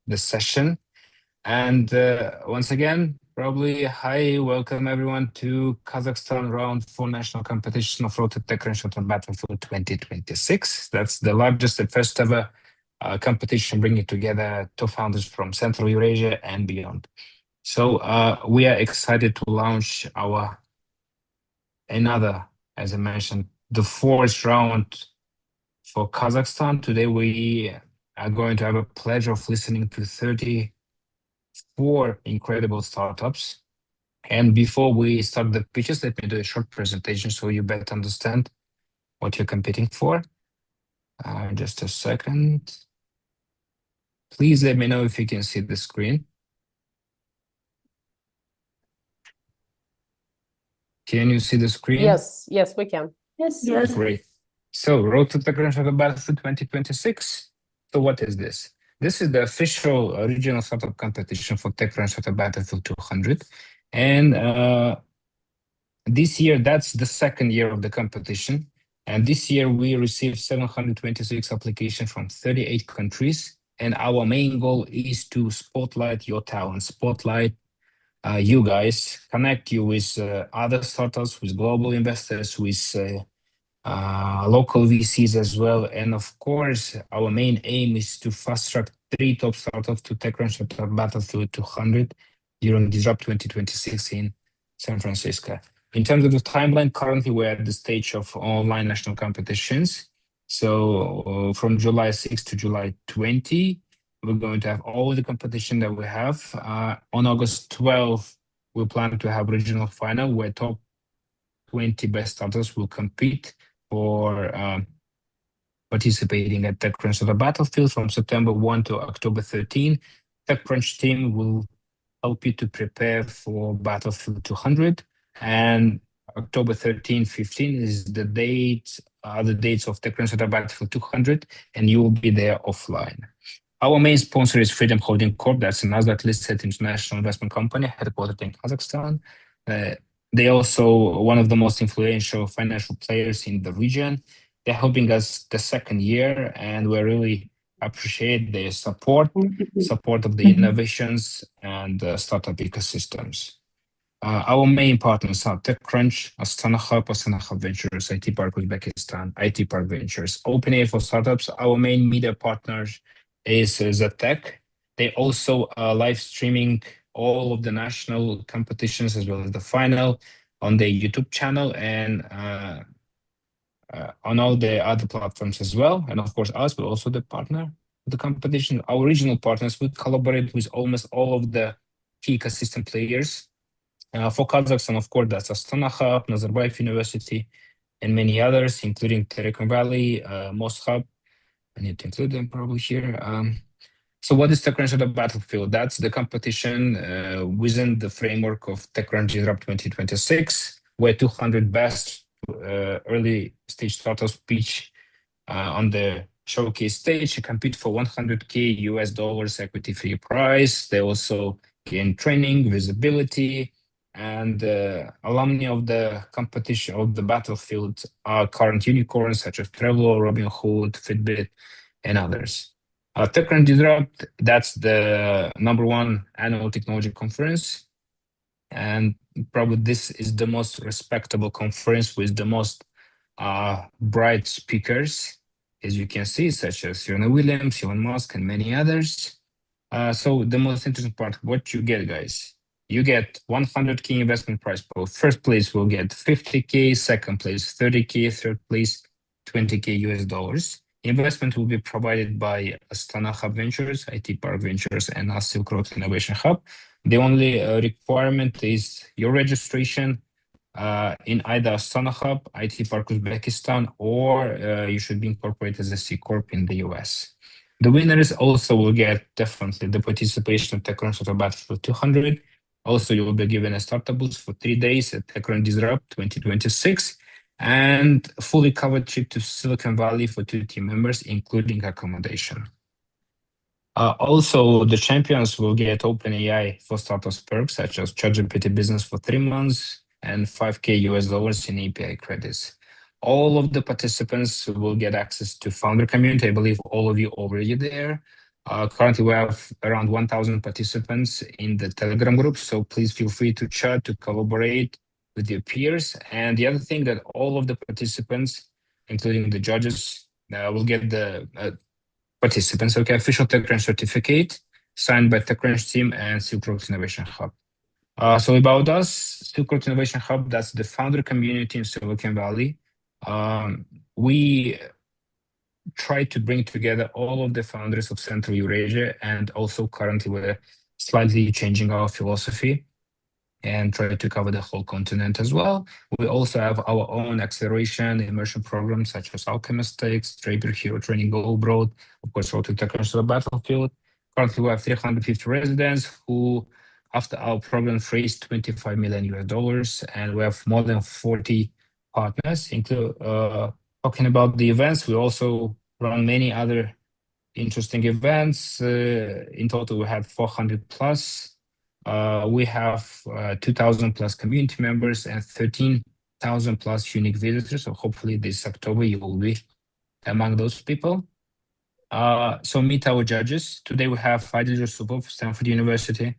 this session. And once again, probably welcome everyone to Kazakhstan round 4 national competition of Road to Tech Ranshota Battlefield 2026. That's the largest and first ever competition bringing together top founders from Central Eurasia and beyond. So we are excited to launch another, as I mentioned, the 4th round for Kazakhstan. Today we are going to have a pleasure of listening to 34 incredible startups. And before we start the pitches, let me do a short presentation so you better understand what you're competing for. Just a second. Please let me know if you can see the screen. Can you see the screen? Yes, we can. Yes. Great. So, Road to Tech Ranshota Battlefield 2026. So, what is this? This is the official regional startup competition for Tech Ranshota Battlefield 200. And this year, that's the 2nd year of the competition. And this year, we received 726 applications from 38 countries. And our main goal is to spotlight your talent, spotlight you guys, connect you with other startups, with global investors, with local VCs as well. And of course, our main aim is to fast track 3 top startups to Tech Ranshota Battlefield 200 during Disrupt 2026 in San Francisco. In terms of the timeline, currently we're at the stage of online national competitions. So from July 6 to July 20, we're going to have all the competition that we have. On August 12, we plan to have regional final where top 20 best startups will compete for participating at Tech Ranshota Battlefield from September 1 to October 13. TechCrunch team will help you to prepare for Battlefield 200. And October 13, 15 is the dates of Tech Ranshota Battlefield 200, and you will be there offline. Our main sponsor is Freedom Holding Corp. That's a Nasdaq-listed international investment company headquartered in Kazakhstan. They're also one of the most influential financial players in the region. They're helping us the 2nd year, and we really appreciate their support of the innovations and startup ecosystems. Our main partners are TechCrunch, Astana Hub Ventures, IT Park Uzbekistan, IT Park Ventures, OpenAI for startups. Our main media partners is ZTech. They also live streaming all of the national competitions as well as the final on their YouTube channel and on all the other platforms as well. And of course, us, we're also the partner of the competition. Our regional partners, we collaborate with almost all of the key ecosystem players. For Kazakhstan, of course, that's Astana Hub, Nazarbayev University, and many others, including Telecom Valley, Moscow. I need to include them probably here. So what is Tech Ranshota Battlefield? That's the competition within the framework of TechCrunch Disrupt 2026, where 200 best early stage startups pitch on the showcase stage to compete for $100K US equity free prize. They also gain training, visibility, and alumni of the competition of the Battlefield are current unicorns such as Trello, Robinhood, Fitbit, and others. TechCrunch Disrupt, that's the #1 annual technology conference. And probably this is the most respectable conference with the most bright speakers, as you can see, such as Serena Williams, Elon Musk, and many others. So the most interesting part, what you get, guys, you get $100K investment prize pool. First place will get $50K, second place $30K, third place $20K US. Investment will be provided by Astana Hub Ventures, IT Park Ventures, and Silk Road Innovation Hub. The only requirement is your registration in either Astana Hub, IT Park Uzbekistan, or you should be incorporated as a C Corp in the US. The winners also will get definitely the participation of Tech Ranshota Battlefield 200. Also, you will be given a startup boost for 3 days at TechCrunch Disrupt 2026 and a fully covered trip to Silicon Valley for 2 team members, including accommodation. Also, the champions will get OpenAI for startups perks, such as ChatGPT Business for 3 months and $5K US in API credits. All of the participants will get access to founder community. I believe all of you already there. Currently, we have around 1,000 participants in the Telegram group, so please feel free to chat, to collaborate with your peers. And the other thing that all of the participants, including the judges, will get the participants, okay, official TechCrunch certificate signed by TechCrunch team and Silk Road Innovation Hub. So about us, Silk Road Innovation Hub, that's the founder community in Silicon Valley. We try to bring together all of the founders of Central Eurasia, and also currently we're slightly changing our philosophy and try to cover the whole continent as well. We also have our own acceleration immersion programs such as Alchemistics, Draper Hero Training Go Abroad, of course, Road to Tech Ranshota Battlefield. Currently, we have 350 residents who, after our program, raised $25 million US, and we have more than 40 partners. Talking about the events, we also run many other interesting events. In total, we have 400 plus. We have 2,000 plus community members and 13,000 plus unique visitors. So hopefully this October you will be among those people. So meet our judges. Today we have Fadil Yusupov, Stanford University,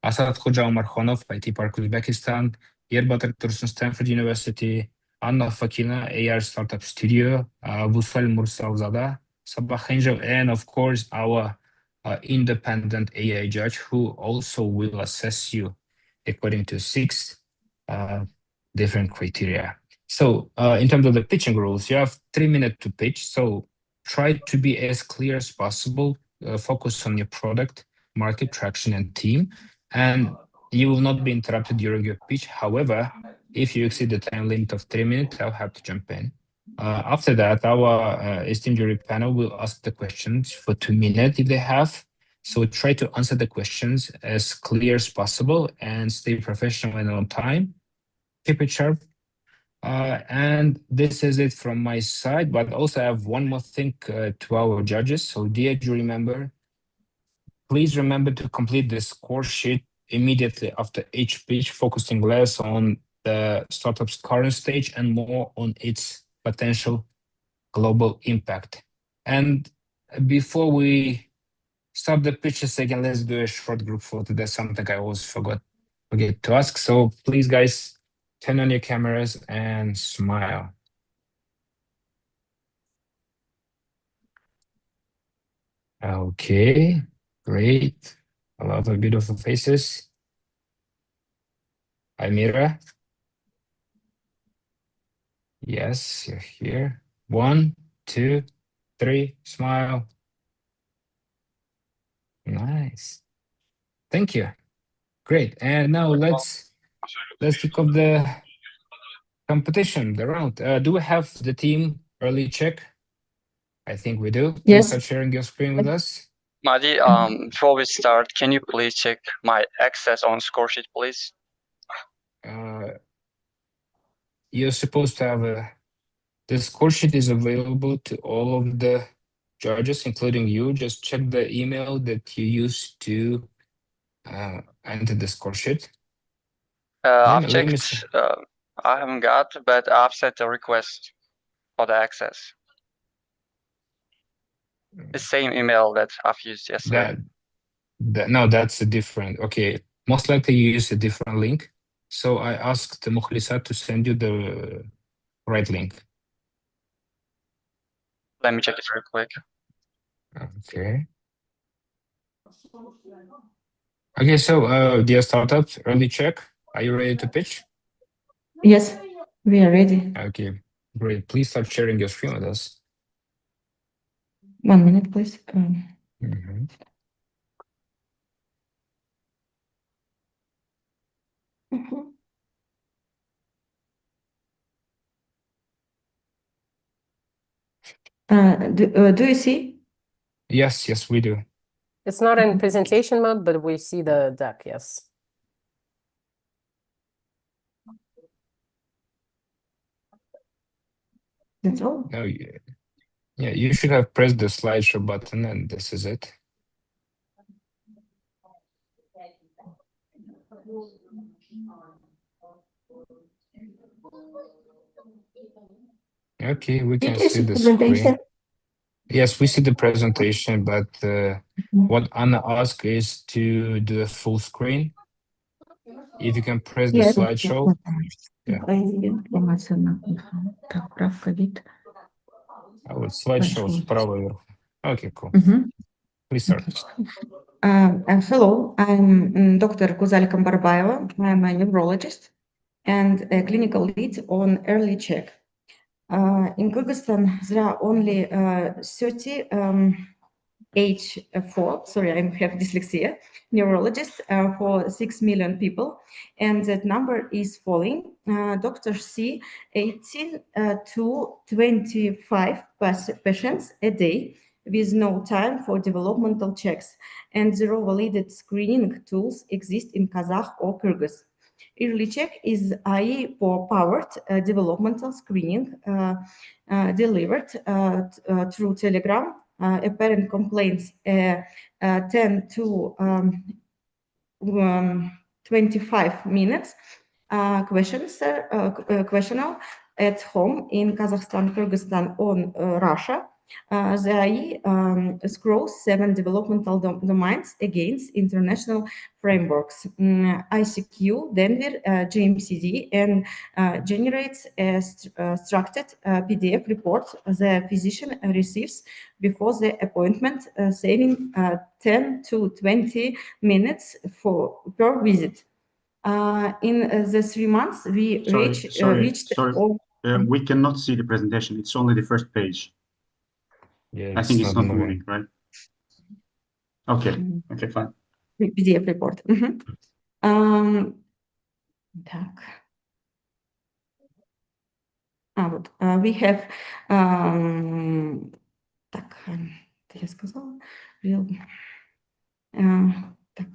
Asad Khoja Omarkhonov, IT Park, Uzbekistan, Yerbatar Tursun, Stanford University, Anna Fakina, AR Startup Studio, Vusal Mursalzada, Sabah Khenjo, and of course our independent AI judge who also will assess you according to 6 different criteria. So in terms of the pitching rules, you have 3 minutes to pitch. So try to be as clear as possible, focus on your product, market traction, and team, and you will not be interrupted during your pitch. However, if you exceed the time limit of 3 minutes, I'll have to jump in. After that, our esteemed jury panel will ask the questions for 2 minutes if they have. So try to answer the questions as clear as possible and stay professional and on time. Keep it sharp. And this is it from my side, but also I have one more thing to our judges. So dear jury member, please remember to complete the score sheet immediately after each pitch, focusing less on the startup's current stage and more on its potential global impact. And before we start the pitches again, let's do a short group photo. That's something I always forget to ask. So please, guys, turn on your cameras and smile. Okay, great. A lot of beautiful faces. Amira. Yes, you're here. 1, 2, 3, smile. Nice. Thank you. Great. And now let's kick off the competition, the round. Do we have the team early check? I think we do. Please Yes. start sharing your screen with us. Madi, before we start, can you please check my access on score sheet, please? You're supposed to have the score sheet is available to all of the judges, including you. Just check the email that you used to enter the score sheet. I've checked. I haven't got, but I've sent a request for the access. The same email that I've used yesterday. No, that's a different. Okay, most likely you use a different link. So I asked Mukhlisa to send you the right link. Let me check it real quick. Okay. Okay, so dear startups, early check. Are you ready to pitch? Yes, we are ready. Okay, great. Please start sharing your screen with us. 1 minute, please. Do you see? Yes, we do. It's not in presentation mode, but we see the deck, yes. That's all? No, yeah, you should have pressed the slideshow button and this is it. Okay, we can see the screen. Yes, we see the presentation, but what Anna asked is to do a full screen. If you can press the slideshow. Yeah. Slideshow справа вверху. Okay, cool. Please start. Hello, I'm Dr. Guzal Kambarbayeva. I'm a neurologist and a clinical lead on early check. In Kyrgyzstan, there are only 30 age 4, sorry, I have dyslexia, neurologists for 6 million people, and that number is falling. Doctors see 18 to 25 patients a day with no time for developmental checks, and zero validated screening tools exist in Kazakh or Kyrgyz. Early check is AI-powered developmental screening delivered through Telegram. A parent complains 10 to 25 minutes questionnaire at home in Kazakhstan, Kyrgyzstan, or Russia. The AI scrolls 7 developmental domains against international frameworks, ICQ, Denver, GMCD, and generates a structured PDF report the physician receives before the appointment, saving 10 to 20 minutes per visit. In the 3 months, we reached. We cannot see the presentation. It's only the first page. Yeah, I think it's not moving, right? Okay, okay, fine. PDF report. Так. Вот. We have, так, это я сказала, так,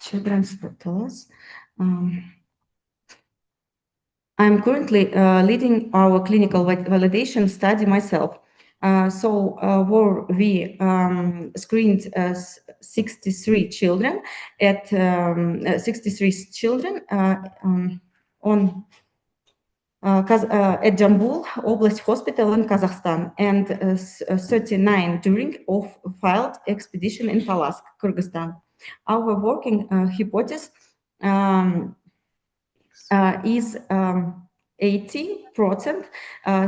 children's photos. I'm currently leading our clinical validation study myself. Where we screened 63 children at 63 children on at Jambul Oblast Hospital in Kazakhstan, and 39 during off-field expedition in Palask, Kyrgyzstan. Our working hypothesis is 80%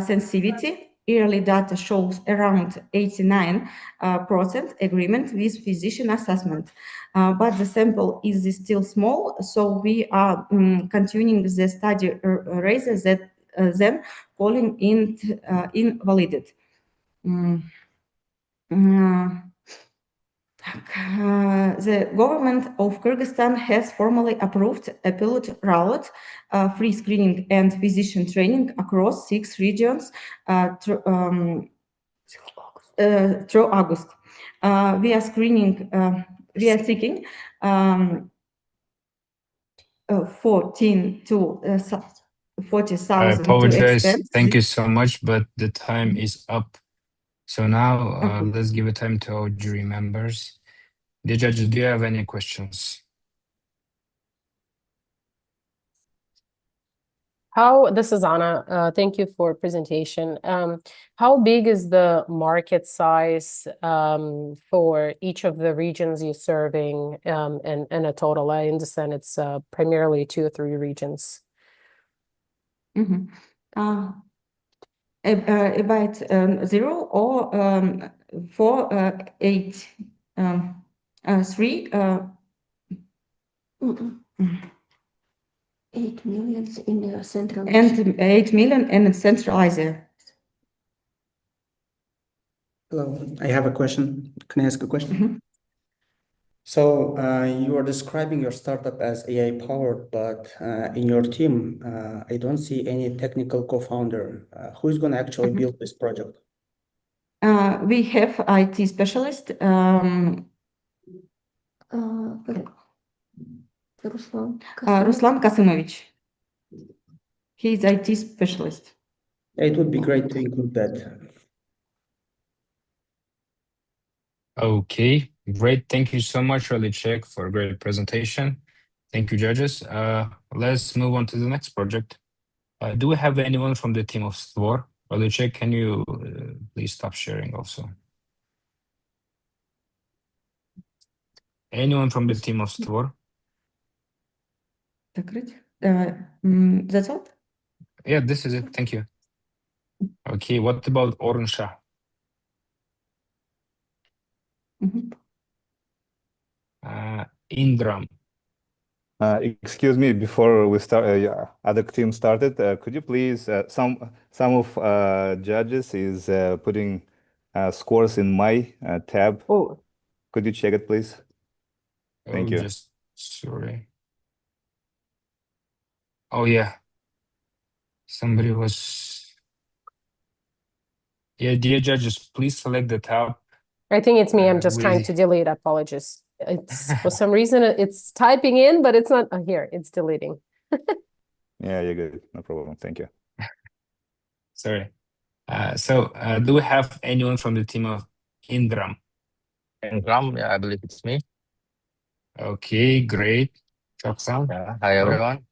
sensitivity. Early data shows around 89% agreement with physician assessment, but the sample is still small, so we are continuing the study rather than calling invalided. The government of Kyrgyzstan has formally approved a pilot route, free screening and physician training across 6 regions through August. We are seeking 14 to 40,000. I apologize. Thank you so much, but the time is up. So now let's give a time to our jury members. The judges, do you have any questions? This is Anna. Thank you for presentation. How big is the market size for each of the regions you're serving and a total? I understand it's primarily 2 or 3 regions. About 0 or 4, 8, 3. 8 million in Central and 8 million in Central Asia. Hello, I have a question. Can I ask a question? So you are describing your startup as AI powered, but in your team, I don't see any technical co-founder. Who is going to actually build this project? We have IT specialist. Ruslan Kasimovich. He's IT specialist. It would be great to include that. Okay, great. Thank you so much, Check, for a great presentation. Thank you, judges. Let's move on to the next project. Do we have anyone from the team of STVOR Brother Check, can you please stop sharing also? Anyone from the team of Stvor? That's all? Yeah, this is it. Thank you. Okay, what about Orunshah? Indram. Excuse me, before we start, other team started, could you please, some of judges is putting scores in my tab. Oh, Could you check it, please? Thank you. Just sorry. Oh yeah. Somebody was. Yeah, dear judges, please select the tab. I think it's me. I'm just trying to delete. Apologies. It's for some reason it's typing in, but it's not here. It's deleting. Yeah, you're good. No problem. Thank you. Sorry. So do we have anyone from the team of Indram? Indram, yeah, I believe it's me. Okay, great. Choksan. Yeah. Hi, everyone.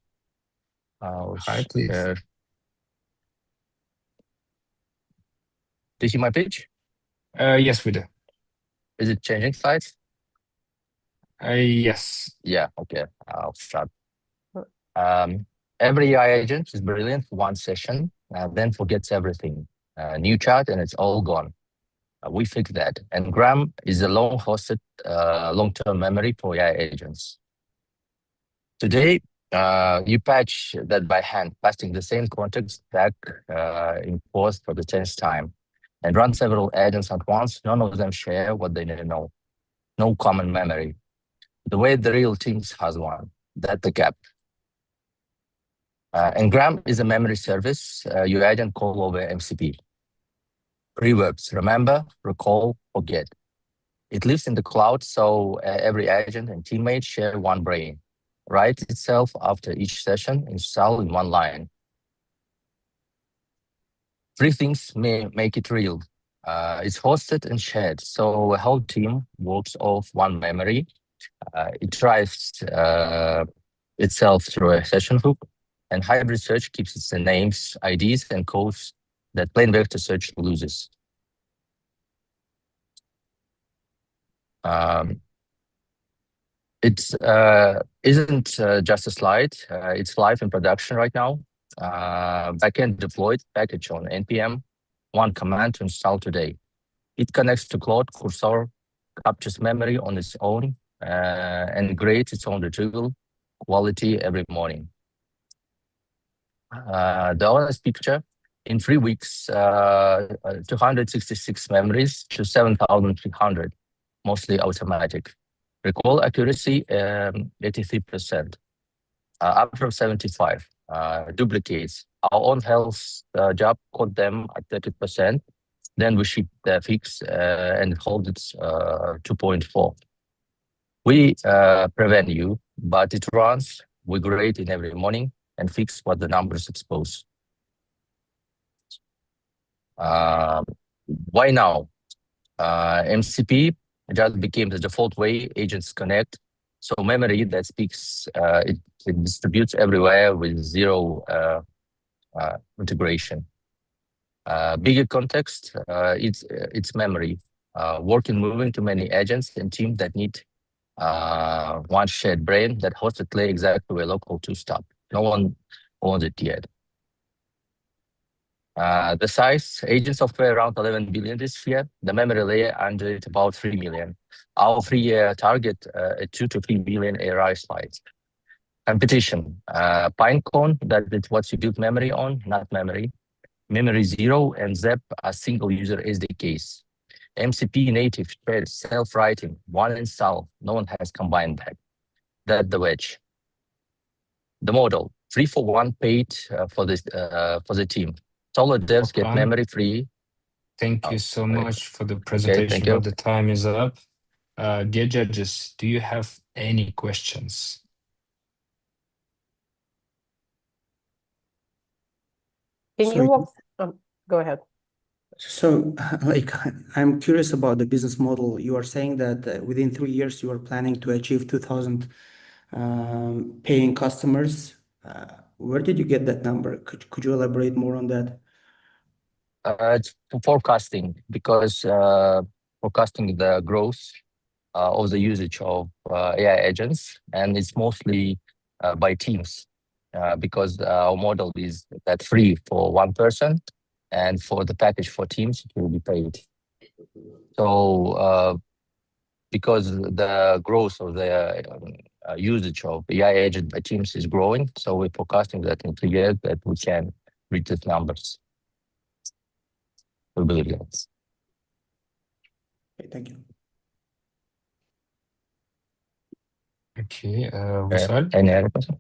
Hi, please. Do you see my page? Yes, we do. Is it changing slides? Yes. Yeah, okay. I'll start. Every AI agent is brilliant for one session, then forgets everything. New chat and it's all gone. We fix that. And Gram is a long-hosted, long-term memory for AI agents. Today, you patch that by hand, passing the same context back in post for the 10th time, and run several agents at once. None of them share what they need to know. No common memory. The way the real teams has one. That's the gap. And Gram is a memory service your agent call over MCP. Reverbs, remember, recall, forget. It lives in the cloud, so every agent and teammate share one brain. Writes itself after each session, install in one line. Three things may make it real. It's hosted and shared, so a whole team works off one memory. It drives itself through a session hook, and hybrid search keeps its names, IDs, and codes that plain vector search loses. It isn't just a slide. It's live in production right now. Backend deployed package on NPM. One command to install today. It connects to Claude Cursor, captures memory on its own, and grades its own retrieval quality every morning. The honest picture, in 3 weeks, 266 memories to 7,300, mostly automatic. Recall accuracy, 83%, up from 75. Duplicates. Our own health job caught them at 30%. Then we ship the fix and hold it 2.4. We prevent you, but it runs. We grade in every morning and fix what the numbers expose. Why now? MCP just became the default way agents connect. So memory that speaks, it distributes everywhere with zero integration. Bigger context, it's memory. Working, moving to many agents and teams that need one shared brain that hosted play exactly where local to stop. No one owns it yet. The size, agent software around 11 billion this year. The memory layer under it about 3 million. Our 3-year target, 2 to 3 billion AI slides. Competition, Pinecone, that is what you build memory on, not memory. Memory Zero and ZEP are single user SDKs. MCP native, shared, self-writing, one install. No one has combined that. That's the wedge. The model, 3 for 1 paid for the team. Solo devs get memory free. Thank you so much for the presentation, but the time is up. Dear judges, do you have any questions? Can you walk? Go ahead. So, like, I'm curious about the business model. You are saying that within 3 years, you are planning to achieve 2,000 paying customers. Where did you get that number? Could you elaborate more on that? It's forecasting, because forecasting the growth of the usage of AI agents, and it's mostly by teams, because our model is that free for one person, and for the package for teams, it will be paid. So because the growth of the usage of AI agent by teams is growing, so we're forecasting that in 3 years that we can reach these numbers. We believe that. Okay, thank you. Okay, Vishal? Any other question?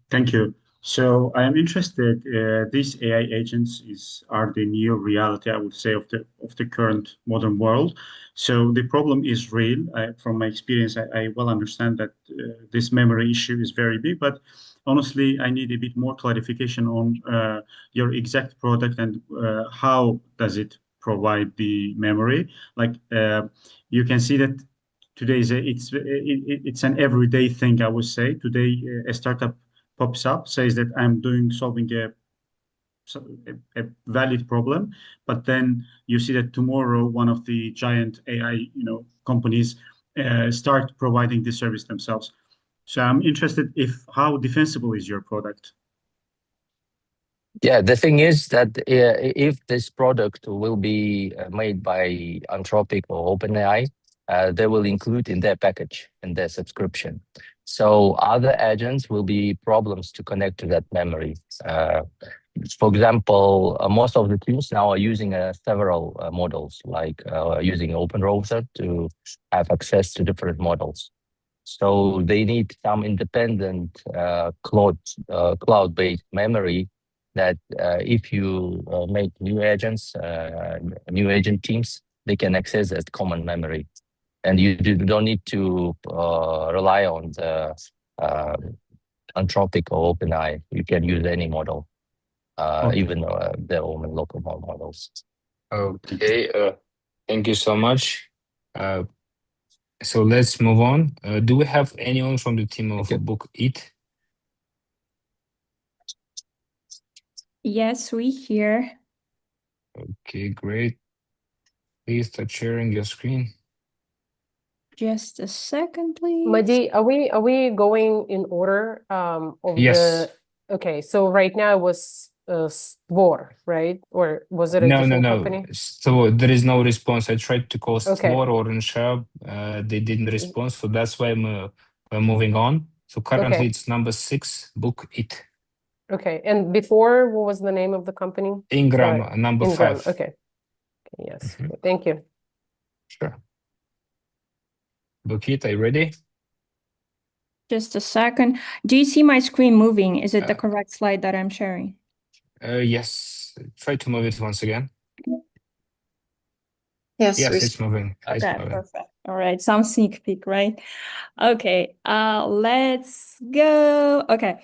Thank you. So I am interested. These AI agents are the new reality, I would say, of the current modern world. So the problem is real. From my experience, I well understand that this memory issue is very big. But honestly, I need a bit more clarification on your exact product and how does it provide the memory. Like you can see that today it's an everyday thing, I would say. Today, a startup pops up, says that I'm solving a valid problem, but then you see that tomorrow one of the giant AI companies start providing this service themselves. So I'm interested how defensible is your product? Yeah, the thing is that if this product will be made by Anthropic or OpenAI, they will include in their package, in their subscription. So other agents will be problems to connect to that memory. For example, most of the teams now are using several models, like using open browser to have access to different models. So they need some independent cloud-based memory that if you make new agents, new agent teams, they can access that common memory. And you don't need to rely on the Anthropic or OpenAI. You can use any model, even their own local models. Okay, thank you so much. So let's move on. Do we have anyone from the team of Book It? Yes, we here. Okay, great. Please start sharing your screen. Just a second, please. Madi, are we going in order of Yes. Okay, so right now it was Stvor, right? Or was it a different company? So there is no response. I tried to call Okay. Stvor or Inshab. They didn't respond, so that's why we're moving on. So currently it's number 6, Book It. Okay, and before, what was the name of the company? Ingram, Sorry. number Ingram. 5. Okay. Yes. Thank you. Sure. Book It, are you ready? Just a second. Do you see my screen moving? Is it the correct slide that I'm sharing? Yes. Try to move it once again. Yes, Yes, it's moving. It's Okay, moving. perfect. All right, some sneak peek, right? Okay, let's go. Okay.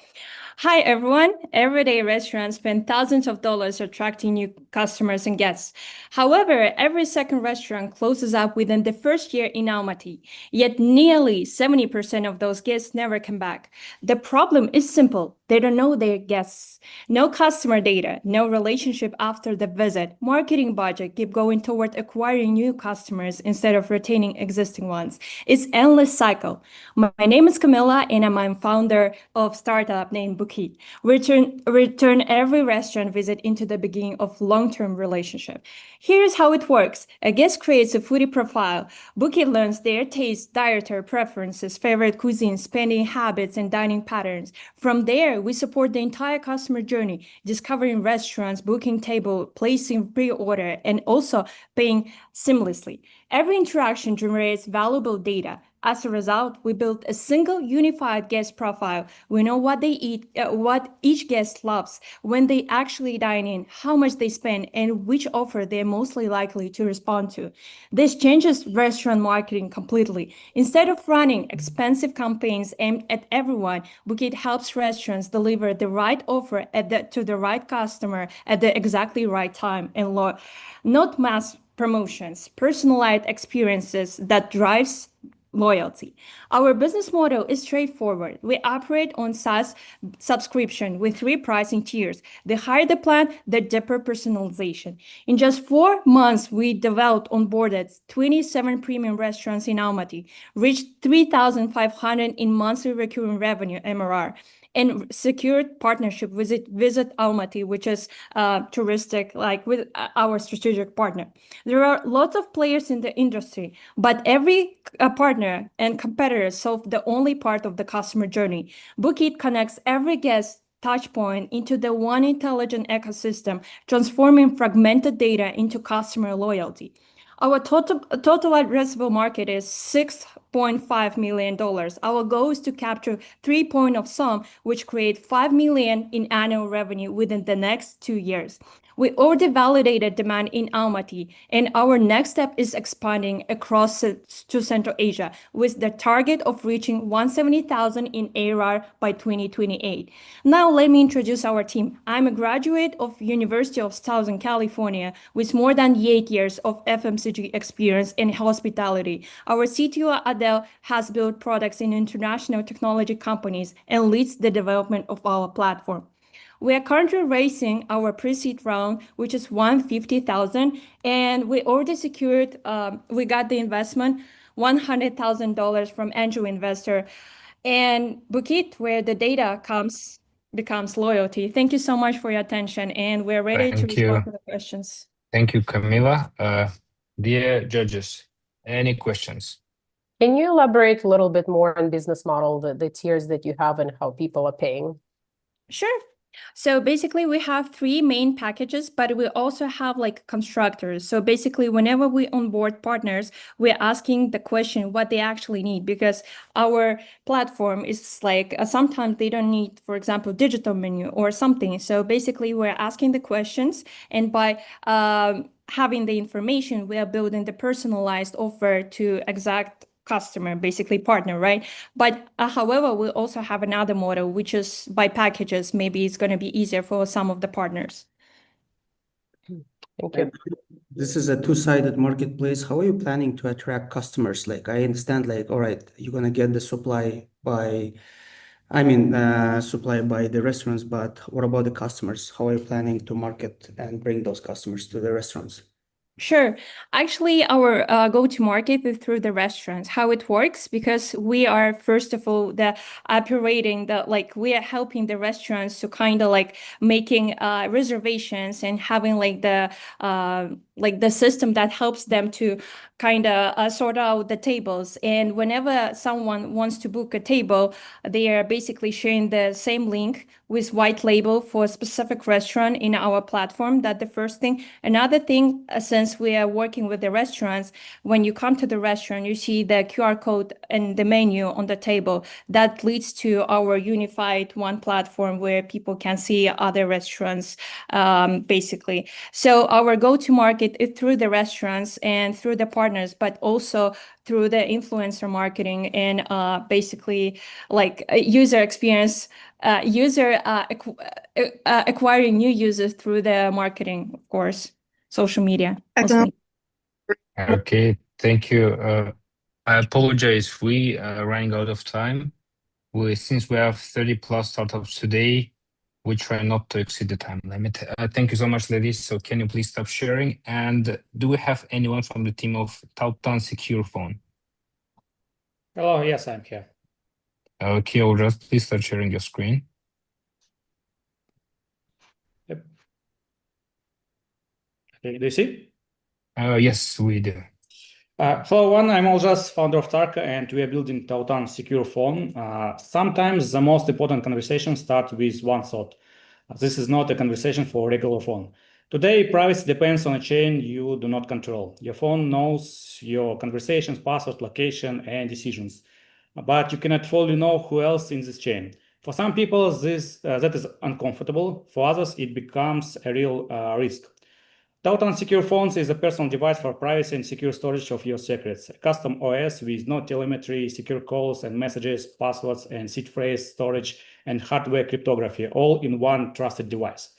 Hi, everyone. Everyday restaurants spend thousands of dollars attracting new customers and guests. However, every second restaurant closes up within the first year in Almaty. Yet nearly 70% of those guests never come back. The problem is simple. They don't know their guests. No customer data, no relationship after the visit. Marketing budget keep going toward acquiring new customers instead of retaining existing ones. It's endless cycle. My name is Camilla, and I'm a founder of startup named Bookit. We turn every restaurant visit into the beginning of long-term relationship. Here's how it works. A guest creates a foodie profile. Bookit learns their taste, dietary preferences, favorite cuisine, spending habits, and dining patterns. From there, we support the entire customer journey, discovering restaurants, booking table, placing pre-order, and also paying seamlessly. Every interaction generates valuable data. As a result, we built a single unified guest profile. We know what they eat, what each guest loves, when they actually dine in, how much they spend, and which offer they're mostly likely to respond to. This changes restaurant marketing completely. Instead of running expensive campaigns aimed at everyone, Bookit helps restaurants deliver the right offer to the right customer at the exactly right time, and not mass promotions, personalized experiences that drives loyalty. Our business model is straightforward. We operate on SaaS subscription with 3 pricing tiers. The higher the plan, the deeper personalization. In just 4 months, we developed, onboarded 27 premium restaurants in Almaty, reached 3,500 in monthly recurring revenue, MRR, and secured partnership with Visit Almaty, which is touristic, like with our strategic partner. There are lots of players in the industry, but every partner and competitor solve the only part of the customer journey. Bookit connects every guest touch point into the one intelligent ecosystem, transforming fragmented data into customer loyalty. Our total addressable market is $6.5 million. Our goal is to capture 3 points of sum, which create $5 million in annual revenue within the next 2 years. We already validated demand in Almaty, and our next step is expanding across to Central Asia with the target of reaching 170,000 in ARR by 2028. Now let me introduce our team. I'm a graduate of University of Southern California with more than 8 years of FMCG experience in hospitality. Our CTO Adele has built products in international technology companies and leads the development of our platform. We are currently raising our pre-seed round, which is $150,000, and we already secured, we got the investment, $100,000 from angel investor, and Bookit, where the data becomes loyalty. Thank you so much for your attention, and we're ready to respond to the questions. Thank you, Camila. Dear judges, any questions? Can you elaborate a little bit more on business model, the tiers that you have and how people are paying? Sure. So basically we have 3 main packages, but we also have like constructors. So basically whenever we onboard partners, we're asking the question what they actually need, because our platform is like sometimes they don't need, for example, digital menu or something. So basically we're asking the questions, and by having the information, we are building the personalized offer to exact customer, basically partner, right? But however, we also have another model, which is by packages. Maybe it's going to be easier for some of the partners. Thank you. This is a two-sided marketplace. How are you planning to attract customers? Like, I understand, like, all right, you're going to get the supply by, supply by the restaurants, but what about the customers? How are you planning to market and bring those customers to the restaurants? Sure. Actually, our go-to-market is through the restaurants. How it works, because we are, first of all, we are helping the restaurants to kind of like making reservations and having like the system that helps them to kind of sort out the tables. And whenever someone wants to book a table, they are basically sharing the same link with white label for a specific restaurant in our platform. That's the first thing. Another thing, since we are working with the restaurants, when you come to the restaurant, you see the QR code and the menu on the table. That leads to our unified one platform where people can see other restaurants, basically. So our go-to-market is through the restaurants and through the partners, but also through the influencer marketing and basically like user experience, acquiring new users through the marketing, of course, social media mostly. Okay, thank you. I apologize, we are running out of time. Since we have 30 plus startups today, we try not to exceed the time limit. Thank you so much, ladies. So can you please stop sharing? And do we have anyone from the team of Tautan Secure Phone? Hello, yes, I'm here. Okay, Olga, please start sharing your screen. Yep. Okay, do you see? Yes, we do. Hello, everyone. I'm Oljas, founder of Tarka, and we are building Tautan Secure Phone. Sometimes the most important conversations start with one thought. This is not a conversation for a regular phone. Today, privacy depends on a chain you do not control. Your phone knows your conversations, password, location, and decisions, but you cannot fully know who else in this chain. For some people, that is uncomfortable. For others, it becomes a real risk. Tautan Secure Phones is a personal device for privacy and secure storage of your secrets. A custom OS with no telemetry, secure calls and messages, passwords and seed phrase storage, and hardware cryptography, all in one trusted device.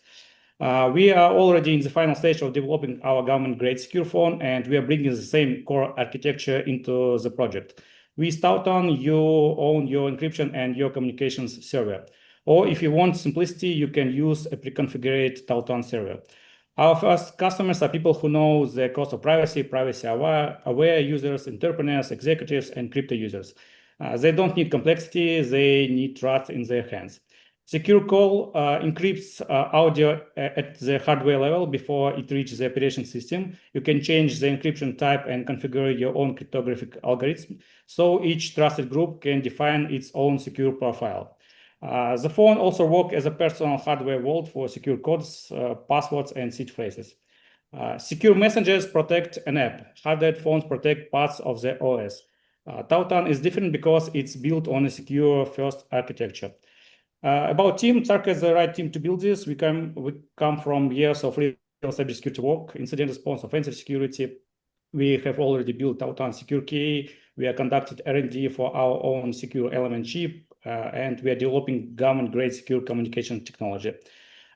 We are already in the final stage of developing our government-grade secure phone, and we are bringing the same core architecture into the project. With Tautan, you own your encryption and your communications server. Or if you want simplicity, you can use a pre-configured Tautan server. Our first customers are people who know the cost of privacy, aware users, entrepreneurs, executives, and crypto users. They don't need complexity, they need trust in their hands. Secure call encrypts audio at the hardware level before it reaches the operation system. You can change the encryption type and configure your own cryptographic algorithm, so each trusted group can define its own secure profile. The phone also works as a personal hardware vault for secure codes, passwords, and seed phrases. Secure messages protect an app. Hardware phones protect parts of the OS. Tautan is different because it's built on a secure first architecture. About team, Tarka is the right team to build this. We come from years of real cybersecurity work, incident response, offensive security. We have already built Tautan Secure Key. We are conducted R&D for our own secure element chip, and we are developing government-grade secure communication technology.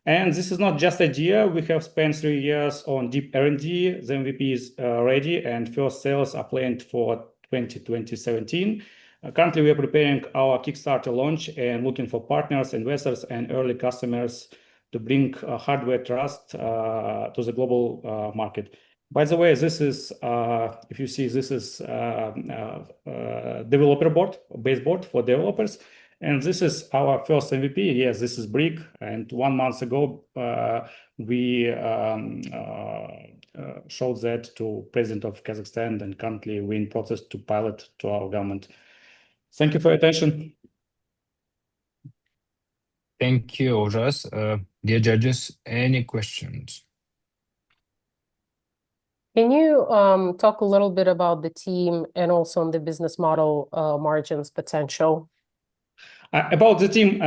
And this is not just idea. We have spent 3 years on deep R&D. The MVP is ready, and first sales are planned for 2017. Currently, we are preparing our Kickstarter launch and looking for partners, investors, and early customers to bring hardware trust to the global market. By the way, this is, if you see, this is developer board, base board for developers. And this is our first MVP. Yes, this is Brick. And 1 month ago, we showed that to President of Kazakhstan, and currently we're in process to pilot to our government. Thank you for your attention. Thank you, Ojas. Dear judges, any questions? Can you talk a little bit about the team and also on the business model margins potential? About the team,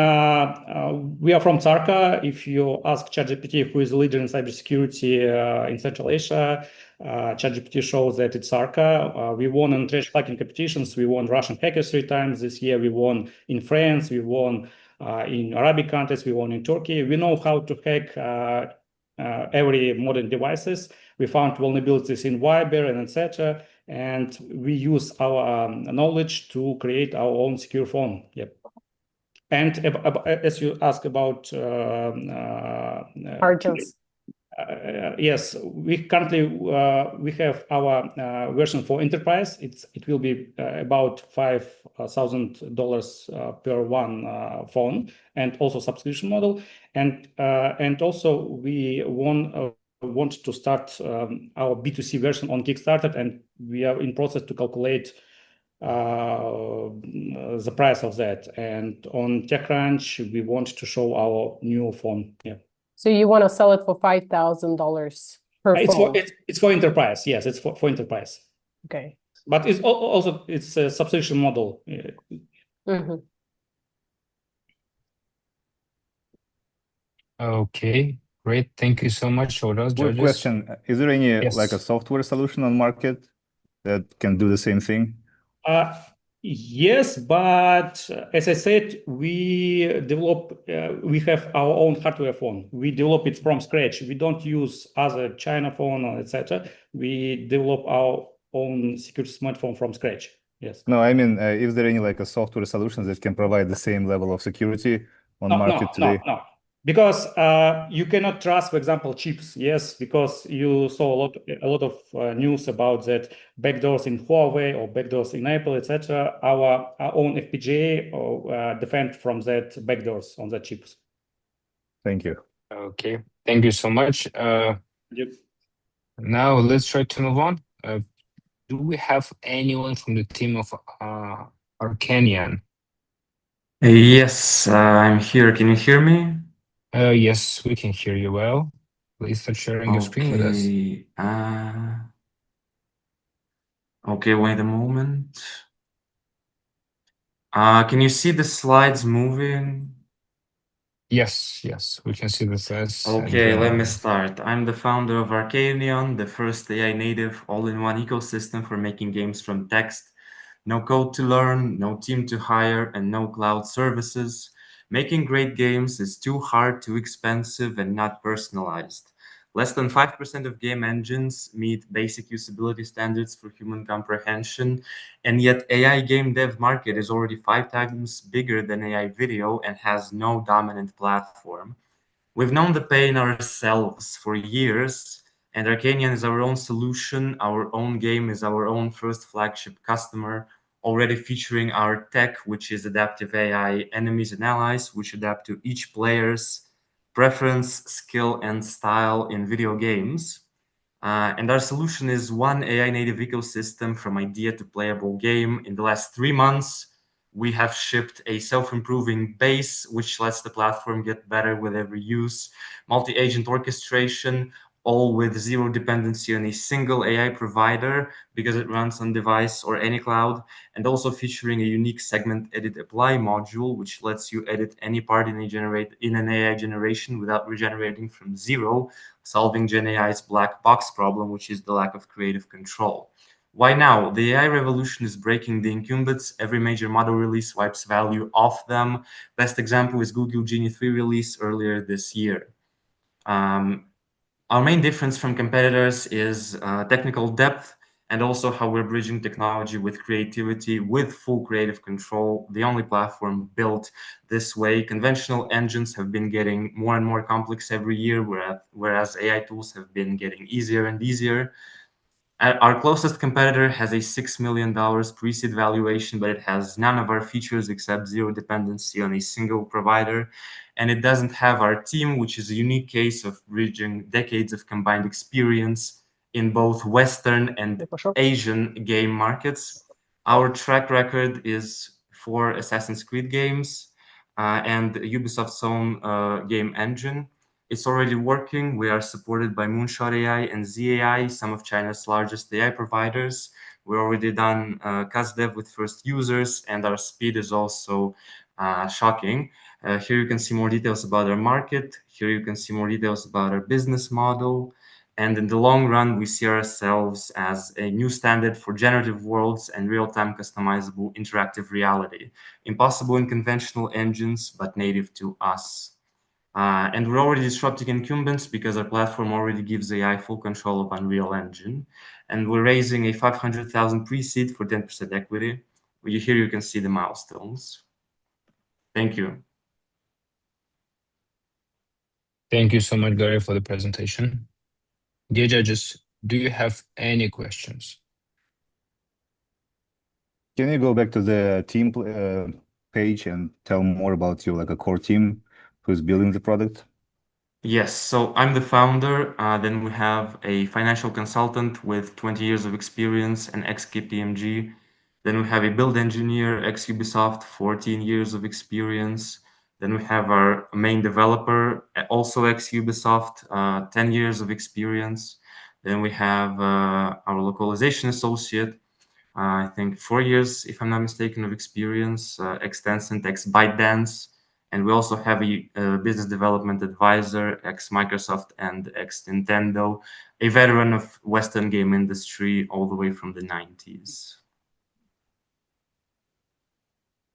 we are from Tarka. If you ask ChatGPT, who is the leader in cybersecurity in Central Asia, ChatGPT shows that it's Tarka. We won in trash hacking competitions. We won Russian hackers 3 times this year. We won in France. We won in Arabic countries. We won in Turkey. We know how to hack every modern devices. We found vulnerabilities in Viber and etc. And we use our knowledge to create our own secure phone. Yep. And as you ask about margins. Yes, we currently we have our version for enterprise. It will be about $5,000 per one phone, and also subscription model. And also we want to start our B2C version on Kickstarter, and we are in process to calculate the price of that. And on TechCrunch, we want to show our new phone. Yeah. So you want to sell it for $5,000 per phone? It's for enterprise. Yes, it's for enterprise. Okay. But it's also it's a subscription model. Mm-hmm. Okay, great. Thank you so much, Ojas. Good question. Is there any like a software solution on market that can do the same thing? Yes, but as I said, we have our own hardware phone. We develop it from scratch. We don't use other China phone or etc. We develop our own security smartphone from scratch. Yes. No, I mean, is there any like a software solution that can provide the same level of security on market today? No. Because you cannot trust, for example, chips. Yes, because you saw a lot of news about that backdoors in Huawei or backdoors in Apple, etc. Our own FPGA defend from that backdoors on the chips. Thank you. Okay, thank you so much. Now let's try to move on. Do we have anyone from the team of Arcanian? Yes, I'm here. Can you hear me? Yes, we can hear you well. Please start sharing your screen with us. Okay, wait a moment. Can you see the slides moving? Yes, we can see the slides. Okay, let me start. I'm the founder of Arcanian, the first AI native all-in-one ecosystem for making games from text. No code to learn, no team to hire, and no cloud services. Making great games is too hard, too expensive, and not personalized. Less than 5% of game engines meet basic usability standards for human comprehension, and yet AI game dev market is already 5 times bigger than AI video and has no dominant platform. We've known the pain ourselves for years, and Arcanian is our own solution. Our own game is our own first flagship customer, already featuring our tech, which is adaptive AI enemies and allies, which adapt to each player's preference, skill, and style in video games. And our solution is one AI native ecosystem from idea to playable game. In the last 3 months, we have shipped a self-improving base, which lets the platform get better with every use, multi-agent orchestration, all with zero dependency on a single AI provider because it runs on device or any cloud, and also featuring a unique segment edit apply module, which lets you edit any part in an AI generation without regenerating from zero, solving Gen AI's black box problem, which is the lack of creative control. Why now? The AI revolution is breaking the incumbents. Every major model release wipes value off them. Best example is Google Genie 3 release earlier this year. Our main difference from competitors is technical depth and also how we're bridging technology with creativity with full creative control. The only platform built this way. Conventional engines have been getting more and more complex every year, whereas AI tools have been getting easier and easier. Our closest competitor has a $6 million pre-seed valuation, but it has none of our features except zero dependency on a single provider. And it doesn't have our team, which is a unique case of bridging decades of combined experience in both Western and Asian game markets. Our track record is 4 Assassin's Creed games and Ubisoft's own game engine. It's already working. We are supported by Moonshot AI and ZAI, some of China's largest AI providers. We're already done CastDev with first users, and our speed is also shocking. Here you can see more details about our market. Here you can see more details about our business model. And in the long run, we see ourselves as a new standard for generative worlds and real-time customizable interactive reality. Impossible in conventional engines, but native to us. And we're already disrupting incumbents because our platform already gives AI full control of Unreal Engine. And we're raising a 500,000 pre-seed for 10% equity. Here you can see the milestones. Thank you. Thank you so much, Gary, for the presentation. Dear judges, do you have any questions? Can you go back to the team page and tell more about your a core team who's building the product? Yes, so I'm the founder. Then we have a financial consultant with 20 years of experience and ex-KPMG. Then we have a build engineer, ex-Ubisoft, 14 years of experience. Then we have our main developer, also ex-Ubisoft, 10 years of experience. Then we have our localization associate, I think 4 years, if I'm not mistaken, of experience, ex-Tencent, ex-ByteDance. And we also have a business development advisor, ex-Microsoft and ex-Nintendo, a veteran of Western game industry all the way from the 90s.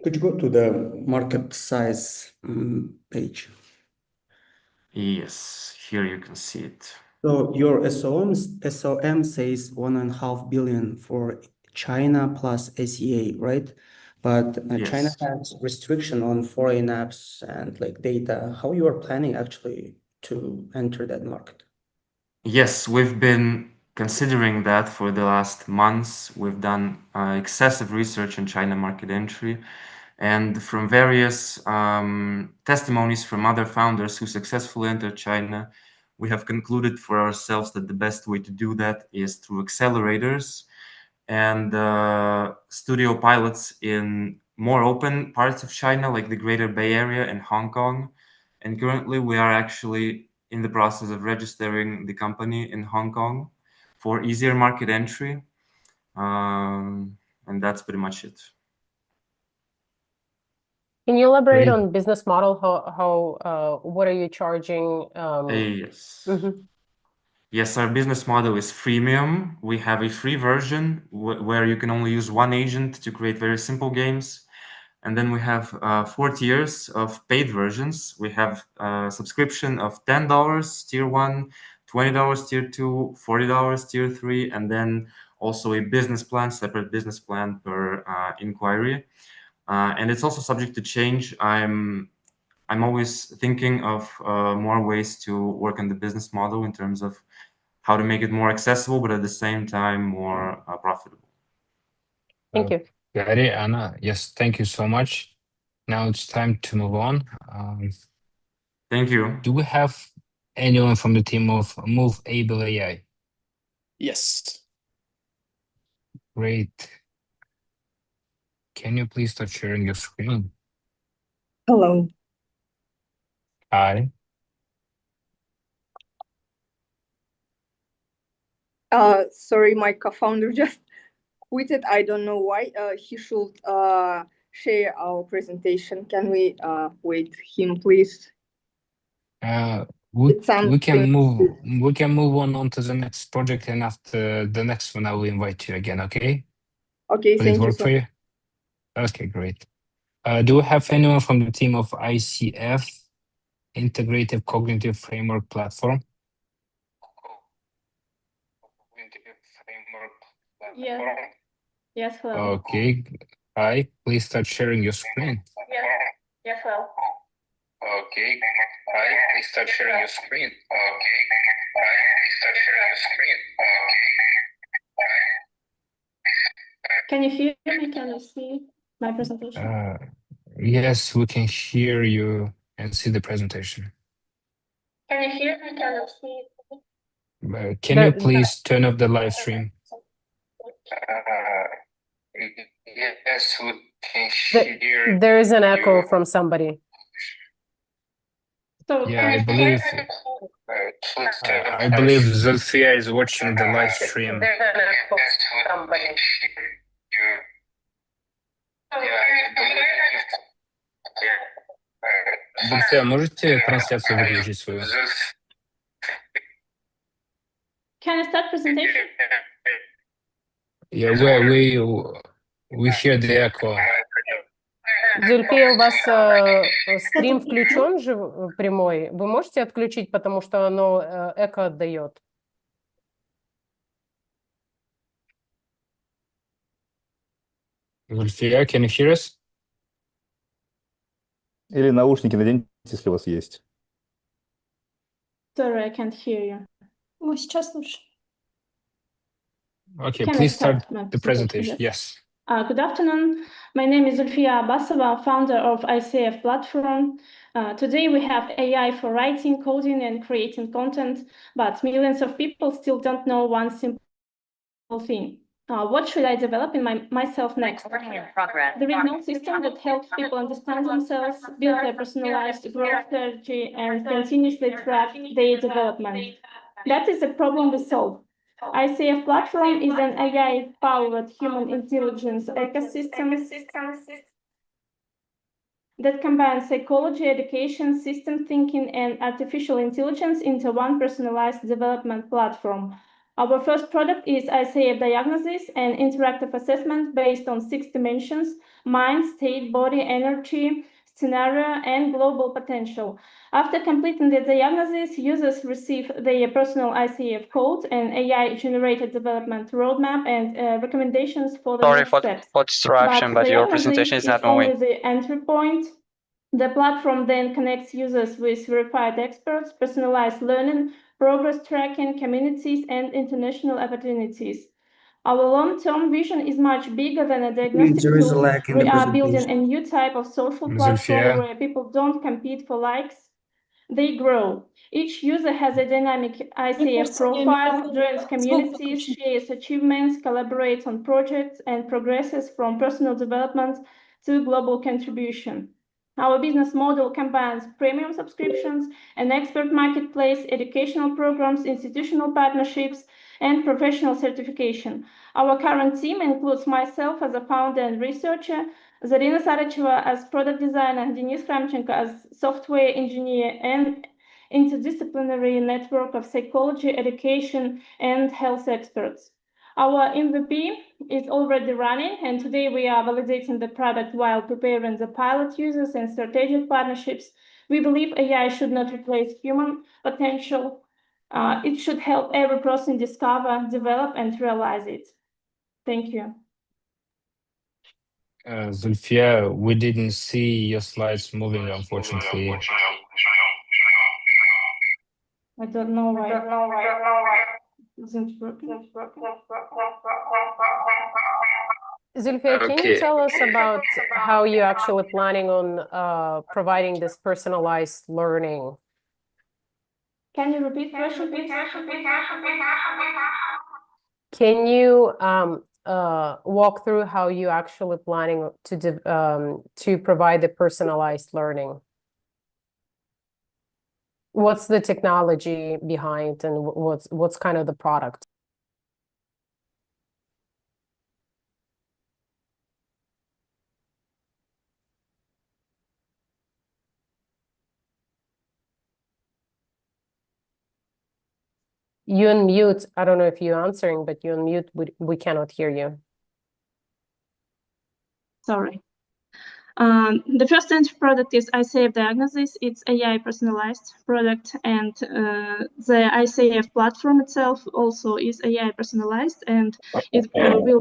Could you go to the market size page? Yes, here you can see it. So your SOM says 1.5 billion for China plus SEA, right? But Yes. China has restriction on foreign apps and like data. How you are planning actually to enter that market? Yes, we've been considering that for the last months. We've done excessive research on China market entry, and from various testimonies from other founders who successfully entered China, we have concluded for ourselves that the best way to do that is through accelerators and studio pilots in more open parts of China, like the Greater Bay Area and Hong Kong. And currently, we are actually in the process of registering the company in Hong Kong for easier market entry. And that's pretty much it. Can you elaborate Great. on business model? What are you charging? Yes. Mhm. Yes, our business model is freemium. We have a free version where you can only use one agent to create very simple games. And then we have 4 tiers of paid versions. We have a subscription of $10, tier 1, $20 tier 2, $40 tier 3, and then also a business plan, separate business plan per inquiry. And it's also subject to change. I'm always thinking of more ways to work on the business model in terms of how to make it more accessible, but at the same time more profitable. Thank you. Gary, Anna, yes, thank you so much. Now it's time to move on. Thank you. Do we have anyone from the team of Move Able AI? Yes. Great. Can you please start sharing your screen? Hello. Hi. Sorry, my co-founder just quitted. I don't know why. He should share our presentation. Can we wait him, please? We can move on to the next project, and after the next one, I will invite you again. Okay? Okay. Will it work for you? Okay, great. Do we have anyone from the team of ICF, Integrative Cognitive Framework Platform? Yes. Yes, hello. Okay. Hi. Please start sharing your screen. Yes. Yes, hello. Okay. Hi. Please start sharing your screen. Okay. Hi. Please start sharing your screen. Can you hear me? Can you see my presentation? Yes, we can hear you and see the presentation. Can you hear me? Can you see? Can you please turn off the live stream? Yes, we can hear. There is an echo from somebody. So yeah, I believe Zulfiya is watching the live stream. There's an echo from somebody. Zulfiya, можете трансляцию выключить свою? Can I start presentation? Yeah, we hear the echo. Зульфия, у вас стрим включен же прямой. Вы можете отключить, потому что оно эко отдает? Zulfiya, can you hear us? Или наушники наденьте, если у вас есть. Sorry, I can't hear you. Ну, сейчас лучше. Okay, please start the presentation. Yes. Good afternoon. My name is Zulfiya Abbasova, founder of ICF platform. Today we have AI for writing, coding, and creating content, but millions of people still don't know one simple thing. What should I develop in myself next? There is no system that helps people understand themselves, build their personalized growth strategy, and continuously track their development. That is a problem we solve. ICF platform is an AI-powered human intelligence ecosystem that combines psychology, education, system thinking, and artificial intelligence into one personalized development platform. Our first product is ICF Diagnosis, an interactive assessment based on 6 dimensions: mind, state, body, energy, scenario, and global potential. After completing the diagnosis, users receive their personal ICF code, an AI-generated development roadmap, and recommendations for the next steps. For disruption, but your presentation is not moving. Only the entry point. The platform then connects users with verified experts, personalized learning, progress tracking, communities, and international opportunities. Our long-term vision is much bigger than a diagnostic tool. We are building a new type of social platform where people don't compete for likes, they grow. Each user has a dynamic ICF profile, joins communities, shares achievements, collaborates on projects, and progresses from personal development to global contribution. Our business model combines premium subscriptions, an expert marketplace, educational programs, institutional partnerships, and professional certification. Our current team includes myself as a founder and researcher, Zarina Saracheva as product designer, Denis Kramchenko as software engineer, and interdisciplinary network of psychology, education, and health experts. Our MVP is already running, and today we are validating the product while preparing the pilot users and strategic partnerships. We believe AI should not replace human potential. It should help every person discover, develop, and realize it. Thank you. Zulfia, we didn't see your slides moving, unfortunately. I don't know why. Isn't working. Zulfia, can you tell us about how you're actually planning on providing this personalized learning? Can you repeat the question, please? Can you walk through how you actually planning to provide the personalized learning? What's the technology behind, and what's kind of the product? You unmute. I don't know if you're answering, but you unmute. We cannot hear you. Sorry. The first entry product is ICF Diagnosis. It's AI personalized product, and the ICF platform itself also is AI personalized, and it will be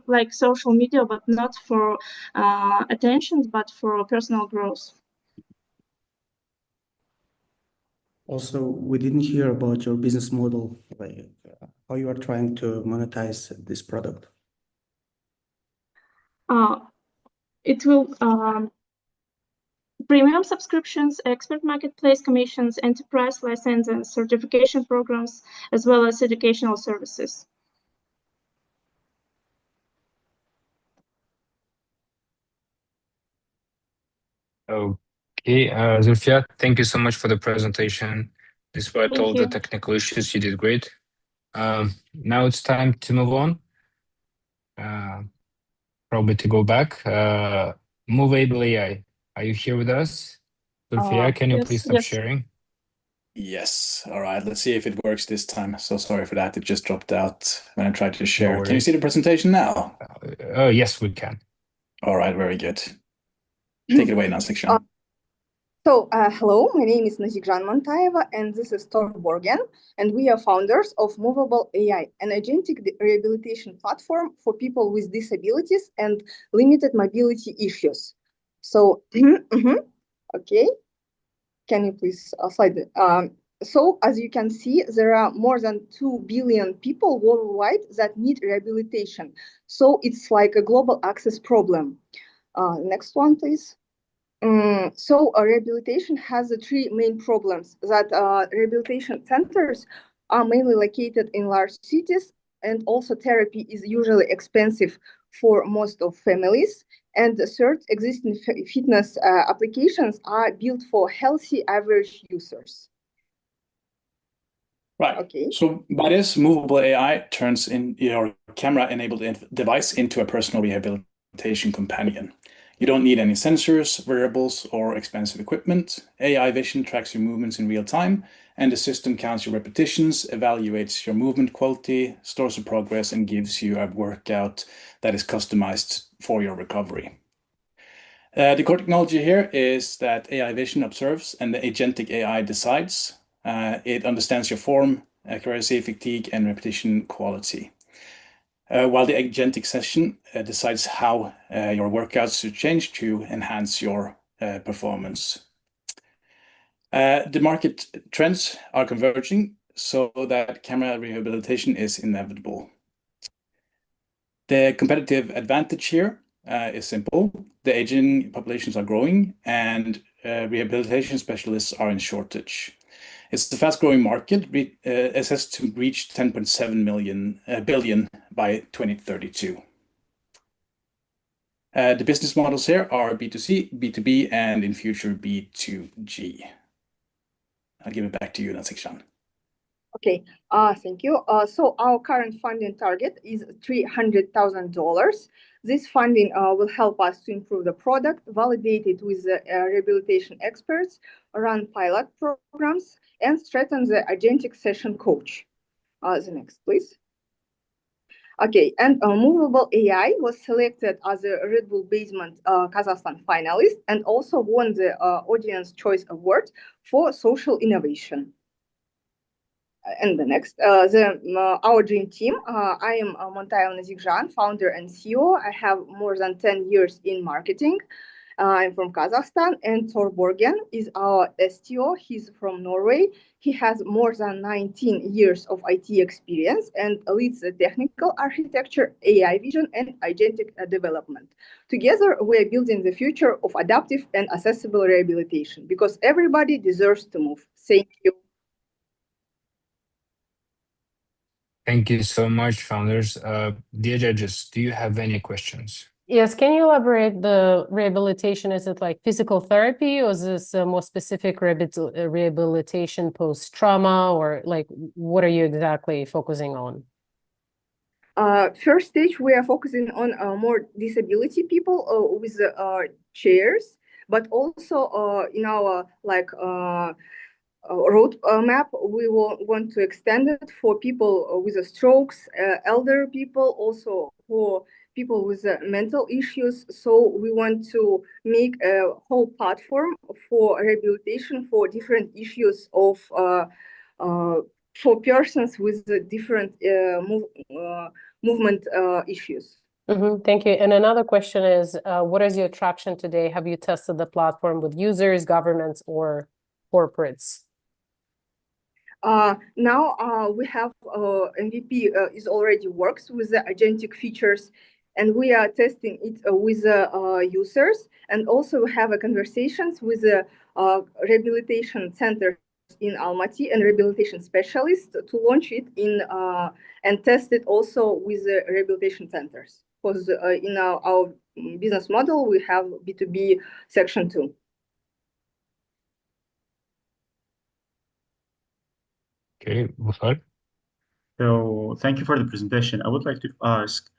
like social media, but not for attention, but for personal growth. Also, we didn't hear about your business model, like how you are trying to monetize this product. It will premium subscriptions, expert marketplace commissions, enterprise license and certification programs, as well as educational services. Okay, Zulfia, thank you so much for the presentation. Despite all the technical issues, you did great. Now it's time to move on. Probably to go back. Movable AI, are you here with us? Zulfia, can you please stop sharing? Yes. All right. Let's see if it works this time. So sorry for that. It just dropped out when I tried to share. No Can you see the presentation now? Yes, we can. All right. Very good. Take it away now, Nazik. Hello, my name is Nazikjan Mantayeva, and this is Tor Borgen, and we are founders of Movable AI, an agentic rehabilitation platform for people with disabilities and limited mobility issues. So, okay, can you please slide it? So, as you can see, there are more than 2 billion people worldwide that need rehabilitation. So it's like a global access problem. Next one, please. So rehabilitation has three main problems: that rehabilitation centers are mainly located in large cities, and also therapy is usually expensive for most of families. And the third, existing fitness applications are built for healthy average users. Right. Okay. So by this, Movable AI turns in your camera-enabled device into a personal rehabilitation companion. You don't need any sensors, wearables, or expensive equipment. AI vision tracks your movements in real time, and the system counts your repetitions, evaluates your movement quality, stores your progress, and gives you a workout that is customized for your recovery. The core technology here is that AI vision observes and the agentic AI decides. It understands your form, accuracy, fatigue, and repetition quality. While the agentic session decides how your workouts should change to enhance your performance. The market trends are converging so that camera rehabilitation is inevitable. The competitive advantage here is simple. The aging populations are growing, and rehabilitation specialists are in shortage. It's the fast-growing market, assessed to reach 10.7 billion by 2032. The business models here are B2C, B2B, and in future B2G. I'll give it back to you, Nazik. Okay, thank you. So our current funding target is $300,000. This funding will help us to improve the product, validate it with rehabilitation experts, run pilot programs, and strengthen the agentic session coach. The next, please. Okay, and Movable AI was selected as a Red Bull Basement Kazakhstan finalist and also won the Audience Choice Award for social innovation. And the next, our dream team. I am Montayeva Nazikjan, founder and CEO. I have more than 10 years in marketing. I'm from Kazakhstan, and Tor Borgen is our STO. He's from Norway. He has more than 19 years of IT experience and leads the technical architecture, AI vision, and agentic development. Together, we're building the future of adaptive and accessible rehabilitation because everybody deserves to move. Thank you. Thank you so much, founders. Dear judges, do you have any questions? Yes, can you elaborate the rehabilitation? Is it like physical therapy, or is this a more specific rehabilitation post-trauma, or like what are you exactly focusing on? First stage, we are focusing on more disability people with chairs, but also in our road map, we want to extend it for people with strokes, elder people, also for people with mental issues. So we want to make a whole platform for rehabilitation for different issues of for persons with different movement issues. Thank you. And another question is, what is your traction today? Have you tested the platform with users, governments, or corporates? Now we have MVP is already works with the agentic features, and we are testing it with users, and also have conversations with the rehabilitation centers in Almaty and rehabilitation specialists to launch it in and test it also with the rehabilitation centers. Because in our business model, we have B2B section 2. Okay, Bukhar. So thank you for the presentation. I would like to ask,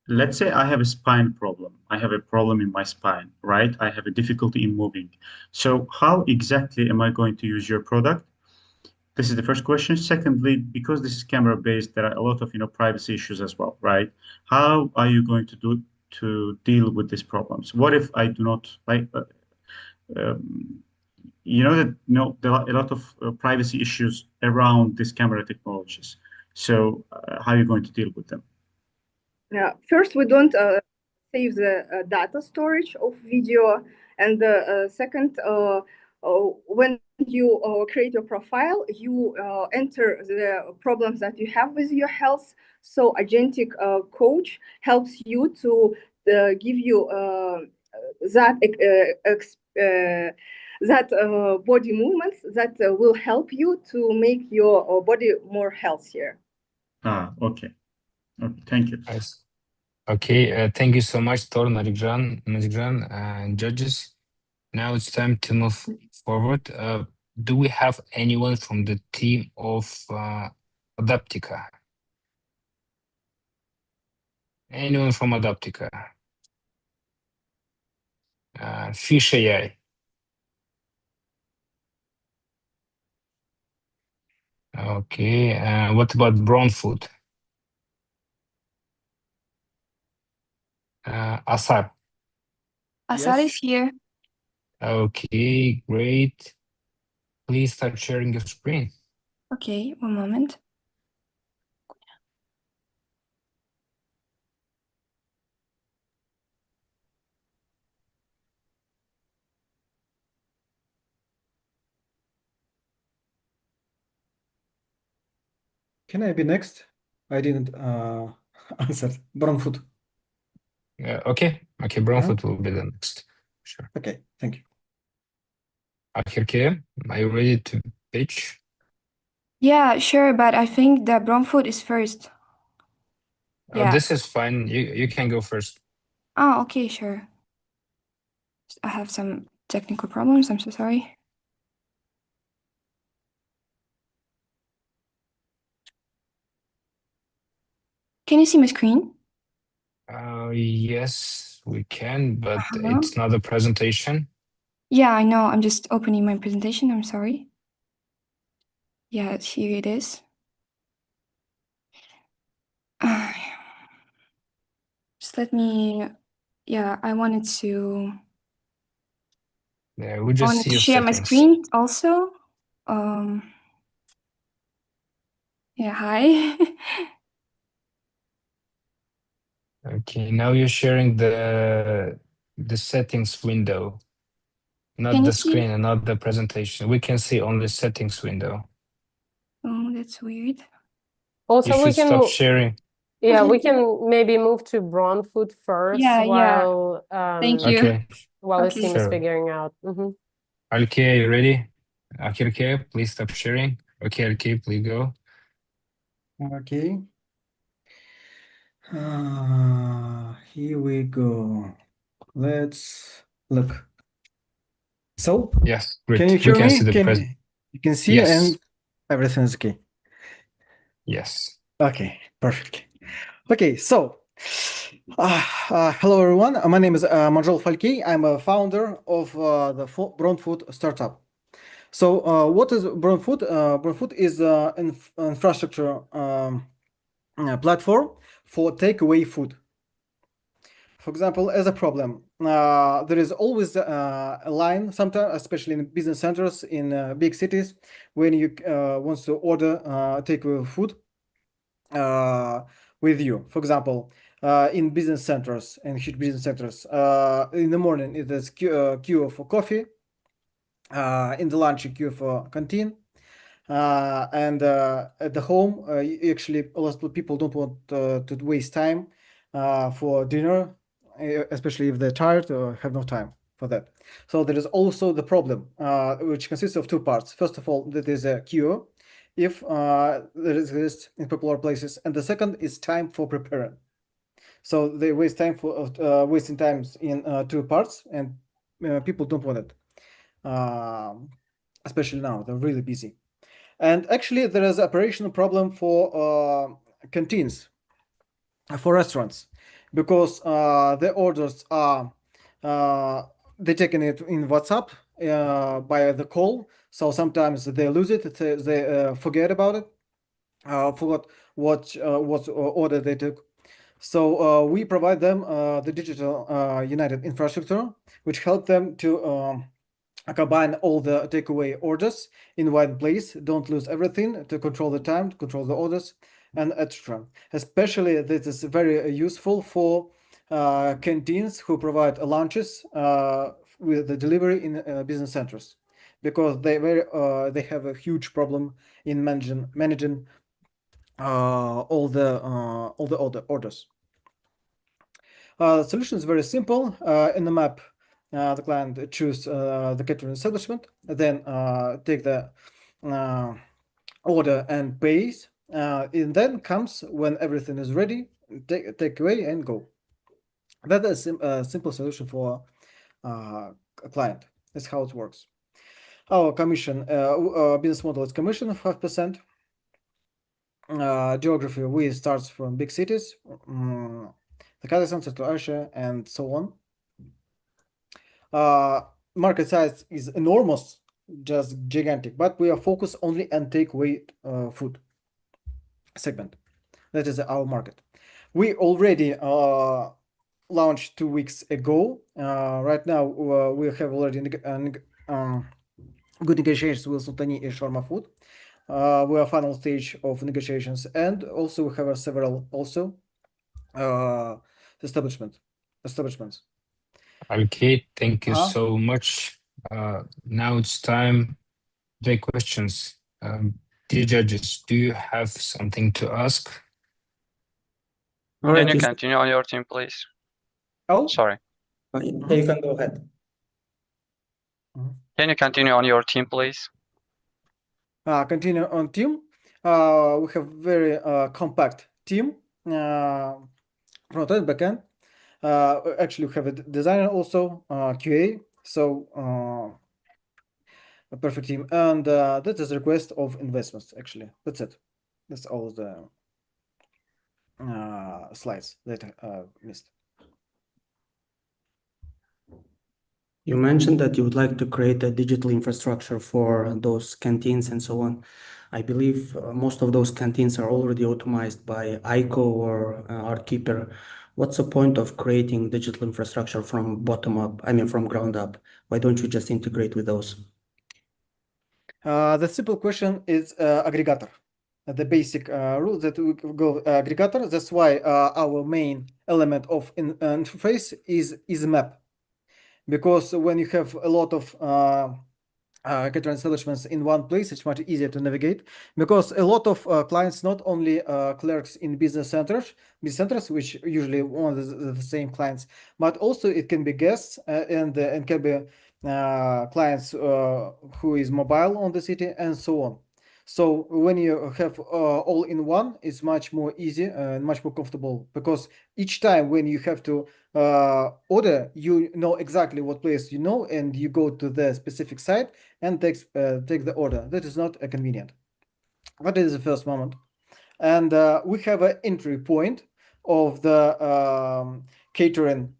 let's say I have a spine problem. I have a problem in my spine, right? I have a difficulty in moving. So how exactly am I going to use your product? This is the first question. Secondly, because this is camera-based, there are a lot of privacy issues as well, right? How are you going to deal with these problems? What if I do not like? There are a lot of privacy issues around these camera technologies. So how are you going to deal with them? First, we don't save the data storage of video. And the second, when you create your profile, you enter the problems that you have with your health. So agentic coach helps you to give you that body movements that will help you to make your body more healthier. Okay. Thank you. Nice. Okay, thank you so much, Tor, Nazikjan, and judges. Now it's time to move forward. Do we have anyone from the team of Adaptica? Anyone from Adaptica? Fish AI. Okay, what about Brown Food? Asar. Asar is here. Okay, great. Please start sharing your screen. Okay, one moment. Can I be next? I didn't answer. Brown food. Okay, Brown Food will be the next. Sure. Okay, thank you. Akhirke, are you ready to pitch? Yeah, sure, but I think the brown food is first. Yeah. This is fine. You can go first. Oh, okay, sure. I have some technical problems. I'm so sorry. Can you see my screen? Yes, we can, but it's not a presentation. Yeah, I know. I'm just opening my presentation. I'm sorry. Yeah, here it is. Just let me. Yeah, I wanted to. Yeah, we just see your share my settings. screen also. Yeah, hi. Okay, now you're sharing the settings window, not Can you the see? screen and not the presentation. We can see only settings window. Oh, that's weird. Also, You we should can stop sharing. yeah, we can maybe move to Brownfoot first Yeah, yeah. while Thank you. Okay, while his Okay. team is sure. figuring out. Alkay, you ready? Akirke, please stop sharing. Okay, Alkay, please go. Okay. Here we go. Let's look. So, Yes, great. can you We hear can me? see the present. You can see Yes. and everything's okay. Yes. Okay, perfect. Okay, so hello everyone. My name is Manjol Falkey. I'm a founder of the Brownfoot startup. So what is Brownfoot? Brownfoot is an infrastructure platform for takeaway food. For example, as a problem, there is always a line, sometimes, especially in business centers in big cities, when you want to order takeaway food with you. For example, in business centers and huge business centers, in the morning it is queue for coffee, in the lunch a queue for canteen, and at the home, actually a lot of people don't want to waste time for dinner, especially if they're tired or have no time for that. So there is also the problem, which consists of two parts. First of all, that is a queue, if there exists in popular places, and the second is time for preparing. So they waste time for wasting times in two parts, and people don't want it, especially now they're really busy. And actually, there is an operational problem for canteens, for restaurants, because the orders are they're taking it in WhatsApp by the call. So sometimes they lose it, they forget about it, forgot what order they took. So we provide them the digital united infrastructure, which help them to combine all the takeaway orders in one place, don't lose everything, to control the time, to control the orders, and etc. Especially this is very useful for canteens who provide lunches with the delivery in business centers, because they have a huge problem in managing all the orders. The solution is very simple. In the map, the client choose the catering establishment, then take the order and pays. And then comes when everything is ready, take away and go. That is a simple solution for a client. That's how it works. Our commission, business model is commission of 5%. Geography, we start from big cities, the Kazakhstan, Central Eurasia, and so on. Market size is enormous, just gigantic, but we are focused only on takeaway food segment. That is our market. We already launched 2 weeks ago. Right now, we have already good negotiations with Sultani and Sharma Food. We are final stage of negotiations, and also we have several also establishments. Okay, thank you so much. Now it's time to take questions. Dear judges, do you have something to ask? Can you continue on your team, please? Oh, sorry. You can go ahead. Can you continue on your team, please? Continue on team. We have very compact team, front end, back end. Actually, we have a designer also, QA. So a perfect team, and that is a request of investments. Actually, that's it. That's all the slides that I missed. You mentioned that you would like to create a digital infrastructure for those canteens and so on. I believe most of those canteens are already automated by ICO or Artkeeper. What's the point of creating digital infrastructure from bottom up? I mean, from ground up. Why don't you just integrate with those? The simple question is aggregator. the basic rule that we go aggregator. That's why our main element of interface is map, because when you have a lot of catering establishments in one place, it's much easier to navigate, because a lot of clients, not only clerks in business centers, which usually one of the same clients, but also it can be guests and can be clients who is mobile on the city and so on. So when you have all in one, it's much more easy and much more comfortable, because each time when you have to order, you know exactly what place you know, and you go to the specific site and take the order. That is not convenient. That is the first moment. And we have an entry point of the catering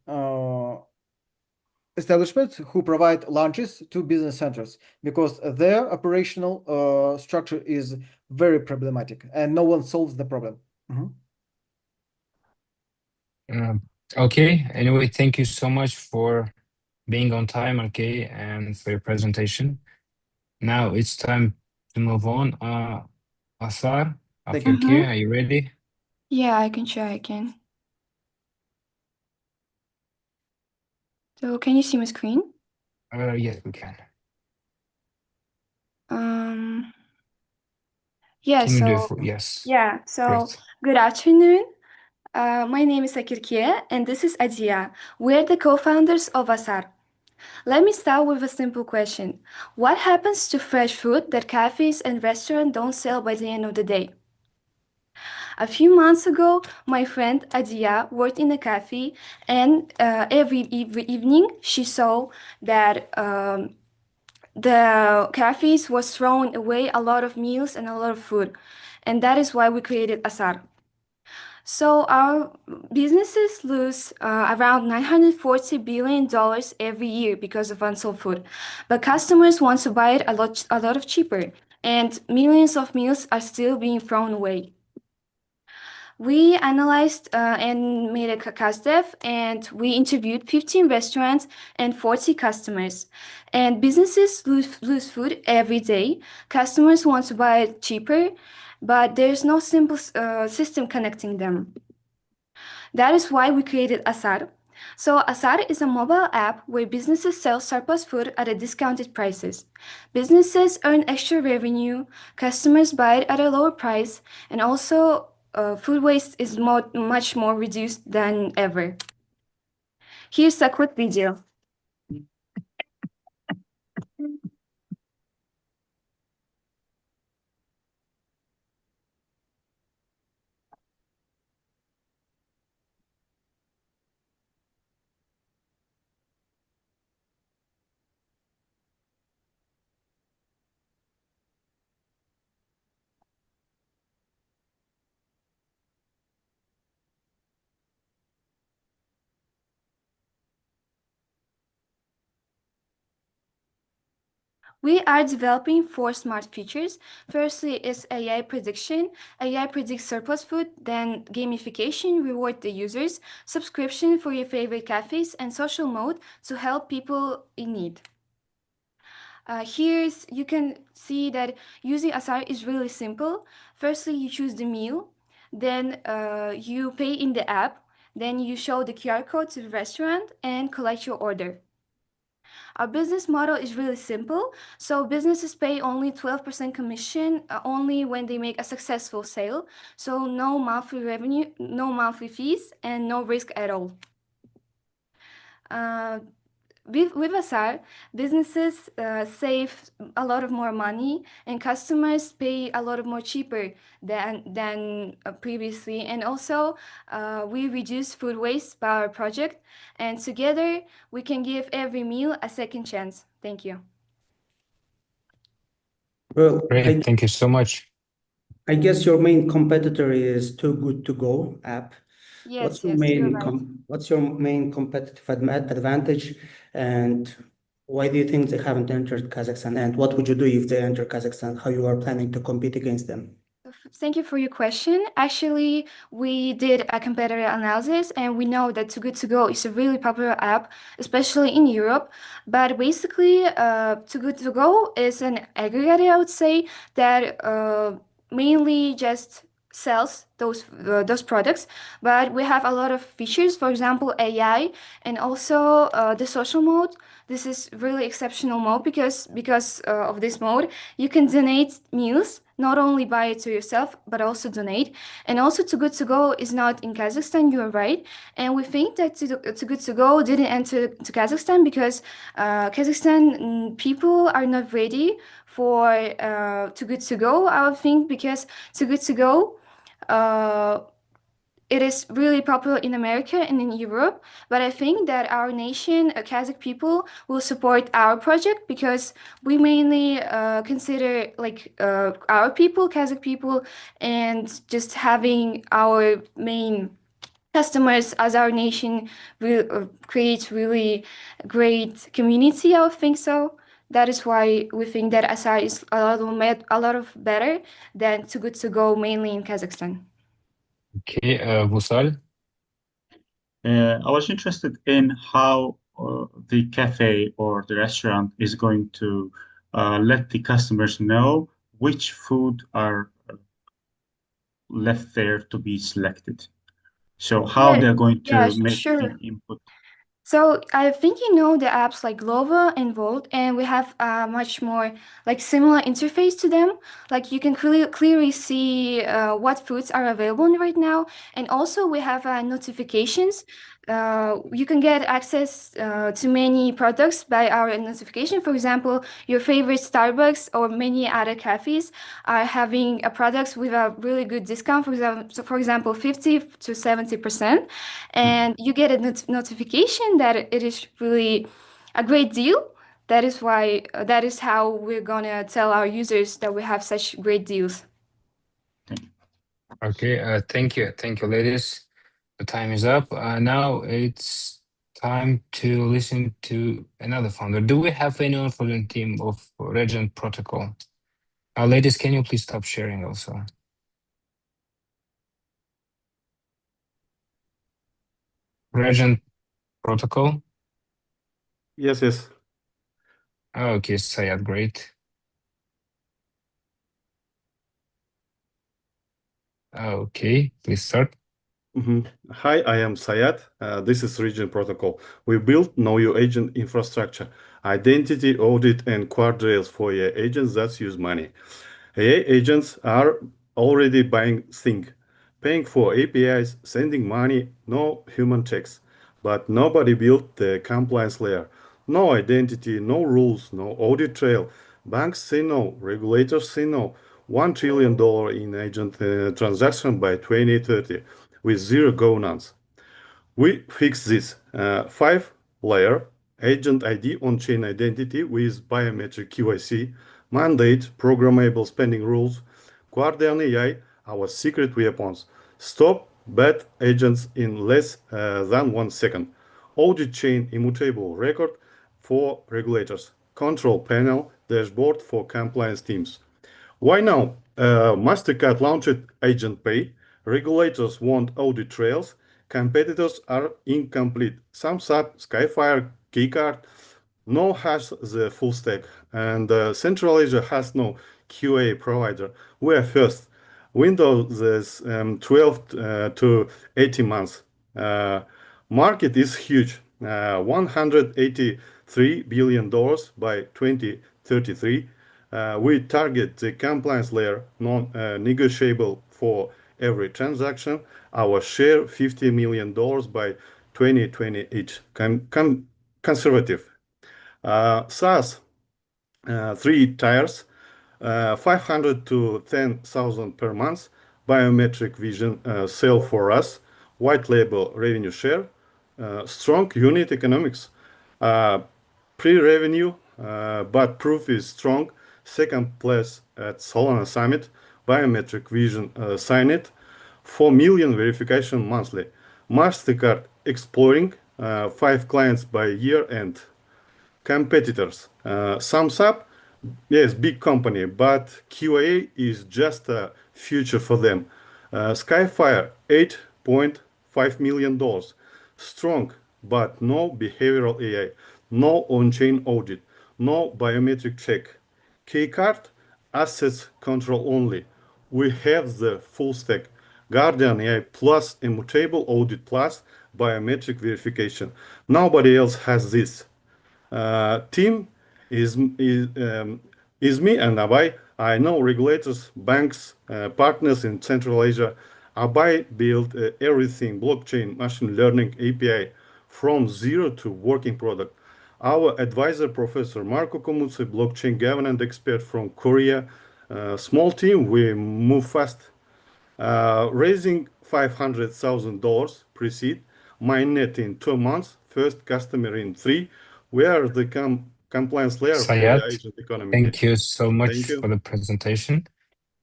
establishments who provide lunches to business centers, because their operational structure is very problematic and no one solves the problem. Okay, anyway, thank you so much for being on time, okay, and for your presentation. Now it's time to move on. Asar, Afirke, are you ready? Yeah, I can try again. So can you see my screen? Yes, we can. Yeah, Can you do it so yes. yeah, so Great. good afternoon. My name is Akirkie and this is Adia. We're the co-founders of Asar. Let me start with a simple question. What happens to fresh food that cafes and restaurants don't sell by the end of the day? A few months ago, my friend Adia worked in a cafe, and every evening she saw that the cafes was throwing away a lot of meals and a lot of food, and that is why we created Asar. So our businesses lose around $940 billion every year because of unsold food, but customers want to buy it a lot of cheaper, and millions of meals are still being thrown away. We analyzed and made a CASDEV, and we interviewed 15 restaurants and 40 customers. And businesses lose food every day. Customers want to buy it cheaper, but there's no simple system connecting them. That is why we created Asar. So Asar is a mobile app where businesses sell surplus food at a discounted prices. Businesses earn extra revenue, customers buy it at a lower price, and also food waste is much more reduced than ever. Here's a quick video. We are developing 4 smart features. Firstly is AI prediction. AI predicts surplus food, then gamification, reward the users, subscription for your favorite cafes, and social mode to help people in need. You can see that using Asar is really simple. Firstly, you choose the meal, then you pay in the app, then you show the QR code to the restaurant and collect your order. Our business model is really simple. So businesses pay only 12% commission only when they make a successful sale. So no monthly revenue, no monthly fees, and no risk at all. With Asar, businesses save a lot of more money, and customers pay a lot of more cheaper than previously. And also, we reduce food waste by our project, and together we can give every meal a second chance. Thank you. Well, Great, thank you so much. I guess your main competitor is Too Good To Go app. Yes, you're right. What's your main competitive advantage, and why do you think they haven't entered Kazakhstan? And what would you do if they enter Kazakhstan? How you are planning to compete against them? Thank you for your question. Actually, we did a competitor analysis, and we know that Too Good To Go is a really popular app, especially in Europe. But basically, Too Good To Go is an aggregator, I would say, that mainly just sells those products, but we have a lot of features, for example, AI, and also the social mode. This is really exceptional mode because of this mode, you can donate meals, not only buy it to yourself, but also donate. And also Too Good To Go is not in Kazakhstan, you are right. And we think that Too Good To Go didn't enter to Kazakhstan because Kazakhstan people are not ready for Too Good To Go, I would think, because Too Good To Go it is really popular in America and in Europe, but I think that our nation, Kazakh people, will support our project because we mainly consider like our people, Kazakh people, and just having our main customers as our nation will create really great community. I would think so. That is why we think that Asar is a lot of better than Too Good To Go, mainly in Kazakhstan. Okay, Vusal. I was interested in how the cafe or the restaurant is going to let the customers know which food are left there to be selected. So how they're going to make the input. So I think you know the apps like Glova and Volt, and we have a much more like similar interface to them. Like you can clearly see what foods are available right now, and also we have notifications. You can get access to many products by our notification. For example, your favorite Starbucks or many other cafes are having products with a really good discount. For example, 50 to 70%, and you get a notification that it is really a great deal. That is why that is how we're gonna tell our users that we have such great deals. Okay, thank you, ladies. The time is up. Now it's time to listen to another founder. Do we have anyone from the team of Regent Protocol? Ladies, can you please stop sharing also? Regent Protocol? Yes. Okay, Sayed, great. Okay, please start. Hi, I am Sayed. This is Regent Protocol. We built Know Your Agent infrastructure, identity audit, and guardrails for AI agents that use money. AI agents are already buying things, paying for APIs, sending money, no human checks. But nobody built the compliance layer. No identity, no rules, no audit trail. Banks say no, regulators say no. $1 trillion in agent transaction by 2030 with zero governance. We fix this 5-layer agent ID on-chain identity with biometric KYC, mandate, programmable spending rules, Guardian AI, our secret weapons. Stop bad agents in less than 1 second. Audit chain immutable record for regulators. Control panel dashboard for compliance teams. Why now? MasterCard launched Agent Pay. Regulators want audit trails. Competitors are incomplete. SumSap, Skyfire, Keycard, no has the full stack. And Central Asia has no QA provider. We are first. Windows is 12 to 18 months. Market is huge. $183 billion by 2033. We target the compliance layer, non-negotiable for every transaction. Our share $50 million by 2028. Conservative. SaaS, 3 tiers, 500 to 10,000 per month. Biometric vision sell for us. White label revenue share. Strong unit economics. Pre-revenue, but proof is strong. Second place at Solana Summit. Biometric vision sign it. 4 million verification monthly. MasterCard exploring 5 clients by year end. Competitors. SumSap, yes, big company, but QA is just a future for them. Skyfire, $8.5 million. Strong, but no behavioral AI, no on-chain audit, no biometric check. Keycard, assets control only. we have the full stack, Guardian AI plus immutable audit plus biometric verification. Nobody else has this. Team is me and Abay. I know regulators, banks, partners in Central Asia. Abay built everything, blockchain, machine learning, API, from zero to working product. Our advisor, Professor Marco Komutsu, blockchain governance expert from Korea. Small team, we move fast. Raising $500,000 pre-seed, mainnet in 2 months, first customer in 3. We are the compliance layer for the Asian economy. Thank you so much Thank you. for the presentation.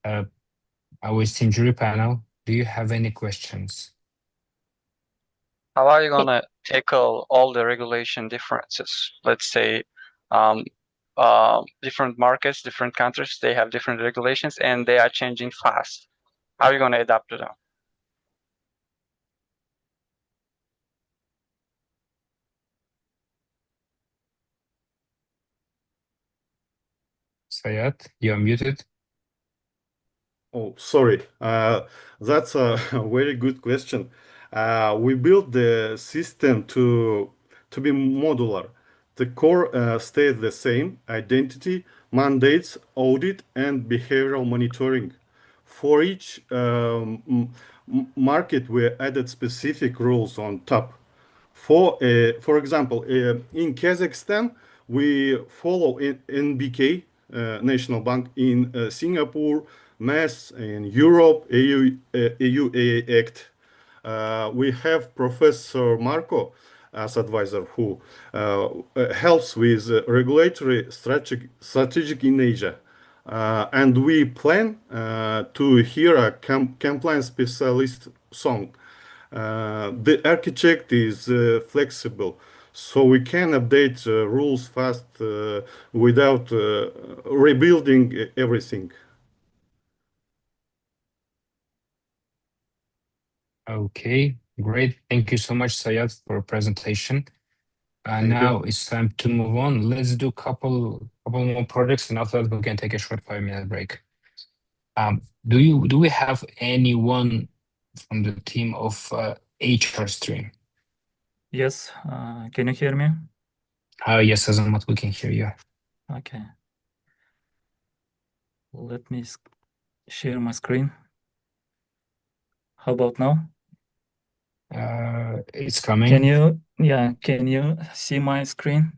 Our esteemed jury panel, do you have any questions? How are you gonna tackle all the regulation differences? Let's say different markets, different countries, they have different regulations and they are changing fast. How are you gonna adapt to them? Sayat, you're muted. Oh, sorry. That's a very good question. We built the system to be modular. The core stays the same: identity, mandates, audit, and behavioral monitoring. For each market, we added specific rules on top. For example, in Kazakhstan, we follow NBK, National Bank, in Singapore, MES, in Europe, EU Act. We have Professor Marco as advisor who helps with regulatory strategic in Asia. And we plan to hear a compliance specialist song. The architect is flexible, so we can update rules fast without rebuilding everything. Okay, great. Thank you so much, Sayat, for your presentation. Now it's time to move on. Let's do couple more projects, and after that we can take a short 5-minute break. Do we have anyone from the team of HR stream? Yes, can you hear me? Yes, Azamat, we can hear you. Okay. Let me share my screen. How about now? It's coming. Can you see my screen?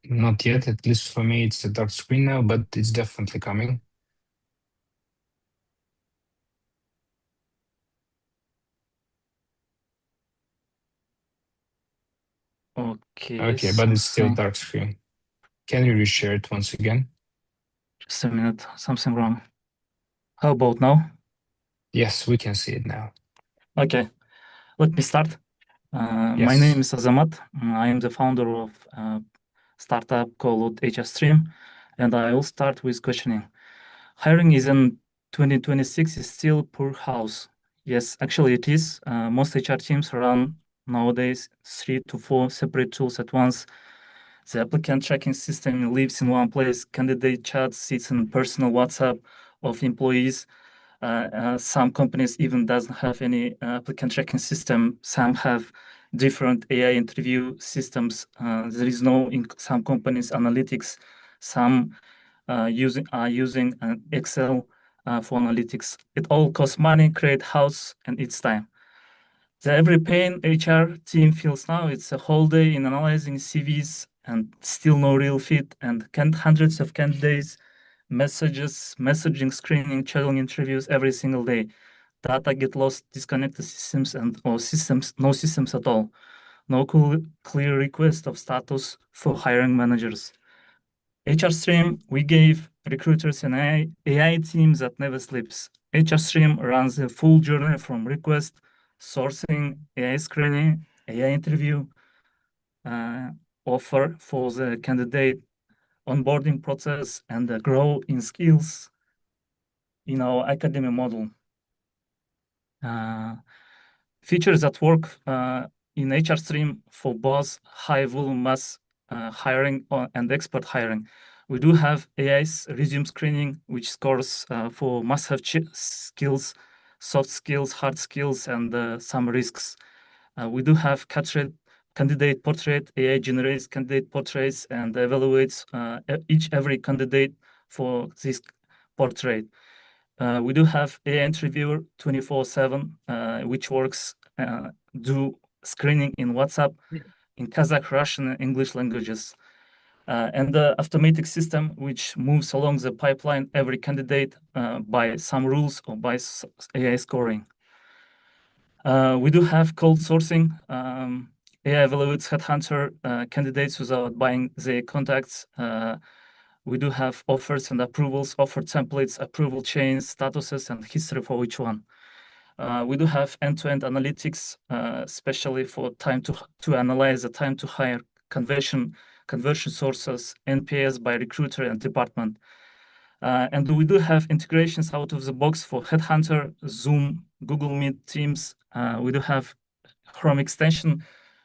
Not yet, at least for me it's a dark screen now, but it's definitely coming. Okay, but it's still dark screen. Can you reshare it once again? Just a minute, something wrong. How about now? Yes, we can see it now. Okay, let me start. My name is Azamat. I am the founder of a startup called HRstream, and I will start with questioning. Hiring in 2026 is still poor house. Yes, actually it is. Most HR teams run nowadays 3 to 4 separate tools at once. The applicant tracking system lives in one place. Candidate chat sits in personal WhatsApp of employees. Some companies even doesn't have any applicant tracking system. Some have different AI interview systems. There is no, in some companies, analytics. Some are using Excel for analytics. It all costs money, create house, and it's time. The every pain HR team feels now, it's a whole day in analyzing CVs and still no real fit, and hundreds of candidates, messaging, screening, channeling interviews every single day. Data get lost, disconnected systems, no systems at all. No clear request of status for hiring managers. HRstream, we gave recruiters an AI team that never sleeps. HRstream runs a full journey from request, sourcing, AI screening, AI interview, offer for the candidate, onboarding process, and grow in skills in our academy model. Features that work in HRstream for both high volume mass hiring and expert hiring. We do have AI's resume screening, which scores for must-have skills, soft skills, hard skills, and some risks. We do have candidate portrait. AI generates candidate portraits and evaluates every candidate for this portrait. We do have AI interviewer 24/7, which works do screening in WhatsApp in Kazakh, Russian, and English languages. And the automatic system, which moves along the pipeline every candidate by some rules or by AI scoring. We do have cold sourcing. AI evaluates headhunter candidates without buying their contacts. We do have offers and approvals, offer templates, approval chains, statuses, and history for each one. We do have end-to-end analytics, especially for time to analyze the time to hire, conversion sources, NPS by recruiter and department. And we do have integrations out of the box for Headhunter, Zoom, Google Meet, Teams. We do have Chrome extension,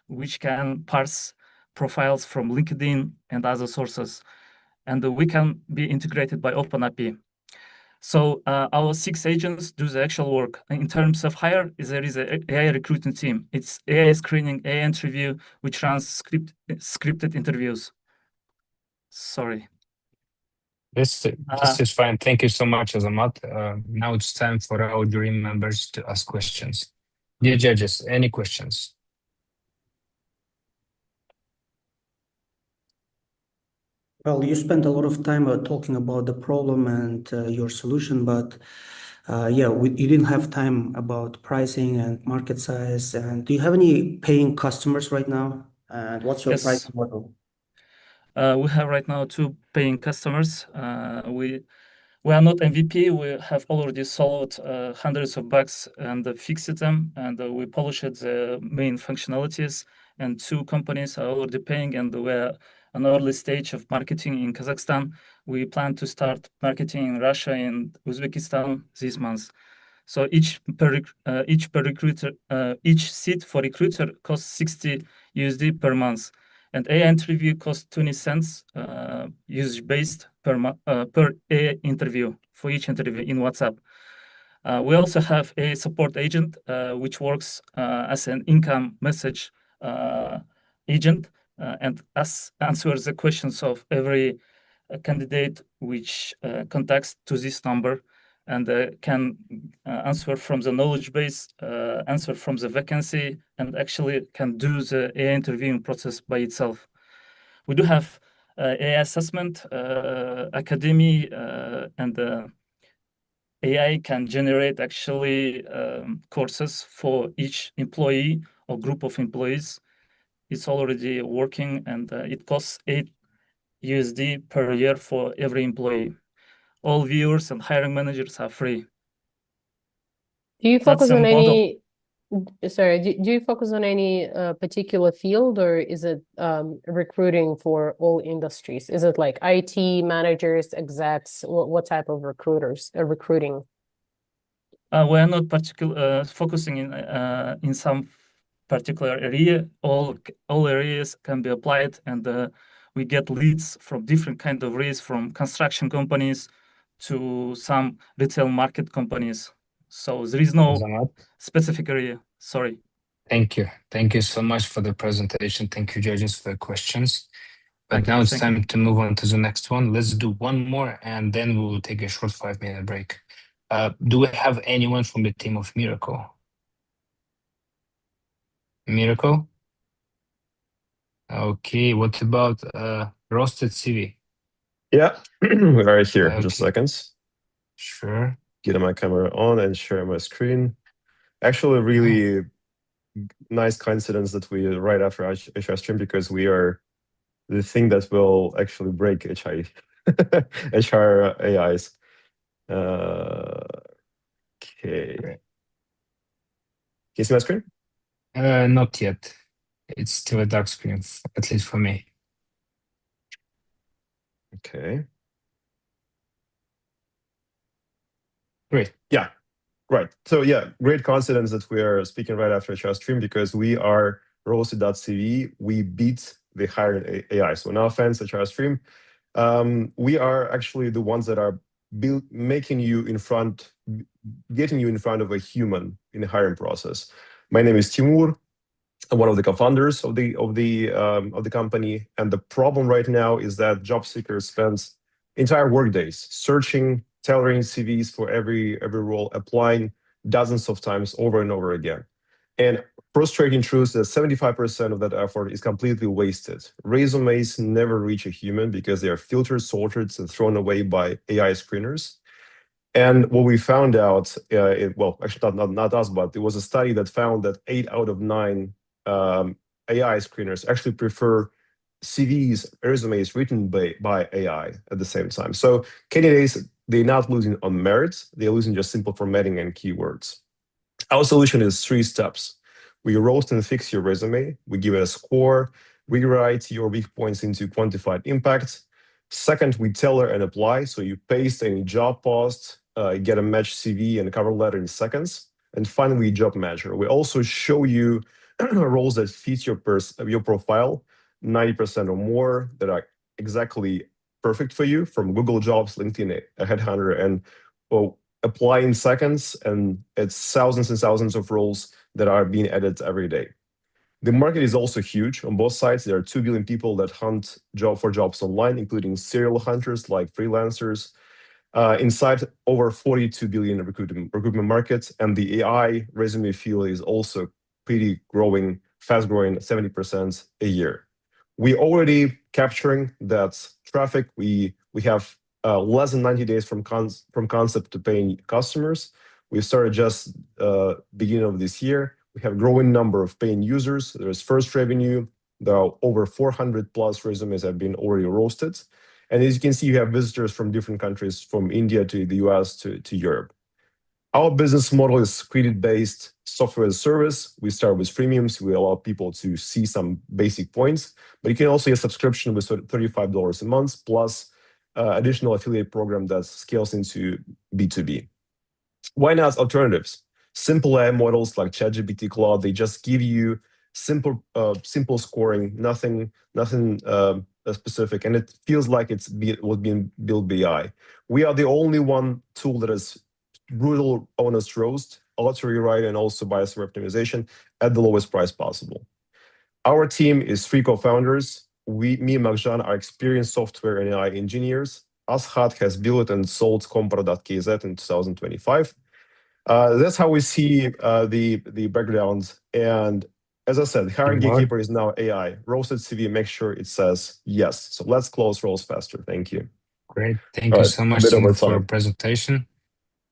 which can parse profiles from LinkedIn and other sources. And we can be integrated by OpenAPI. So our 6 agents do the actual work. In terms of hire, there is an AI recruiting team. It's AI screening, AI interview, which runs scripted interviews. Sorry. This is fine. Thank you so much, Azamat. Now it's time for our jury members to ask questions. Dear judges, any questions? Well, you spent a lot of time talking about the problem and your solution, but you didn't have time about pricing and market size. And do you have any paying customers right now? And what's your pricing model? We have right now 2 paying customers. We are not MVP. We have already solved hundreds of bugs and fixed them, and we polished the main functionalities. And 2 companies are already paying, and we're an early stage of marketing in Kazakhstan. We plan to start marketing in Russia and Uzbekistan this month. So each seat for recruiter costs $60 per month. And AI interview costs 20 cents usage-based per AI interview for each interview in WhatsApp. We also have a support agent, which works as an income message agent and answers the questions of every candidate which contacts to this number, and can answer from the knowledge base, answer from the vacancy, and actually can do the AI interviewing process by itself. We do have AI assessment, academy, and AI can generate actually courses for each employee or group of employees. It's already working, and it costs $8 per year for every employee. All viewers and hiring managers are free. Do you focus on any? Sorry, do you focus on any particular field, or is it recruiting for all industries? Is it like IT managers, execs? What type of recruiting? We're not focusing in some particular area. All areas can be applied, and we get leads from different kind of areas, from construction companies to some retail market companies. So there is no specific area. Sorry. Thank you. Thank you so much for the presentation. Thank you, judges, for the questions. But now it's time to move on to the next one. Let's do one more, and then we will take a short 5-minute break. Do we have anyone from the team of Miracle? Miracle? Okay, what about Roasted CV? Yeah, we're right here. Okay. Just seconds. Sure. Getting my camera on and sharing my screen. Actually, really nice coincidence that we right after HR stream, because we are the thing that will actually break HR AIs. Okay. Can you see my screen? Not yet. It's still a dark screen, at least for me. Okay. Great. Yeah. Right. So yeah, great coincidence that we are speaking right after HR stream, because we are roasted.cv. We beat the hiring AI. So no offense, HR stream. We are actually the ones that are getting you in front of a human in the hiring process. My name is Timur. I'm one of the co-founders of the company, and the problem right now is that job seekers spend entire workdays searching, tailoring CVs for every role, applying dozens of times over and over again. And frustrating truth is that 75% of that effort is completely wasted. Resumes never reach a human because they are filtered, sorted, and thrown away by AI screeners. And what we found out, well, actually not us, but it was a study that found that 8 out of 9 AI screeners actually prefer CVs, resumes written by AI at the same time. So candidates, they're not losing on merit, they're losing just simple formatting and keywords. Our solution is 3 steps. We roast and fix your resume, we give it a score, rewrite your weak points into quantified impact. Second, we tailor and apply, so you paste any job post, get a matched CV and a cover letter in seconds. And finally, job matcher. We also show you roles that fit your profile, 90% or more, that are exactly perfect for you, from Google Jobs, LinkedIn, a headhunter, and apply in seconds. And it's thousands and thousands of roles that are being added every day. The market is also huge on both sides. There are 2 billion people that hunt for jobs online, including serial hunters like freelancers. Inside over 42 billion recruitment markets, and the AI resume field is also pretty fast growing, 70% a year. We already capturing that traffic. We have less than 90 days from concept to paying customers. We started just beginning of this year. We have a growing number of paying users. There's first revenue. There are over 400 plus resumes have been already roasted. And as you can see, you have visitors from different countries, from India to the US to Europe. Our business model is credit-based software as a service. We start with freemiums. We allow people to see some basic points, but you can also get a subscription with $35 a month, plus additional affiliate program that scales into B2B. Why not alternatives? Simple AI models like ChatGPT, Claude, they just give you simple scoring, nothing specific, and it feels like was being built by AI. We are the only one tool that is brutal, honest roast, auto rewrite, and also bias optimization at the lowest price possible. Our team is 3 co-founders. Me and Marjan are experienced software and AI engineers. Ashat has built and sold Compra.kz in 2025. That's how we see the background. And as I said, hiring gatekeeper is now AI. Roasted CV, make sure it says yes. So let's close roles faster. Thank you. Great. Thank you so much, Timur, for your presentation.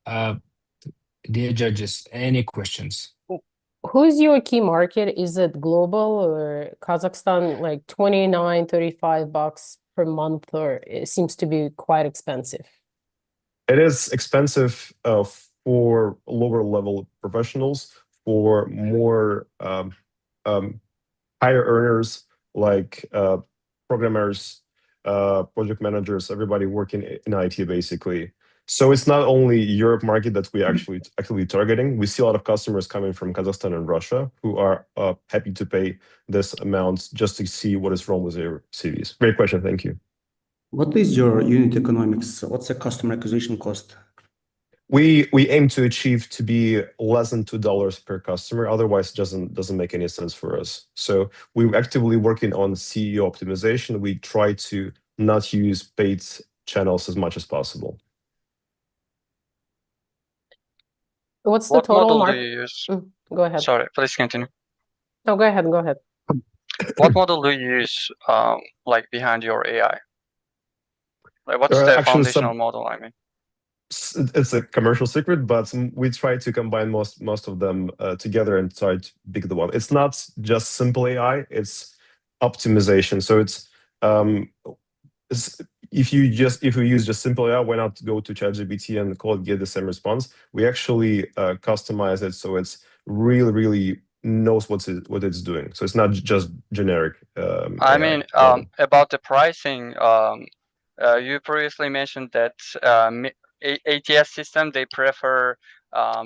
Dear judges, any questions? Who's your key market? Is it global or Kazakhstan, like $29-35 per month, or it seems to be quite expensive? It is expensive for lower level professionals, for more higher earners like programmers, project managers, everybody working in IT basically. So it's not only Europe market that we actually targeting. We see a lot of customers coming from Kazakhstan and Russia who are happy to pay this amount just to see what is wrong with their CVs. Great question, thank you. What is your unit economics? What's the customer acquisition cost? We aim to achieve to be less than $2 per customer. Otherwise, it doesn't make any sense for us. So we're actively working on CEO optimization. We try to not use paid channels as much as possible. What's the What total model do market? you use? Go ahead. Sorry, please continue. No, go ahead. Go ahead. What model do you use, like behind your AI? Like, what's the foundational model? I mean, it's a commercial secret, but we try to combine most of them together and try to pick the one. It's not just simple AI; it's optimization. So if you use just simple AI, why not go to ChatGPT and call it get the same response? We actually customize it so it's really knows what it's doing. So it's not just generic. I mean, about the pricing, you previously mentioned that ATS system, they prefer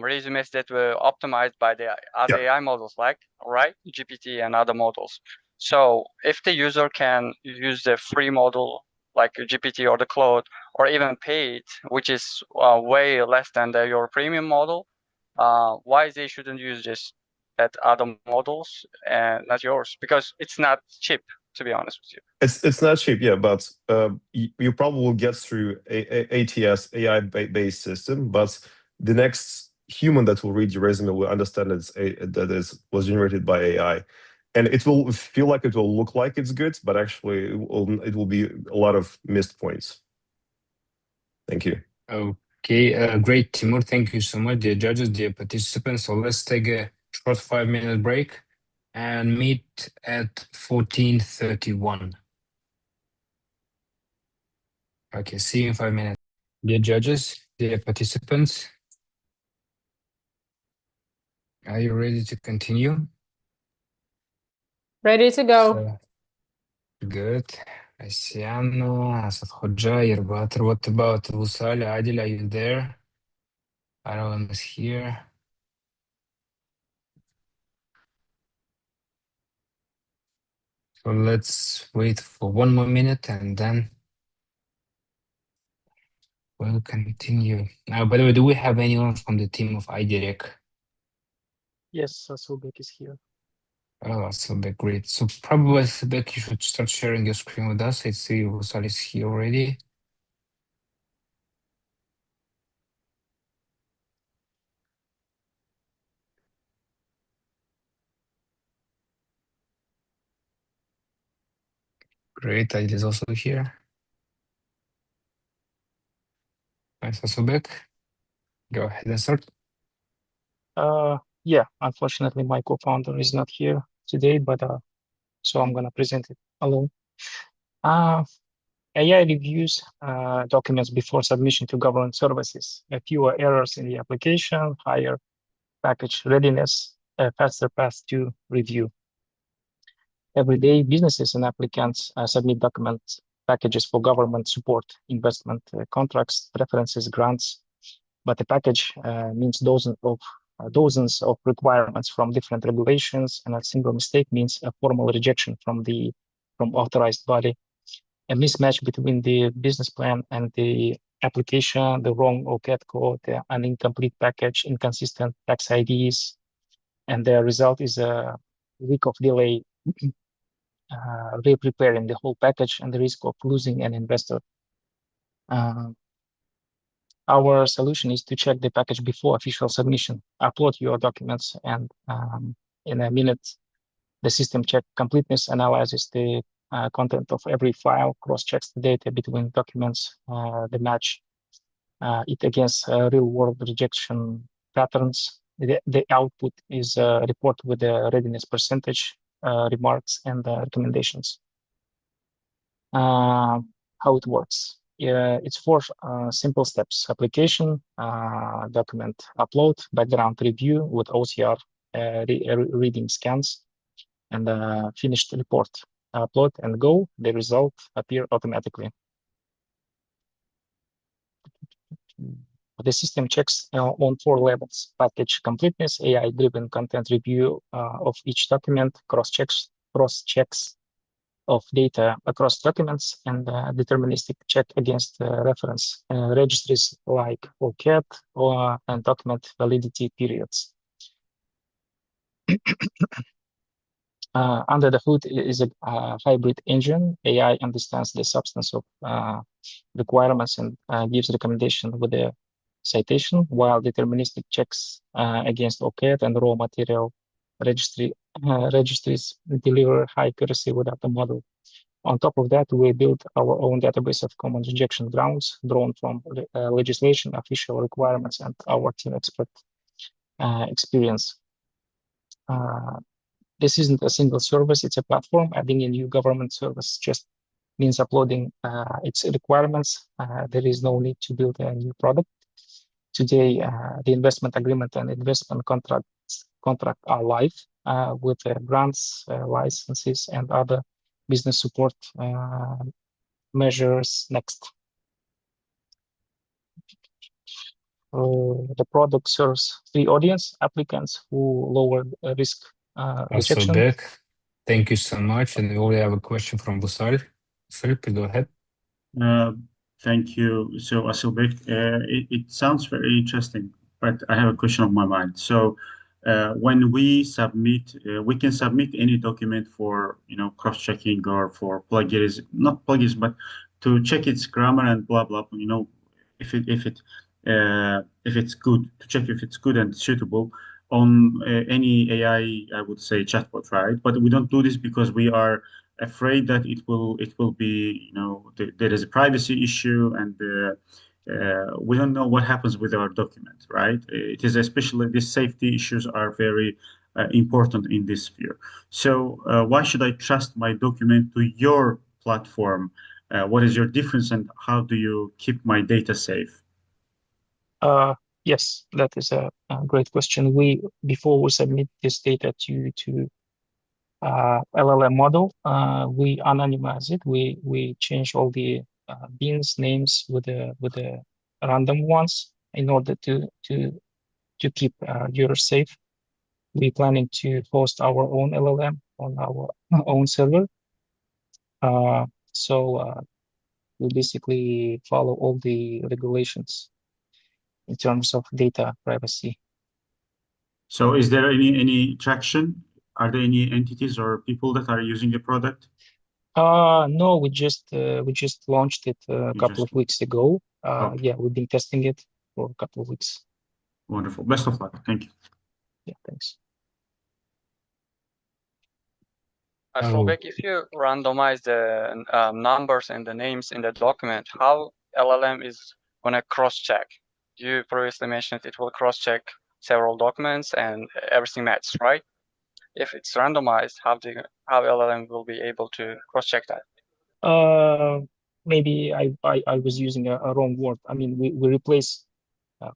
resumes that were optimized by the other AI models, like GPT and other models. So if the user can use the free model like GPT or the Claude, or even paid, which is way less than your premium model, why they shouldn't use just that other models and not yours? Because it's not cheap, to be honest with you. It's not cheap, yeah, but you probably will get through ATS AI-based system, but the next human that will read your resume will understand that was generated by AI, and it will feel like it will look like it's good, but actually it will be a lot of missed points. Thank you. Okay, great, Timur. Thank you so much, dear judges, dear participants. So let's take a short 5-minute break and meet at 14:31. Okay, see you in 5 minutes. Dear judges, dear participants, are you ready to continue? Ready to go. So, good. Asiano, Asad Hoja, Yerbater. What about Wusal, Adil? Are you there? Arawan is here. So let's wait for 1 more minute and then we'll continue. Now, by the way, do we have anyone from the team of IDIREC? Yes, Subek is here. Oh, Subek, great. So probably, Subek, you should start sharing your screen with us. I see Wusal is here already. Great, Adil is also here. Nice, Subek. Go ahead and start. Yeah, unfortunately, my co-founder is not here today, but so I'm gonna present it alone. AI reviews documents before submission to government services. Fewer errors in the application, higher package readiness, a faster path to review. Every day, businesses and applicants submit document packages for government support, investment contracts, preferences, grants. But the package means dozens of requirements from different regulations, and a single mistake means a formal rejection from authorized body. A mismatch between the business plan and the application, the wrong OCAD code, an incomplete package, inconsistent tax IDs, and the result is a week of delay re-preparing the whole package and the risk of losing an investor. Our solution is to check the package before official submission. Upload your documents, and in a minute, the system check completeness, analyzes the content of every file, cross-checks the data between documents, the match it against real-world rejection patterns. The output is a report with the readiness percentage, remarks, and recommendations. How it works. It's 4 simple steps: application, document upload, background review with OCR reading scans, and finished report. Upload and go, the result appear automatically. The system checks on 4 levels: package completeness, AI-driven content review of each document, cross-checks of data across documents, and deterministic check against reference registries like OCAD and document validity periods. Under the hood is a hybrid engine. AI understands the substance of requirements and gives recommendation with a citation, while deterministic checks against OCAD and raw material registries deliver high accuracy without the model. On top of that, we built our own database of common rejection grounds drawn from legislation, official requirements, and our team expert experience. This isn't a single service, it's a platform. Adding a new government service just means uploading its requirements. There is no need to build a new product. Today, the investment agreement and investment contract are live with grants, licenses, and other business support measures next. The product serves 3 audience: applicants who lower risk rejection. Subek, thank you so much. And we already have a question from Busal. Philip, go ahead. Thank you. So, Asilbek, it sounds very interesting, but I have a question on my mind. So, when we submit, we can submit any document for, cross-checking or for plagiarism, not plagiarism, but to check its grammar and blah blah. If it's good, to check if it's good and suitable on any AI, I would say chatbot, right? But we don't do this because we are afraid that it will be, there is a privacy issue, and we don't know what happens with our document, right? It is especially these safety issues are very important in this sphere. So why should I trust my document to your platform? What is your difference, and how do you keep my data safe? Yes, that is a great question. Before we submit this data to LLM model, we anonymize it. We change all the beans names with the random ones in order to keep users safe. We're planning to host our own LLM on our own server. So we basically follow all the regulations in terms of data privacy. So is there any traction? Are there any entities or people that are using the product? No, we just launched it a couple of weeks ago. Okay. Yeah, we've been testing it for a couple of weeks. Wonderful. Best of luck. Thank you. Yeah, thanks. So if you randomize the numbers and the names in the document, how LLM is going to cross-check? You previously mentioned it will cross-check several documents and everything matches, right? If it's randomized, how LLM will be able to cross-check that? Maybe I was using a wrong word. I mean, we replace,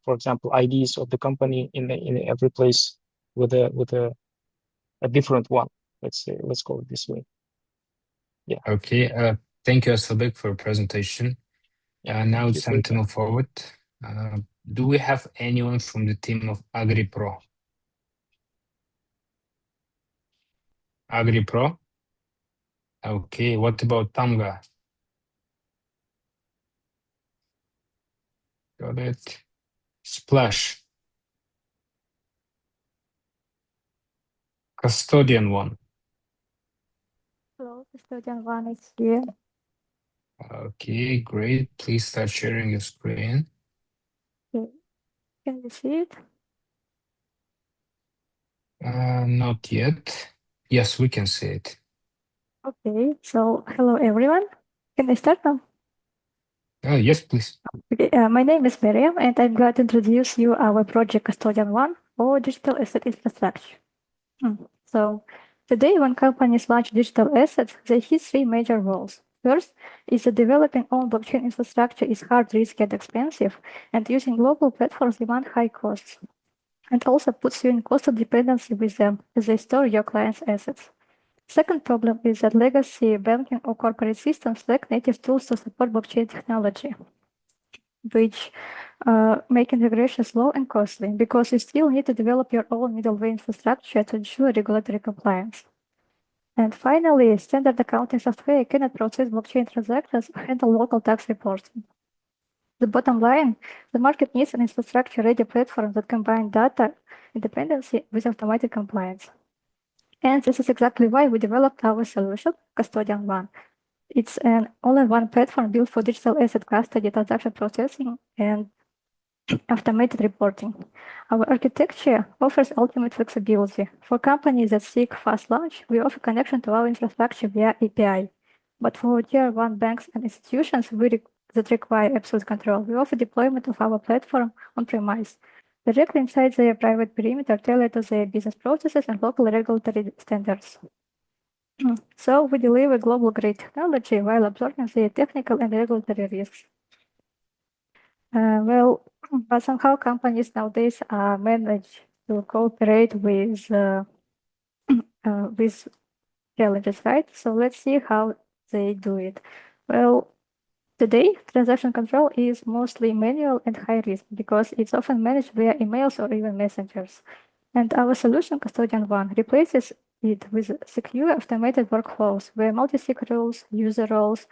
for example, IDs of the company in every place with a different one. Let's call it this way. Yeah. Okay. Thank you, Asilbek, for your presentation. Now it's time to move forward. Do we have anyone from the team of AgriPro? AgriPro? Okay. What about Tamga? Got it. Splash. Custodian one. Hello, custodian one is here. Okay, great. Please start sharing your screen. Okay. Can you see it? Not yet. Yes, we can see it. Okay, so hello everyone. Can I start now? Yes, please. Okay, my name is Miriam, and I'm glad to introduce you our project Custodian One or digital asset infrastructure. So today, when companies launch digital assets, they hit three major walls. First is that developing own blockchain infrastructure is hard, risky, and expensive, and using global platforms demand high costs. And also puts you in cost dependency with them as they store your client's assets. Second problem is that legacy banking or corporate systems lack native tools to support blockchain technology, which make integration slow and costly because you still need to develop your own middleware infrastructure to ensure regulatory compliance. And finally, standard accounting software cannot process blockchain transactions or handle local tax reporting. The bottom line, the market needs an infrastructure-ready platform that combines data independency with automatic compliance. And this is exactly why we developed our solution, Custodian One. It's an all-in-one platform built for digital asset custody, transaction processing, and automated reporting. Our architecture offers ultimate flexibility. For companies that seek fast launch, we offer connection to our infrastructure via API. But for tier 1 banks and institutions that require absolute control, we offer deployment of our platform on-premise, directly inside their private perimeter tailored to their business processes and local regulatory standards. So we deliver global-grade technology while absorbing the technical and regulatory risks. But somehow companies nowadays manage to cooperate with challenges, right? So let's see how they do it. Well, today, transaction control is mostly manual and high risk because it's often managed via emails or even messengers. And our solution, Custodian One, replaces it with secure automated workflows where multi-sig rules, user roles,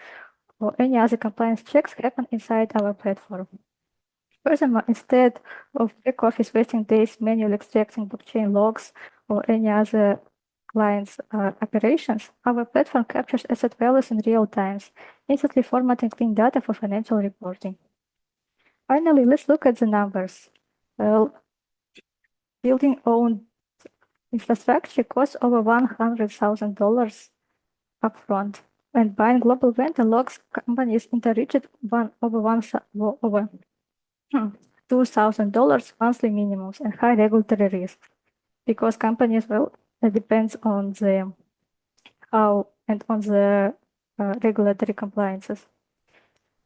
or any other compliance checks happen inside our platform. Furthermore, instead of back office wasting days manually extracting blockchain logs or any other client's operations, our platform captures asset values in real time, instantly formatting clean data for financial reporting. Finally, let's look at the numbers. Well, building own infrastructure costs over $100,000 upfront, and buying global vendor logs companies into rigid over $2,000 monthly minimums and high regulatory risks, because companies depends on the regulatory compliances.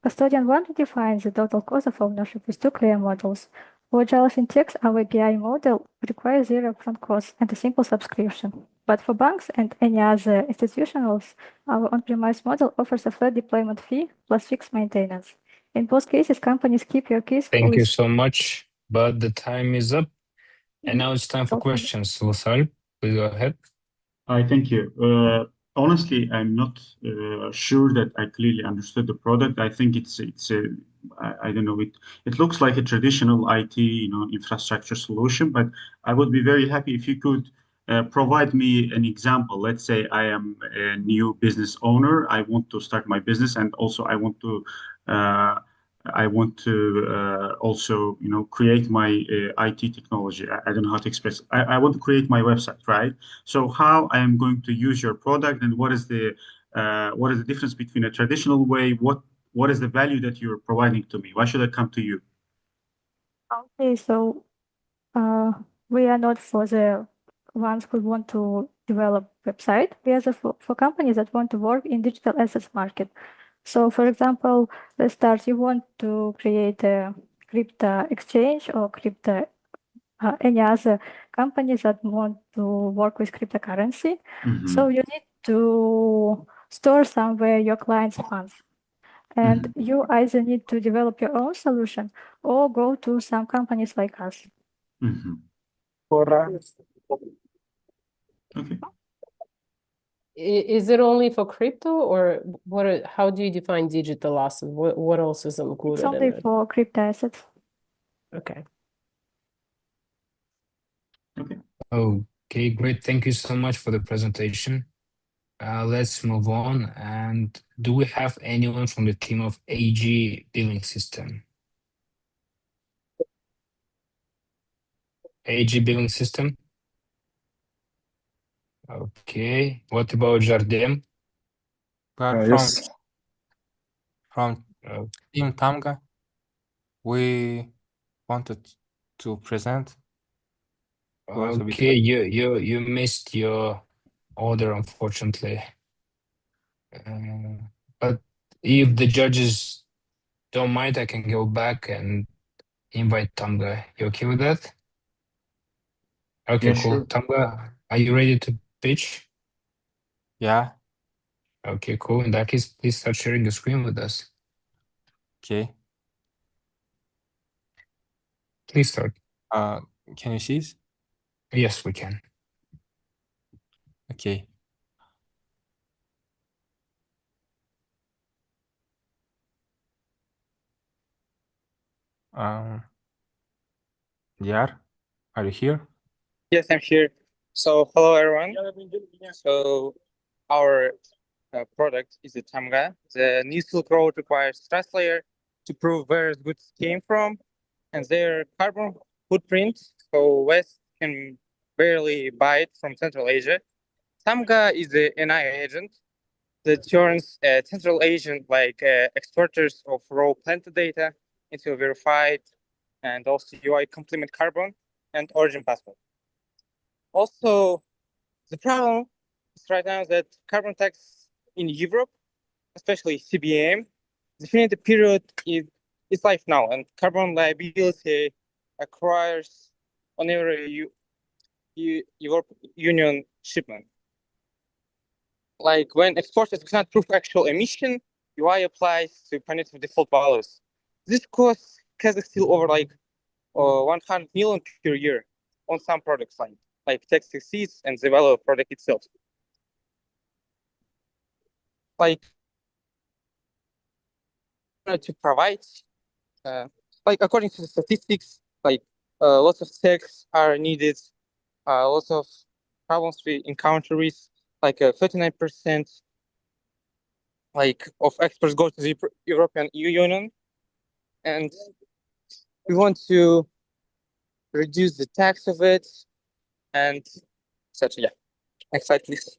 Custodian 1 defines the total cost of ownership with two clear models. For Agile fintechs, our API model requires zero upfront costs and a simple subscription. But for banks and any other institutionals, our on-premise model offers a flat deployment fee plus fixed maintenance. In both cases, companies keep your keys. Thank you so much, but the time is up. And now it's time for questions. Lasal, please go ahead. Hi, thank you. Honestly, I'm not sure that I clearly understood the product. I think I don't know, it looks like a traditional IT, infrastructure solution, but I would be very happy if you could provide me an example. Let's say I am a new business owner. I want to start my business, and also I want to also, create my IT technology. I don't know how to express. I want to create my website, right? So how I am going to use your product, and what is the difference between a traditional way? What is the value that you're providing to me? Why should I come to you? Okay, so we are not for the ones who want to develop website. We are for companies that want to work in digital assets market. So, for example, let's start. You want to create a crypto exchange or crypto any other companies that want to work with cryptocurrency. So you need to store somewhere your clients' funds. And you either need to develop your own solution or go to some companies like us. Okay. Is it only for crypto, or how do you define digital asset? What else is included It's only in it? for crypto assets. Okay. Okay, great. Thank you so much for the presentation. Let's move on. And do we have anyone from the team of AG billing system? AG billing system? Okay. What about Jardem? Yes. From Team Tamga, we wanted to present. Okay, you missed your order, unfortunately. But if the judges don't mind, I can go back and invite Tamga. You okay with that? Okay, Yeah, cool. sure. Tamga, are you ready to pitch? Yeah. Okay, cool. In that case, please start sharing the screen with us. Okay. Please start. Can you see it? Yes, we can. Okay. Yar, are you here? Yes, I'm here. So hello everyone. So our product is the Tamga. The new Silk Road requires trust layer to prove where goods came from and their carbon footprint. So West can barely buy it from Central Asia. Tamga is the NI agent that turns Central Asian exporters of raw plant data into a verified and also UI complement carbon and origin passport. Also, the problem is right now that carbon tax in Europe, especially CBAM, definitive period is life now, and carbon liability acquires on every Europe Union shipment. Like when exporters cannot prove actual emission, UI applies to penalty default values. This costs Kazakhstan over 100 million per year on some products like tax exceeds and the value of product itself. Like to provide, like according to the statistics, like lots of texts are needed, lots of problems we encounter with, like 39% like of experts go to the European Union, and we want to reduce the tax of it, and etc. Yeah, next slide, please.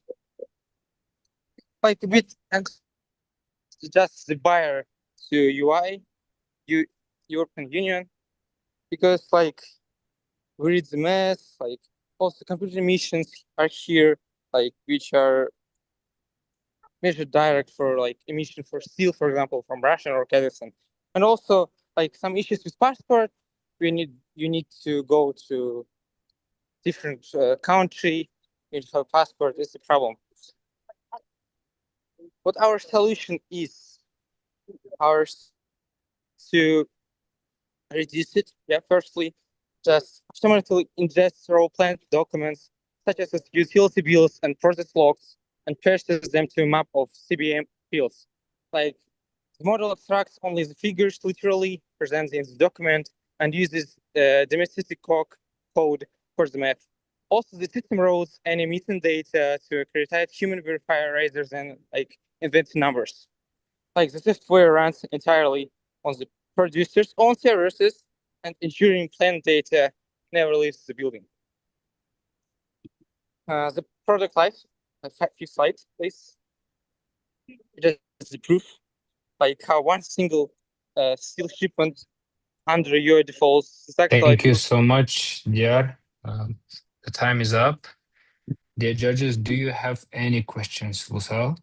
Like a bit just the buyer to UI, European Union, because like we read the math, like also computer emissions are here, like which are measured direct for like emission for steel, for example, from Russia or Kazakhstan, and also like some issues with passport. You need to go to different country. You need to have a passport. Is the problem. What our solution is, ours to reduce it. Yeah, firstly, just automatically ingest raw plant documents such as utility bills and process logs and pastes them to a map of CBM fields. Like the model extracts only the figures literally presents in the document and uses domestic code for the math. Also, the system routes any missing data to create human verifier rather than like invent numbers. Like the software runs entirely on the producer's own services, and ensuring plant data never leaves the building. The product life, fifth slide, please. Just the proof, like how one single steel shipment under your defaults is actually. Thank you so much, Diar. The time is up. Dear judges, do you have any questions, Lusal?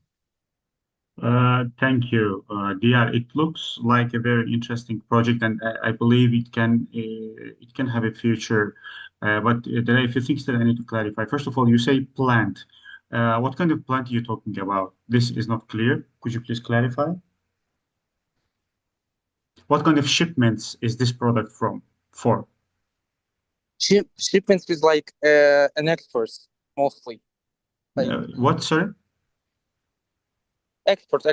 Thank you, Diar. It looks like a very interesting project, and I believe it can have a future. But there are a few things that I need to clarify. First of all, you say plant. What kind of plant are you talking about? This is not clear. Could you please clarify? What kind of shipments is this product for? Shipments with like an exports mostly. Like, what, sorry? Export.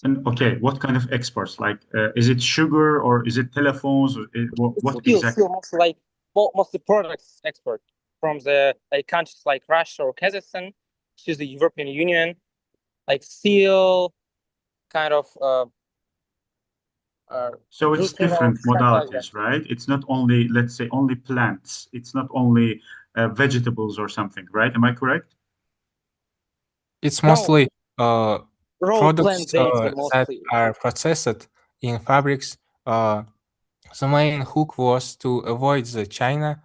And okay, what kind of exports? Like, is it sugar or is it telephones? Or what exactly? Still mostly like mostly products export from the like countries like Russia or Kazakhstan to the European Union, like steel, kind of. So it's different modalities, right? It's not only, let's say, only plants. It's not only vegetables or something, right? Am I correct? It's mostly raw products plant data, that mostly. are processed in fabrics. The main hook was to avoid the China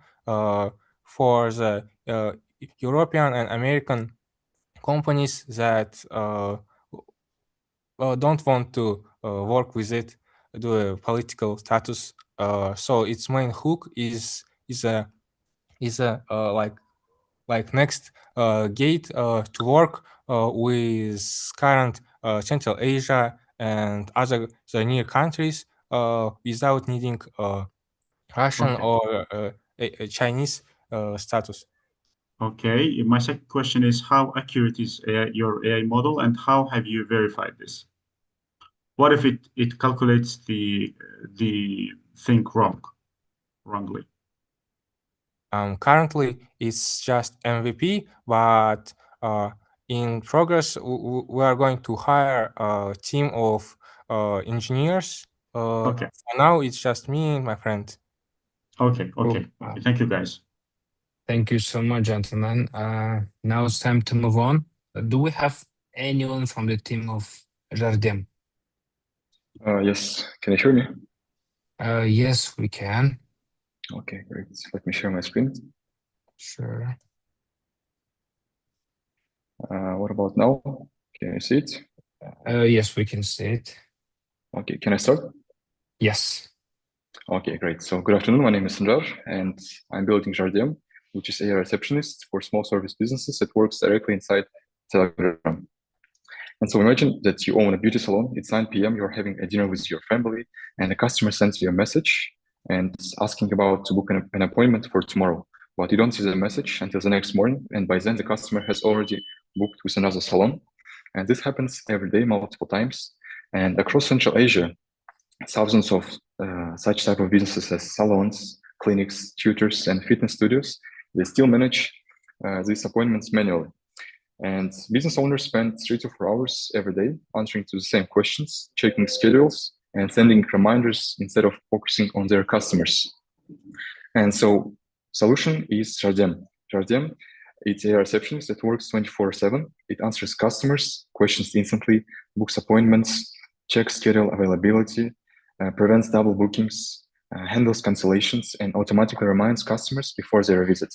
for the European and American companies that don't want to work with it due to political status. So its main hook is a like next gate to work with current Central Asia and other the near countries without needing Russian or a Chinese status. Okay. My second question is, how accurate is your AI model, and how have you verified this? What if it calculates the thing wrongly? Currently, it's just MVP, but in progress, we are going to hire a team of engineers. Okay. For now, it's just me and my friend. Okay. Thank you, guys. Thank you so much, gentlemen. Now it's time to move on. Do we have anyone from the team of Jardem? Yes. Can you hear me? Yes, we can. Okay, great. Let me share my screen. Sure. What about now? Can you see it? Yes, we can see it. Okay, can I start? Yes. Okay, great. So good afternoon. My name is Sanjar, and I'm building Jardem, which is a receptionist for small service businesses that works directly inside Telegram. And so imagine that you own a beauty salon. It's 9 p.m. You're having a dinner with your family, and a customer sends you a message and asking about to book an appointment for tomorrow. But you don't see the message until the next morning, and by then the customer has already booked with another salon. And this happens every day, multiple times. And across Central Asia, thousands of such type of businesses as salons, clinics, tutors, and fitness studios, they still manage these appointments manually. And business owners spend 3 to 4 hours every day answering to the same questions, checking schedules, and sending reminders instead of focusing on their customers. And so solution is Jardem. Jardem, it's a receptionist that works 24/7. It answers customers' questions instantly, books appointments, checks schedule availability, prevents double bookings, handles cancellations, and automatically reminds customers before their visit.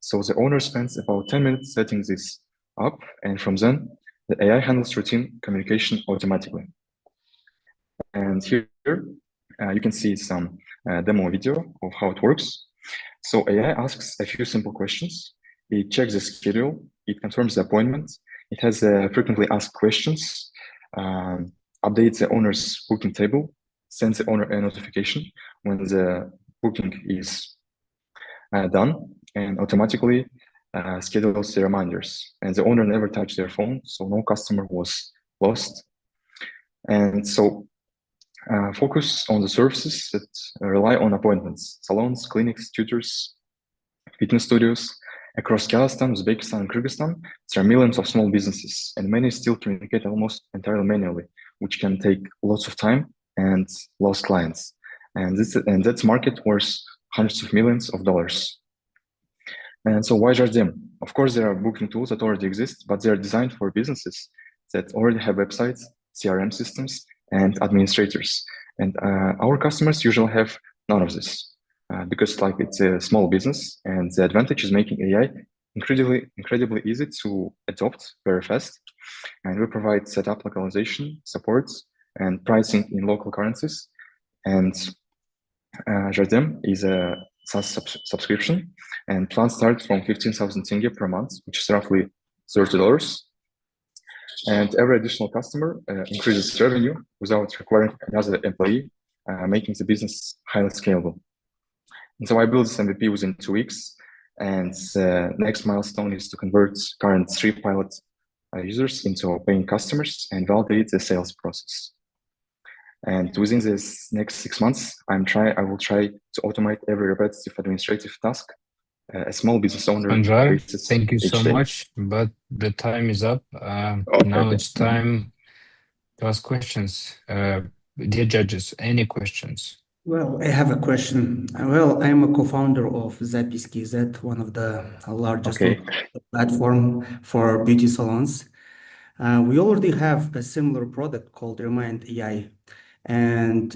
So the owner spends about 10 minutes setting this up, and from then, the AI handles routine communication automatically. And here, you can see some demo video of how it works. So AI asks a few simple questions. It checks the schedule, it confirms the appointment, it has frequently asked questions, updates the owner's booking table, sends the owner a notification when the booking is done, and automatically schedules the reminders. And the owner never touched their phone, so no customer was lost. And so focus on the services that rely on appointments: salons, clinics, tutors, fitness studios. Across Kazakhstan, Uzbekistan, and Kyrgyzstan, there are millions of small businesses, and many still communicate almost entirely manually, which can take lots of time and lost clients. And that's market worth hundreds of millions of dollars. And so why Jardem? Of course, there are booking tools that already exist, but they're designed for businesses that already have websites, CRM systems, and administrators. And our customers usually have none of this because it's a small business, and the advantage is making AI incredibly easy to adopt very fast. And we provide setup localization, support, and pricing in local currencies. And Jardem is a SaaS subscription, and plans start from 15,000 tenge per month, which is roughly $30. And every additional customer increases revenue without requiring another employee, making the business highly scalable. And so I built this MVP within 2 weeks, and the next milestone is to convert current 3 pilot users into paying customers and validate the sales process. And within this next 6 months, I will try to automate every repetitive administrative task a small business owner faces thank you each so day. much, but the time is up. Now it's time to ask questions. Dear judges, any questions? Well, I have a question. Well, I'm a co-founder of Zapiski.z, one of the largest platform for beauty salons. We already have a similar product called Remind AI. And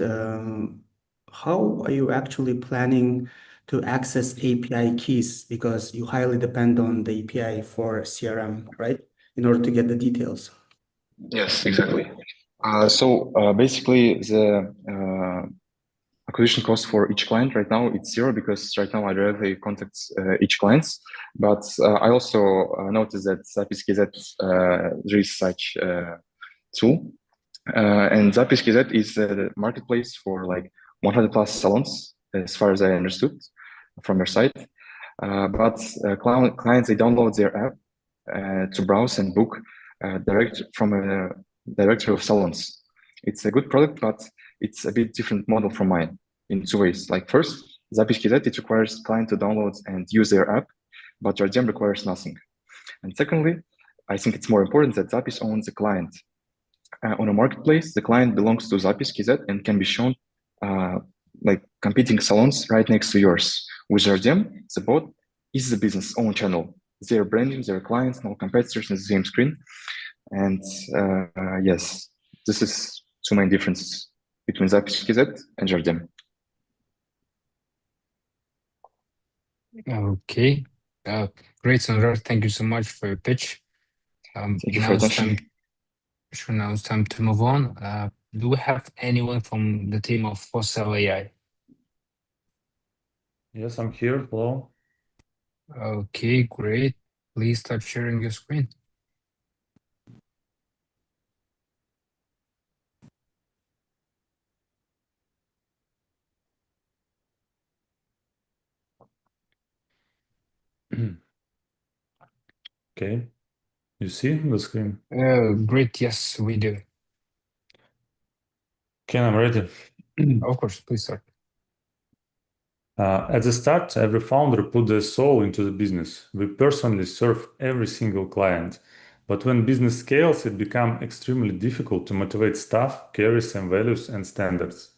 how are you actually planning to access API keys? Because you highly depend on the API for CRM, right? In order to get the details. Yes, exactly. So basically, the acquisition cost for each client right now, it's 0 because right now I directly contact each client. But I also noticed that Zapiski.z there is such tool. And Zapiski.z is the marketplace for like 100 plus salons, as far as I understood from your site. But clients, they download their app to browse and book direct from a directory of salons. It's a good product, but it's a bit different model from mine in 2 ways. Like first, Zapiski.z, it requires client to download and use their app, but Jardem requires nothing. And secondly, I think it's more important that Zapis owns the client. On a marketplace, the client belongs to Zapiski.z and can be shown like competing salons right next to yours. With Jardem, the bot is the business own channel. Their branding, their clients, no competitors in the same screen. And yes, this is 2 main differences between Zapiski.z and Jardem. Okay, great, Sandra. Thank you so much for your pitch. Thank you for your attention. Now it's time to move on. Do we have anyone from the team of Fossil AI? Yes, I'm here. Hello. Okay, great. Please start sharing your screen. Okay. You see the screen? Great, yes, we do. Okay, I'm ready. Of course, please start. At the start, every founder put their soul into the business. We personally serve every single client. But when business scales, it becomes extremely difficult to motivate staff, carry same values and standards.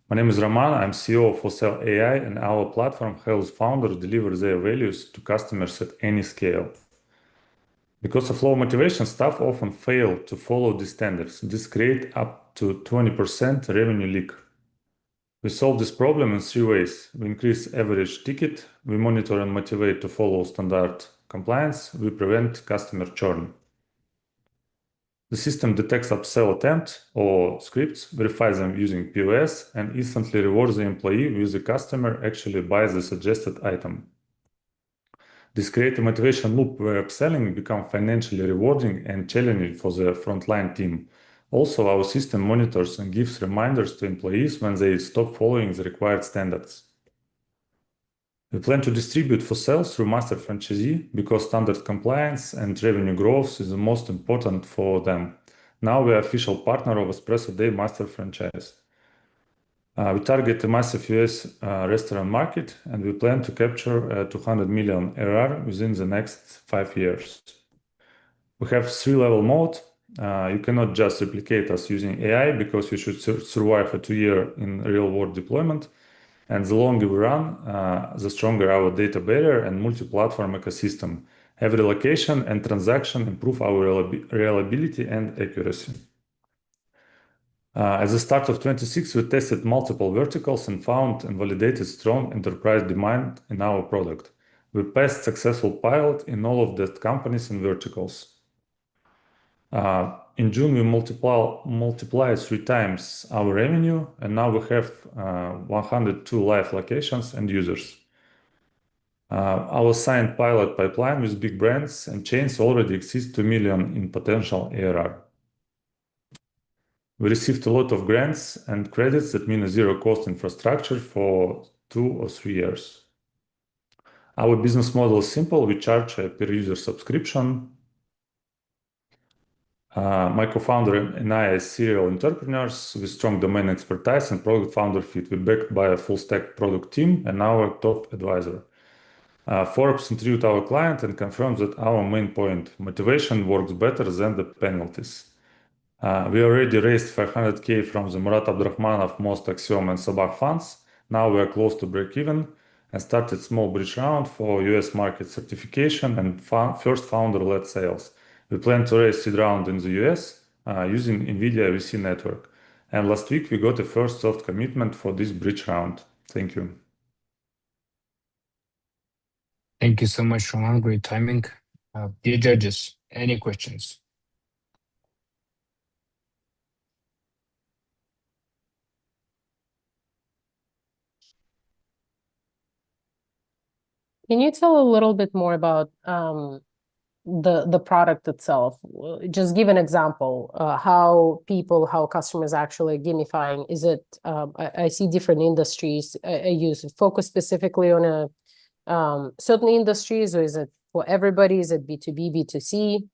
My name is Roman. I'm CEO of Wholesale AI, and our platform helps founders deliver their values to customers at any scale. Because of low motivation, staff often fail to follow these standards. This creates up to 20% revenue leak. We solve this problem in 3 ways. We increase average ticket, we monitor and motivate to follow standard compliance, we prevent customer churn. The system detects upsell attempts or scripts, verifies them using POS, and instantly rewards the employee with the customer actually buys the suggested item. This creates a motivation loop where upselling becomes financially rewarding and challenging for the frontline team. Also, our system monitors and gives reminders to employees when they stop following the required standards. We plan to distribute for sales through master franchisee because standard compliance and revenue growth is the most important for them. Now we are official partner of Espresso Day Master Franchise. We target a massive US restaurant market, and we plan to capture 200 million ARR within the next 5 years. We have 3-level mode. You cannot just replicate us using AI because you should survive a 2-year in real-world deployment. And the longer we run, the stronger our data barrier and multi-platform ecosystem. Every location and transaction improve our reliability and accuracy. At the start of 26, we tested multiple verticals and found and validated strong enterprise demand in our product. We passed successful pilot in all of the companies and verticals. In June, we multiplied 3 times our revenue, and now we have 102 live locations and users. Our signed pilot pipeline with big brands and chains already exceeds 2 million in potential ARR. We received a lot of grants and credits that mean a zero-cost infrastructure for 2 or 3 years. Our business model is simple. We charge a per-user subscription. My co-founder and I are serial entrepreneurs with strong domain expertise and product founder fit. We're backed by a full-stack product team and our top advisor. Forbes interviewed our client and confirmed that our main point, motivation, works better than the penalties. We already raised 500K from the Murat Abdurrahmanov, Most, Axiom, and Sabah funds. Now we are close to break-even and started small bridge round for US market certification and first founder-led sales. We plan to raise seed round in the US using NVIDIA VC network. And last week, we got a first soft commitment for this bridge round. Thank you. Thank you so much, Roman. Great timing. Dear judges, any questions? Can you tell a little bit more about the product itself? Just give an example, how customers actually gamifying. Is it, I see different industries. You focus specifically on a certain industries, or is it for everybody? Is it B2B, B2C?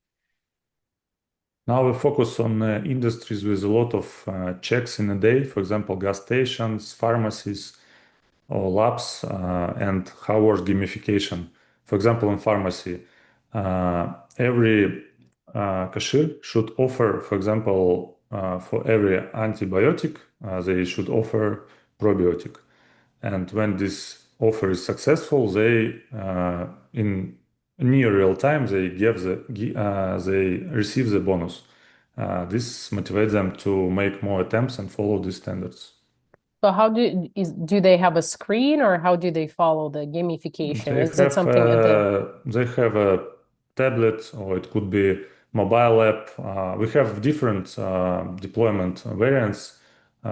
Now we focus on industries with a lot of checks in a day, for example, gas stations, pharmacies, or labs, and how works gamification. For example, in pharmacy, every cashier should offer, for example, for every antibiotic, they should offer probiotic. And when this offer is successful, they, in near real time, they receive the bonus. This motivates them to make more attempts and follow the standards. So how do they have a screen, or how do they follow the gamification? Is it something they have a tablet, or it could be mobile app. We have different deployment variants.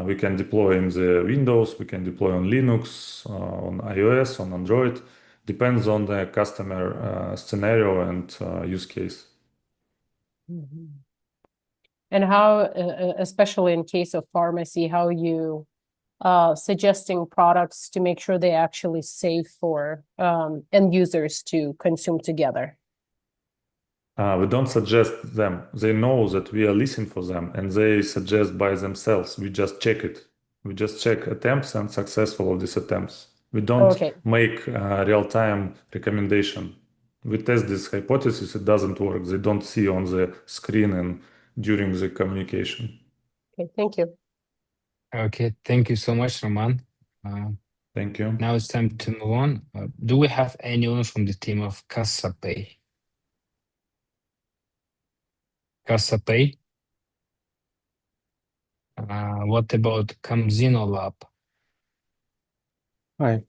We can deploy in the Windows, we can deploy on Linux, on iOS, on Android. Depends on the customer scenario and use case. Mm-hmm. And how, especially in case of pharmacy, how you suggesting products to make sure they actually safe for end users to consume together? We don't suggest them. They know that we are listening for them, and they suggest by themselves. We just check it. We just check attempts and successful of these attempts. We don't make real-time recommendation. We test this hypothesis. It doesn't work. They don't see on the screen and during the communication. Okay, thank you. Okay, thank you so much, Roman. Thank you. Now it's time to move on. Do we have anyone from the team of CasaPay? CasaPay? What about Kamzino Lab? Hi.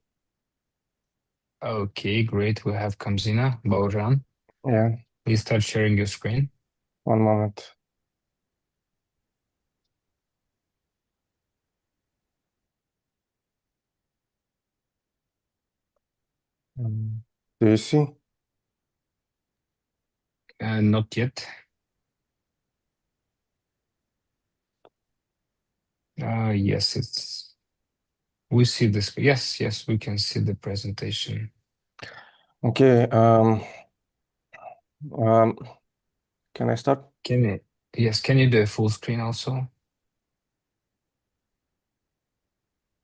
Okay, great. We have Kamzina, Baujan. Yeah. Please start sharing your screen. One moment. Do you see? Not yet. Yes, it's. We see this. Yes, we can see the presentation. Okay. Can I start? Yes, can you do a full screen also?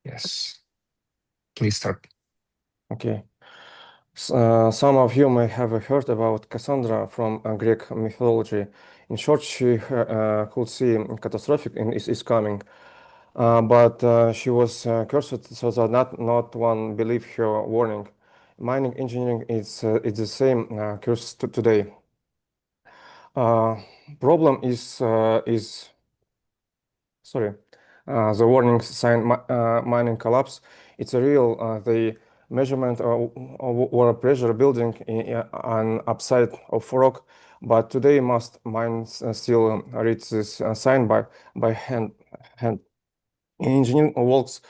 Yes. Please start. Okay. Some of you may have heard about Cassandra from Greek mythology. In short, she could see catastrophic is coming, but she was cursed so that not one believed her warning. Mining engineering is the same curse today. Problem is sorry, the warning sign mining collapse. It's a real the measurement of water pressure building in an upside of rock, but today most mines still reach this sign by hand. Engineering works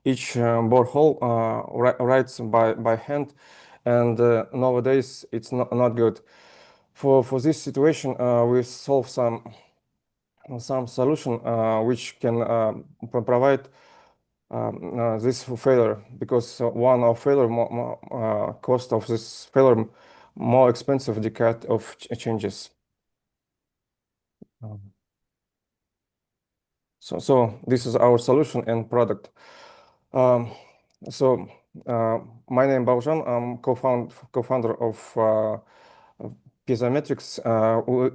each borehole writes by hand, and nowadays it's not good. For this situation, we solve some solution which can provide this failure, because one of failure cost of this failure more expensive decade of changes. So this is our solution and product. My name Baujan. I'm co-founder of Piezometrics.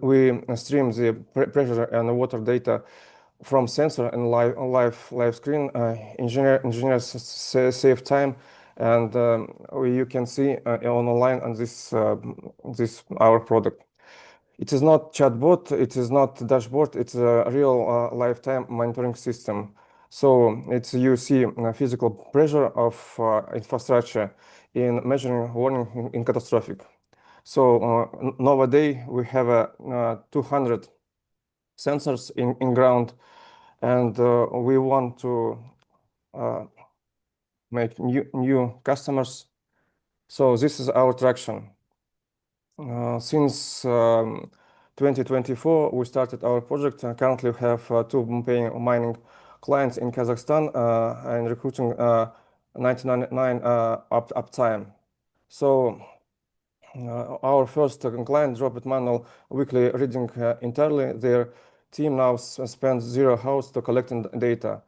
We stream the pressure and water data from sensor and live screen. Engineers save time, and you can see online on this our product. It is not chatbot, it is not dashboard, it's a real lifetime monitoring system. So you see physical pressure of infrastructure in measuring warning in catastrophic. So nowadays we have 200 sensors in ground, and we want to make new customers. So this is our traction. Since 2024, we started our project. Currently, we have 2 paying mining clients in Kazakhstan and recruiting 99 uptime. So our first client dropped manual weekly reading entirely. Their team now spends 0 hours to collecting data.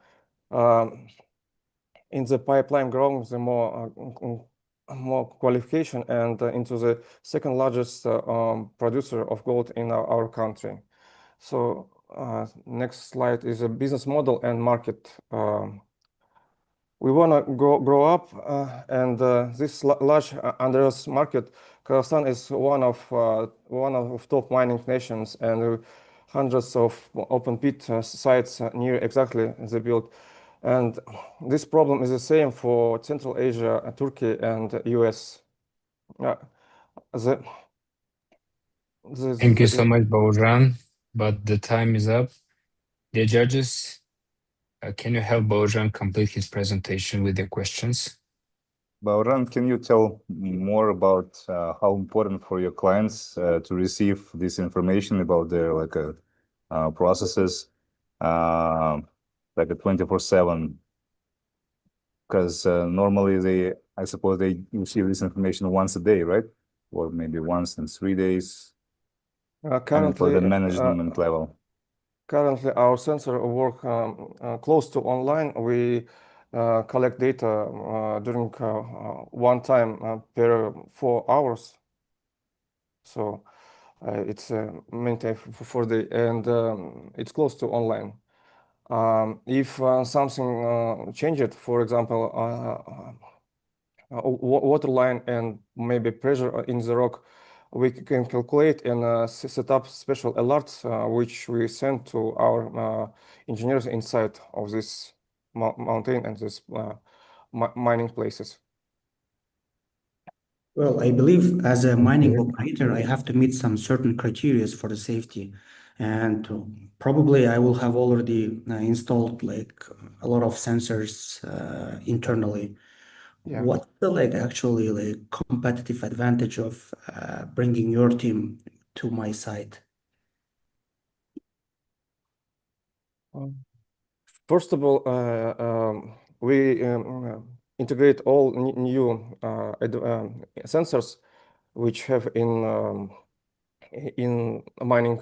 In the pipeline growing, the more qualification, and into the second largest producer of gold in our country. So next slide is a business model and market. We want to grow up, and this large unders market, Kazakhstan is one of top mining nations, and hundreds of open pit sites near exactly the build. And this problem is the same for Central Asia, Turkey, and US. Thank you so much, Baujan, but the time is up. Dear judges, can you help Baujan complete his presentation with your questions? Baujan, can you tell more about how important for your clients to receive this information about their processes, like a 24/7? Because normally I suppose they receive this information once a day, right? Or maybe once in 3 days. and for the management level? Currently, our sensor work close to online. We collect data during one time per 4 hours. So it's maintained for the, and it's close to online. If something changed, for example, water line and maybe pressure in the rock, we can calculate and set up special alerts, which we send to our engineers inside of this mountain and this mining places. Well, I believe as a mining operator, I have to meet some certain criteria for the safety. And probably I will have already installed like a lot of sensors internally. Yeah. What's the actually competitive advantage of bringing your team to my site? First of all, we integrate all new sensors which have in mining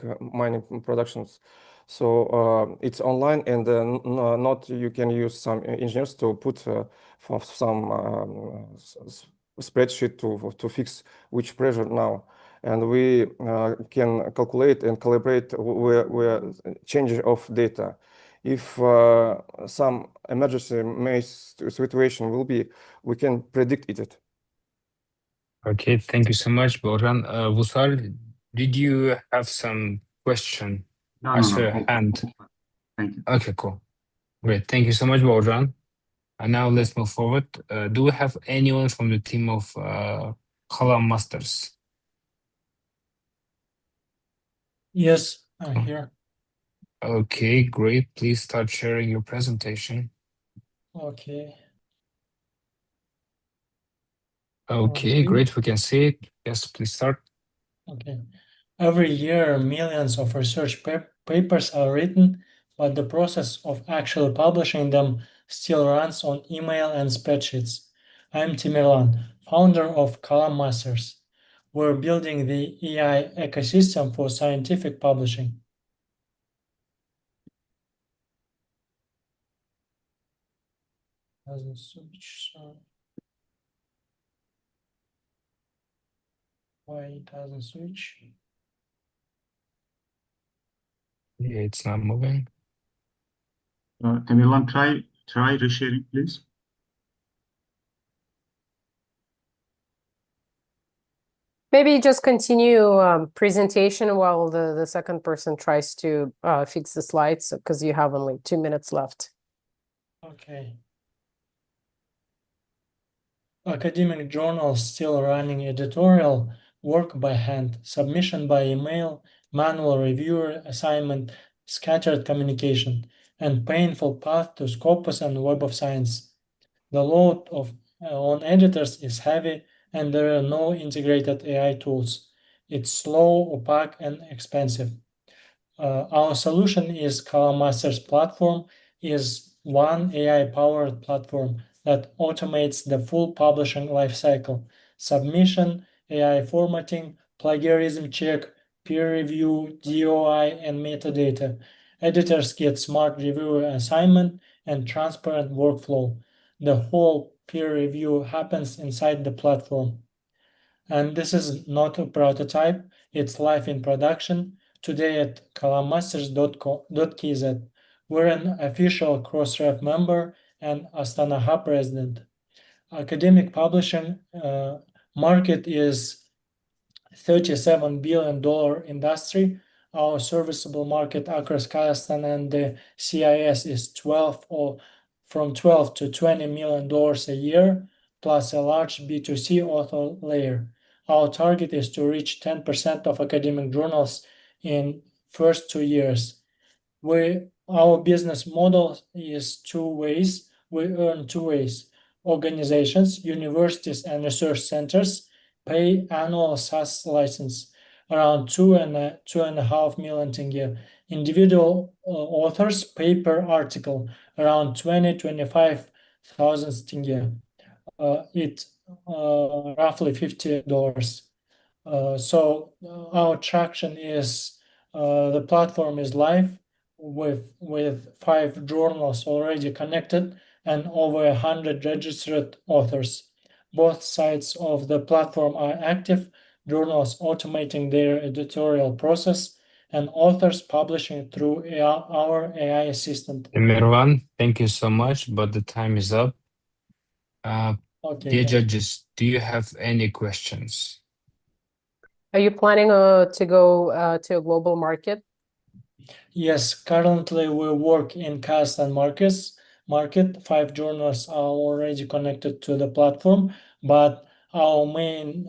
productions. So it's online, and not you can use some engineers to put for some spreadsheet to fix which pressure now, and we can calculate and calibrate where changes of data. If some emergency situation will be, we can predict it. Okay, thank you so much, Boran. Vusal, did you have some question? No, Raise no, your no. hand. Thank you. Okay, cool. Great. Thank you so much, Boran. And now let's move forward. Do we have anyone from the team of Kalam Masters? Yes, I'm here. Okay, great. Please start sharing your presentation. Okay. Okay, great. We can see it. Yes, please start. Okay. Every year, millions of research papers are written, but the process of actually publishing them still runs on email and spreadsheets. I'm Timirlan, founder of Kalam Masters. We're building the AI ecosystem for scientific publishing. Doesn't switch, sorry. Why it doesn't switch? Yeah, it's not moving. Tamerlan, try resharing, please. Maybe just continue presentation while the second person tries to fix the slides, because you have only 2 minutes left. Okay. Academic journals still running editorial work by hand, submission by email, manual reviewer assignment, scattered communication, and painful path to Scopus and Web of Science. The load on editors is heavy, and there are no integrated AI tools. It's slow, opaque, and expensive. Our solution is Kalam Masters platform is one AI-powered platform that automates the full publishing lifecycle: submission, AI formatting, plagiarism check, peer review, DOI, and metadata. Editors get smart reviewer assignment and transparent workflow. The whole peer review happens inside the platform. And this is not a prototype, it's live in production today at kalammasters.kz. We're an official Crossref member and Astana Hub president. Academic publishing market is $37 billion industry. Our serviceable market across Kazakhstan and the CIS is from 12 to $20 million a year, plus a large B2C author layer. Our target is to reach 10% of academic journals in first 2 years. Our business model is two ways. We earn two ways. Organizations, universities, and research centers pay annual SaaS license around 2.5 million tenge. Individual authors pay per article around 25,000 tenge. It's roughly $50. So our traction is the platform is live with 5 journals already connected and over 100 registered authors. Both sides of the platform are active, journals automating their editorial process, and authors publishing through our AI assistant. Mirvan, thank you so much, but the time is up. Okay, Dear judges, do you have any questions? Are you planning to go to a global market? Yes, currently we work in Kazakhstan market. 5 journals are already connected to the platform, but our main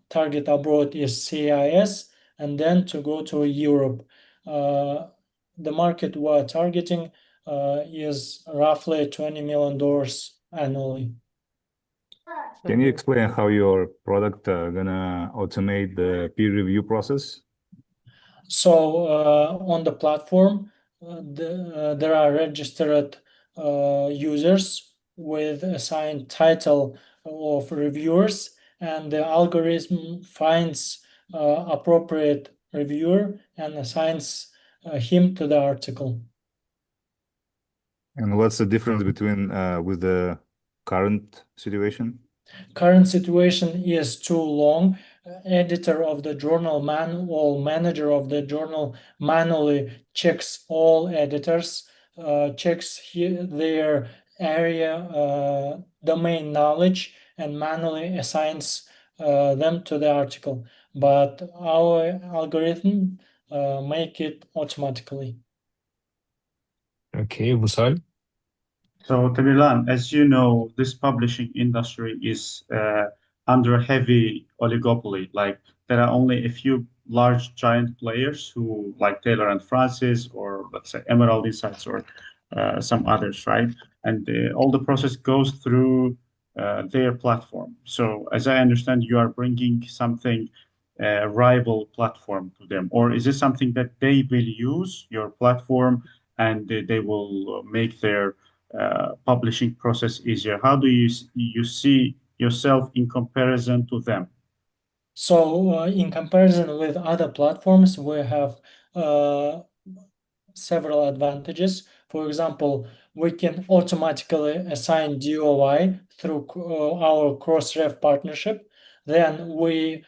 target abroad is CIS and then to go to Europe. The market we're targeting is roughly $20 million annually. Can you explain how your product gonna automate the peer review process? So on the platform, there are registered users with assigned title of reviewers, and the algorithm finds appropriate reviewer and assigns him to the article. And what's the difference between with the current situation? Current situation is too long. Editor of the journal or manager of the journal manually checks all editors, checks their area domain knowledge, and manually assigns them to the article. But our algorithm make it automatically. Okay, Vusal. So, Tamerlan, as you know, this publishing industry is under heavy oligopoly. Like there are only a few large giant players who, like Taylor and Francis, or let's say Emerald Insights, or some others, right? And all the process goes through their platform. So, as I understand, you are bringing something rival platform to them, or is it something that they will use your platform and they will make their publishing process easier? How do you see yourself in comparison to them? So in comparison with other platforms, we have several advantages. For example, we can automatically assign DOI through our Crossref partnership. Then we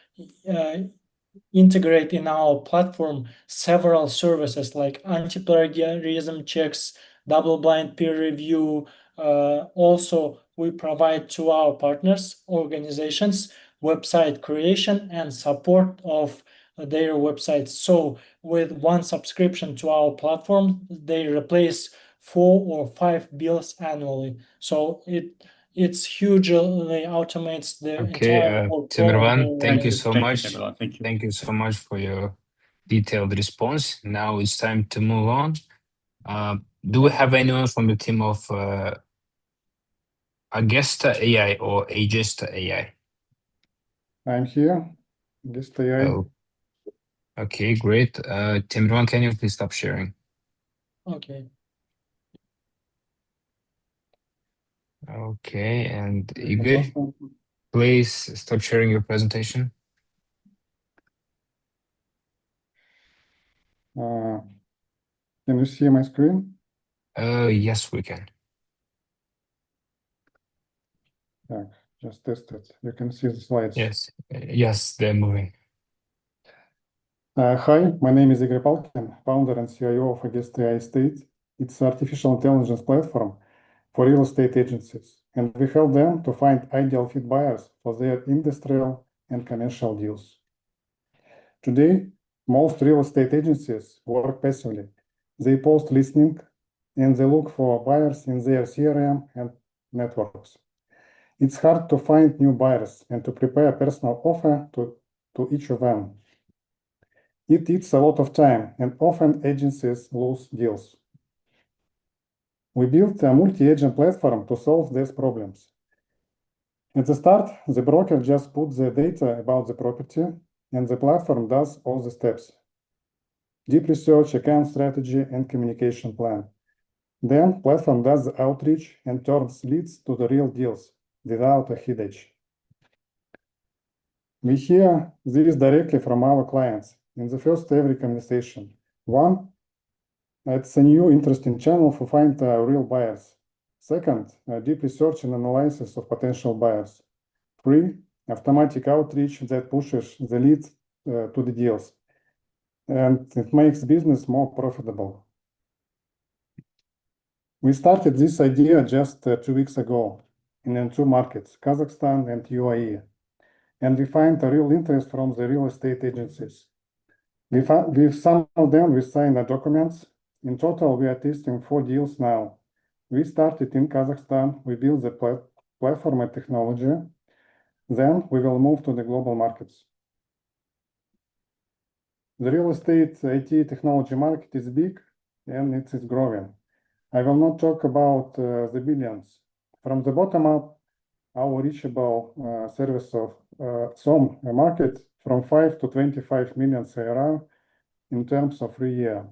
integrate in our platform several services like anti-plagiarism checks, double-blind peer review. Also, we provide to our partners, organizations, website creation and support of their websites. So with one subscription to our platform, they replace 4 or 5 bills annually. So it's hugely automates the entire Tamerlan, thank you so much. Thank you. Thank you so much for your detailed response. Now it's time to move on. Do we have anyone from the team of Agesta AI or Agesta AI? I'm here. Agesta AI. Oh, okay, great. Tamerlan, can you please stop sharing? Okay. Okay, and Igor, please start sharing your presentation. Can you see my screen? Yes, we can. Yeah, just test it. You can see the slides. Yes, they're moving. Hi, my name is Igor Palkin, founder and CIO of Agesta AI Estate. It's an artificial intelligence platform for real estate agencies, and we help them to find ideal fit buyers for their industrial and commercial deals. Today, most real estate agencies work passively. They post listing and they look for buyers in their CRM and networks. It's hard to find new buyers and to prepare a personal offer to each of them. It eats a lot of time, and often agencies lose deals. We built a multi-agent platform to solve these problems. At the start, the broker just puts the data about the property, and the platform does all the steps: deep research, account strategy, and communication plan. Then, platform does the outreach and turns leads to the real deals without a headache. We hear this directly from our clients in the first every conversation. One, it's a new interesting channel to find real buyers. Second, deep research and analysis of potential buyers. 3, automatic outreach that pushes the leads to the deals. And it makes business more profitable. We started this idea just 2 weeks ago in 2 markets, Kazakhstan and UAE. And we find a real interest from the real estate agencies. With some of them, we signed the documents. In total, we are testing 4 deals now. We started in Kazakhstan. We built the platform and technology. Then we will move to the global markets. The real estate IT technology market is big and it is growing. I will not talk about the billions. From the bottom up, our reachable service of some market from 5 to 25 million ARR in terms of 3 years.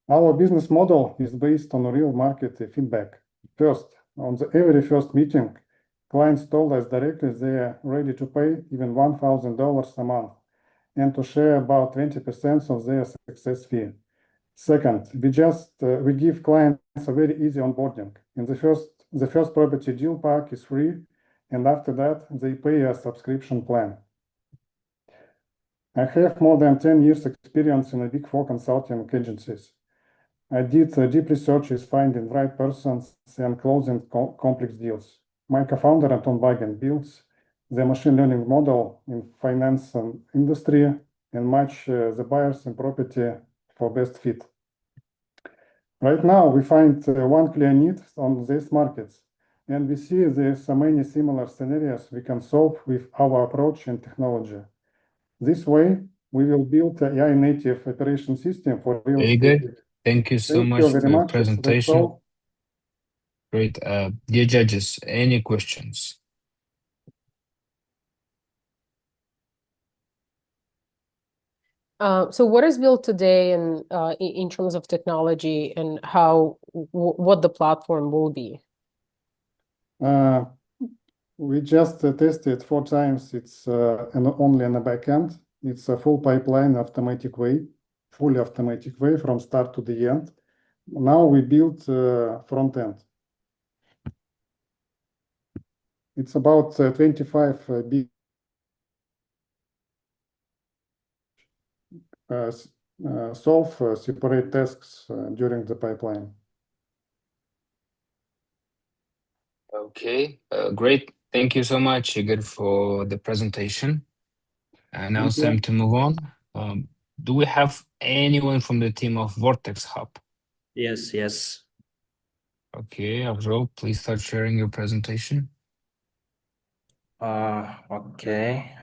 Our business model is based on real market feedback. First, on the every first meeting, clients told us directly they are ready to pay even $1,000 a month and to share about 20% of their success fee. Second, we give clients a very easy onboarding. In the first property deal pack is free, and after that they pay a subscription plan. I have more than 10 years experience in a Big 4 consulting agencies. I did deep research is finding right persons and closing complex deals. My co-founder Anton Bagen builds the machine learning model in finance and industry and match the buyers and property for best fit. Right now, we find one clear need on these markets, and we see there's so many similar scenarios we can solve with our approach and technology. This way, we will build an AI native operation system for real estate. Very good. Thank you so much for your presentation. Great. Dear judges, any questions? So what is built today in terms of technology and how what the platform will be? We just tested 4 times. It's only on the back end. It's a full pipeline fully automatic way from start to the end. Now we built front end. It's about 25 big solve separate tasks during the pipeline. Okay, great. Thank you so much, Igor, for the presentation. And now it's time to move on. Do we have anyone from the team of Vortex Hub? Yes. Okay, Avro, please start sharing your presentation. Okay.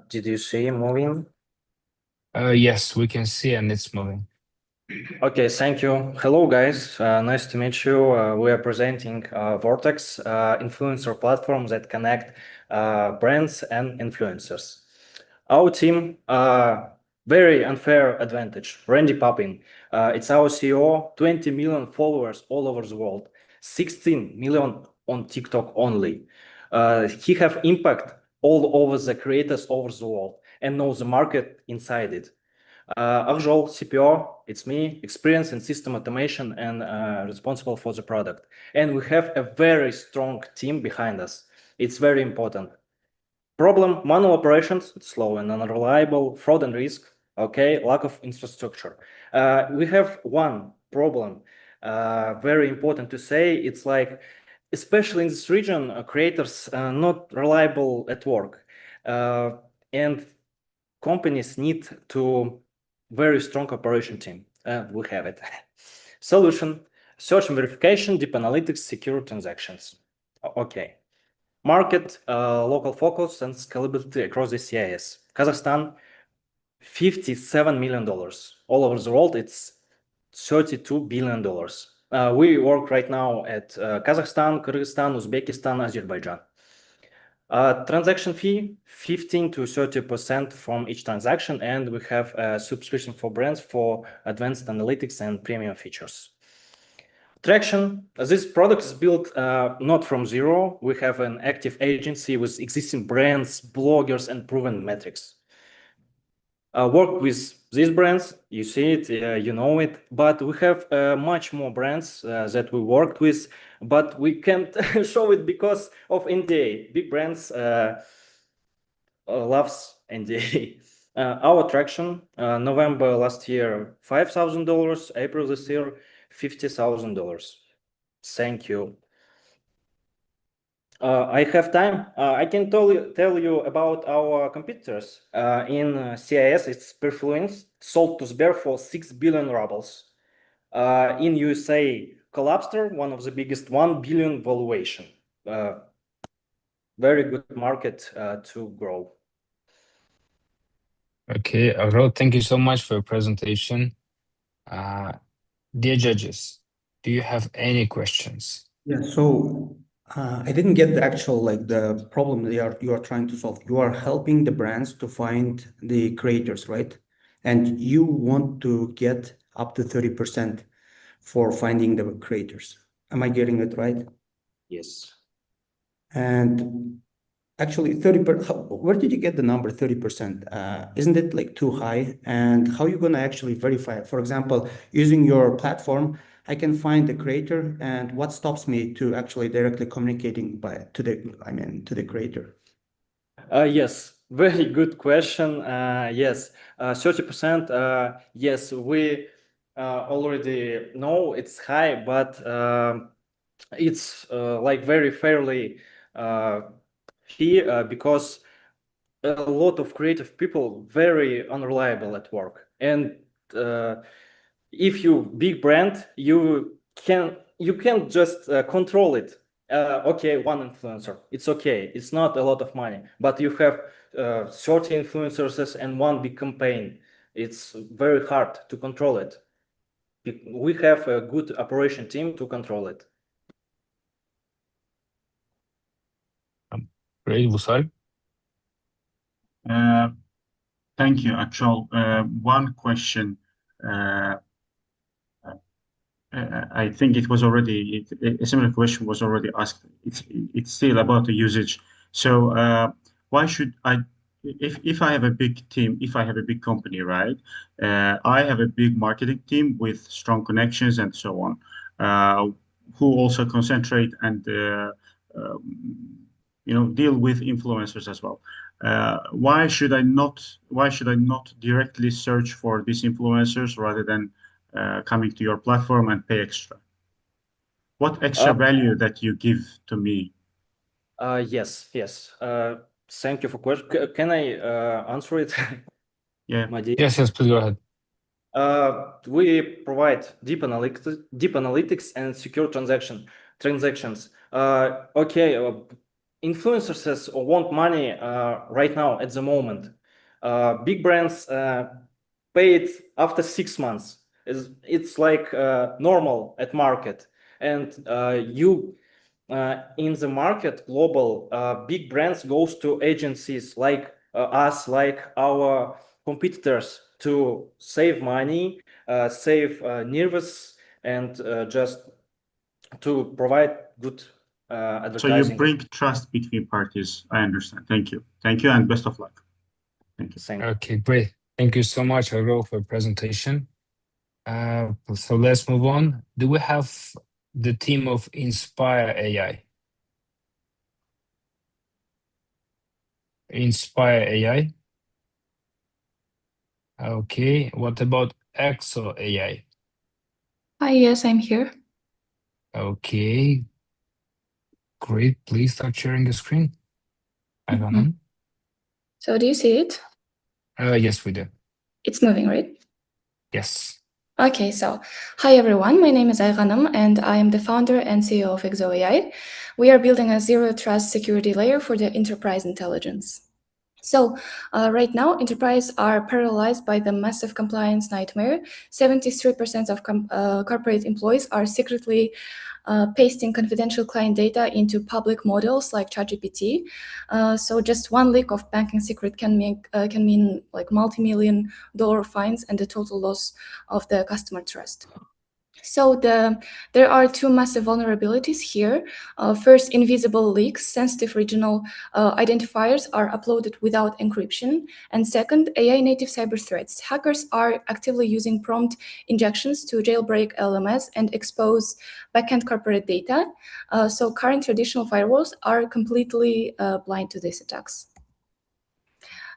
Did you see moving? Yes, we can see and it's moving. Okay, thank you. Hello, guys. Nice to meet you. We are presenting Vortex, influencer platform that connect brands and influencers. Our team, very unfair advantage. Randy Papin, it's our CEO, 20 million followers all over the world, 16 million on TikTok only. He have impact all over the creators over the world and knows the market inside it. Akjol, CPO, it's me, experience in system automation and responsible for the product. And we have a very strong team behind us. It's very important. Problem, manual operations, it's slow and unreliable, fraud and risk, okay, lack of infrastructure. We have one problem, very important to say, it's like, especially in this region, creators are not reliable at work. And companies need to very strong operation team. We have it. Solution, search and verification, deep analytics, secure transactions. Okay. Market, local focus and scalability across the CIS. Kazakhstan, $57 million. All over the world, it's $32 billion. We work right now at Kazakhstan, Kyrgyzstan, Uzbekistan, Azerbaijan. Transaction fee, 15 to 30% from each transaction, and we have a subscription for brands for advanced analytics and premium features. Traction. This product is built not from zero. We have an active agency with existing brands, bloggers, and proven metrics. Work with these brands, you see it, you know it, but we have much more brands that we worked with, but we can't show it because of NDA. Big brands loves NDA. Our traction, November last year, $5,000, April this year, $50,000. Thank you. I have time. I can tell you about our competitors. In CIS, it's Perfluence, sold to Sber for 6 billion rubles. In USA, Collapster, one of the biggest, 1 billion valuation. Very good market to grow. Okay, Avro, thank you so much for your presentation. Dear judges, do you have any questions? Yeah, so I didn't get the actual the problem that you are trying to solve. You are helping the brands to find the creators, right? And you want to get up to 30% for finding the creators. Am I getting it right? Yes. And actually, 30%, where did you get the number 30%? Isn't it like too high? And how are you going to actually verify it? For example, using your platform, I can find the creator, and what stops me to actually directly communicating to the creator? Yes, very good question. Yes, 30%. Yes, we already know it's high, but it's like very fairly fee because a lot of creative people very unreliable at work, and if you big brand, you can't just control it. Okay, one influencer, it's okay, it's not a lot of money, but you have 30 influencers and one big campaign. It's very hard to control it. We have a good operation team to control it. Great, Vusal. Thank you. Actual, one question. I think it was already a similar question was already asked. It's still about the usage. So why should I, if I have a big team, if I have a big company, right? I have a big marketing team with strong connections and so on, who also concentrate and deal with influencers as well. Why should I not directly search for these influencers rather than coming to your platform and pay extra? What extra value that you give to me? Yes. Thank you for question. Can I answer it? Yeah. Yes, please go ahead. We provide deep analytics and secure transactions. Okay, influencers want money right now at the moment. Big brands pay it after 6 months. It's like normal at market, and in the market global, big brands goes to agencies like us, like our competitors, to save money, save nervous, and just to provide good advertising. So you bring trust between parties. I understand. Thank you, and best of luck. Thank you. Okay, great. Thank you so much, Argo, for your presentation. So let's move on. Do we have the team of Inspire AI? Inspire AI. Okay, what about Exo AI? Hi, yes, I'm here. Okay, great. Please start sharing the screen. So do you see it? Yes, we do. It's moving, right? Yes. Okay, so hi everyone, my name is Ayganam and I am the founder and CEO of Exo AI. We are building a zero trust security layer for the enterprise intelligence. So right now, enterprises are paralyzed by the massive compliance nightmare. 73% of corporate employees are secretly pasting confidential client data into public models like ChatGPT. So just one leak of banking secret can mean like multi-million-dollar fines and the total loss of the customer trust. So there are two massive vulnerabilities here. First, invisible leaks, sensitive regional identifiers are uploaded without encryption. And second, AI native cyber threats. Hackers are actively using prompt injections to jailbreak LMS and expose backend corporate data. So current traditional firewalls are completely blind to these attacks.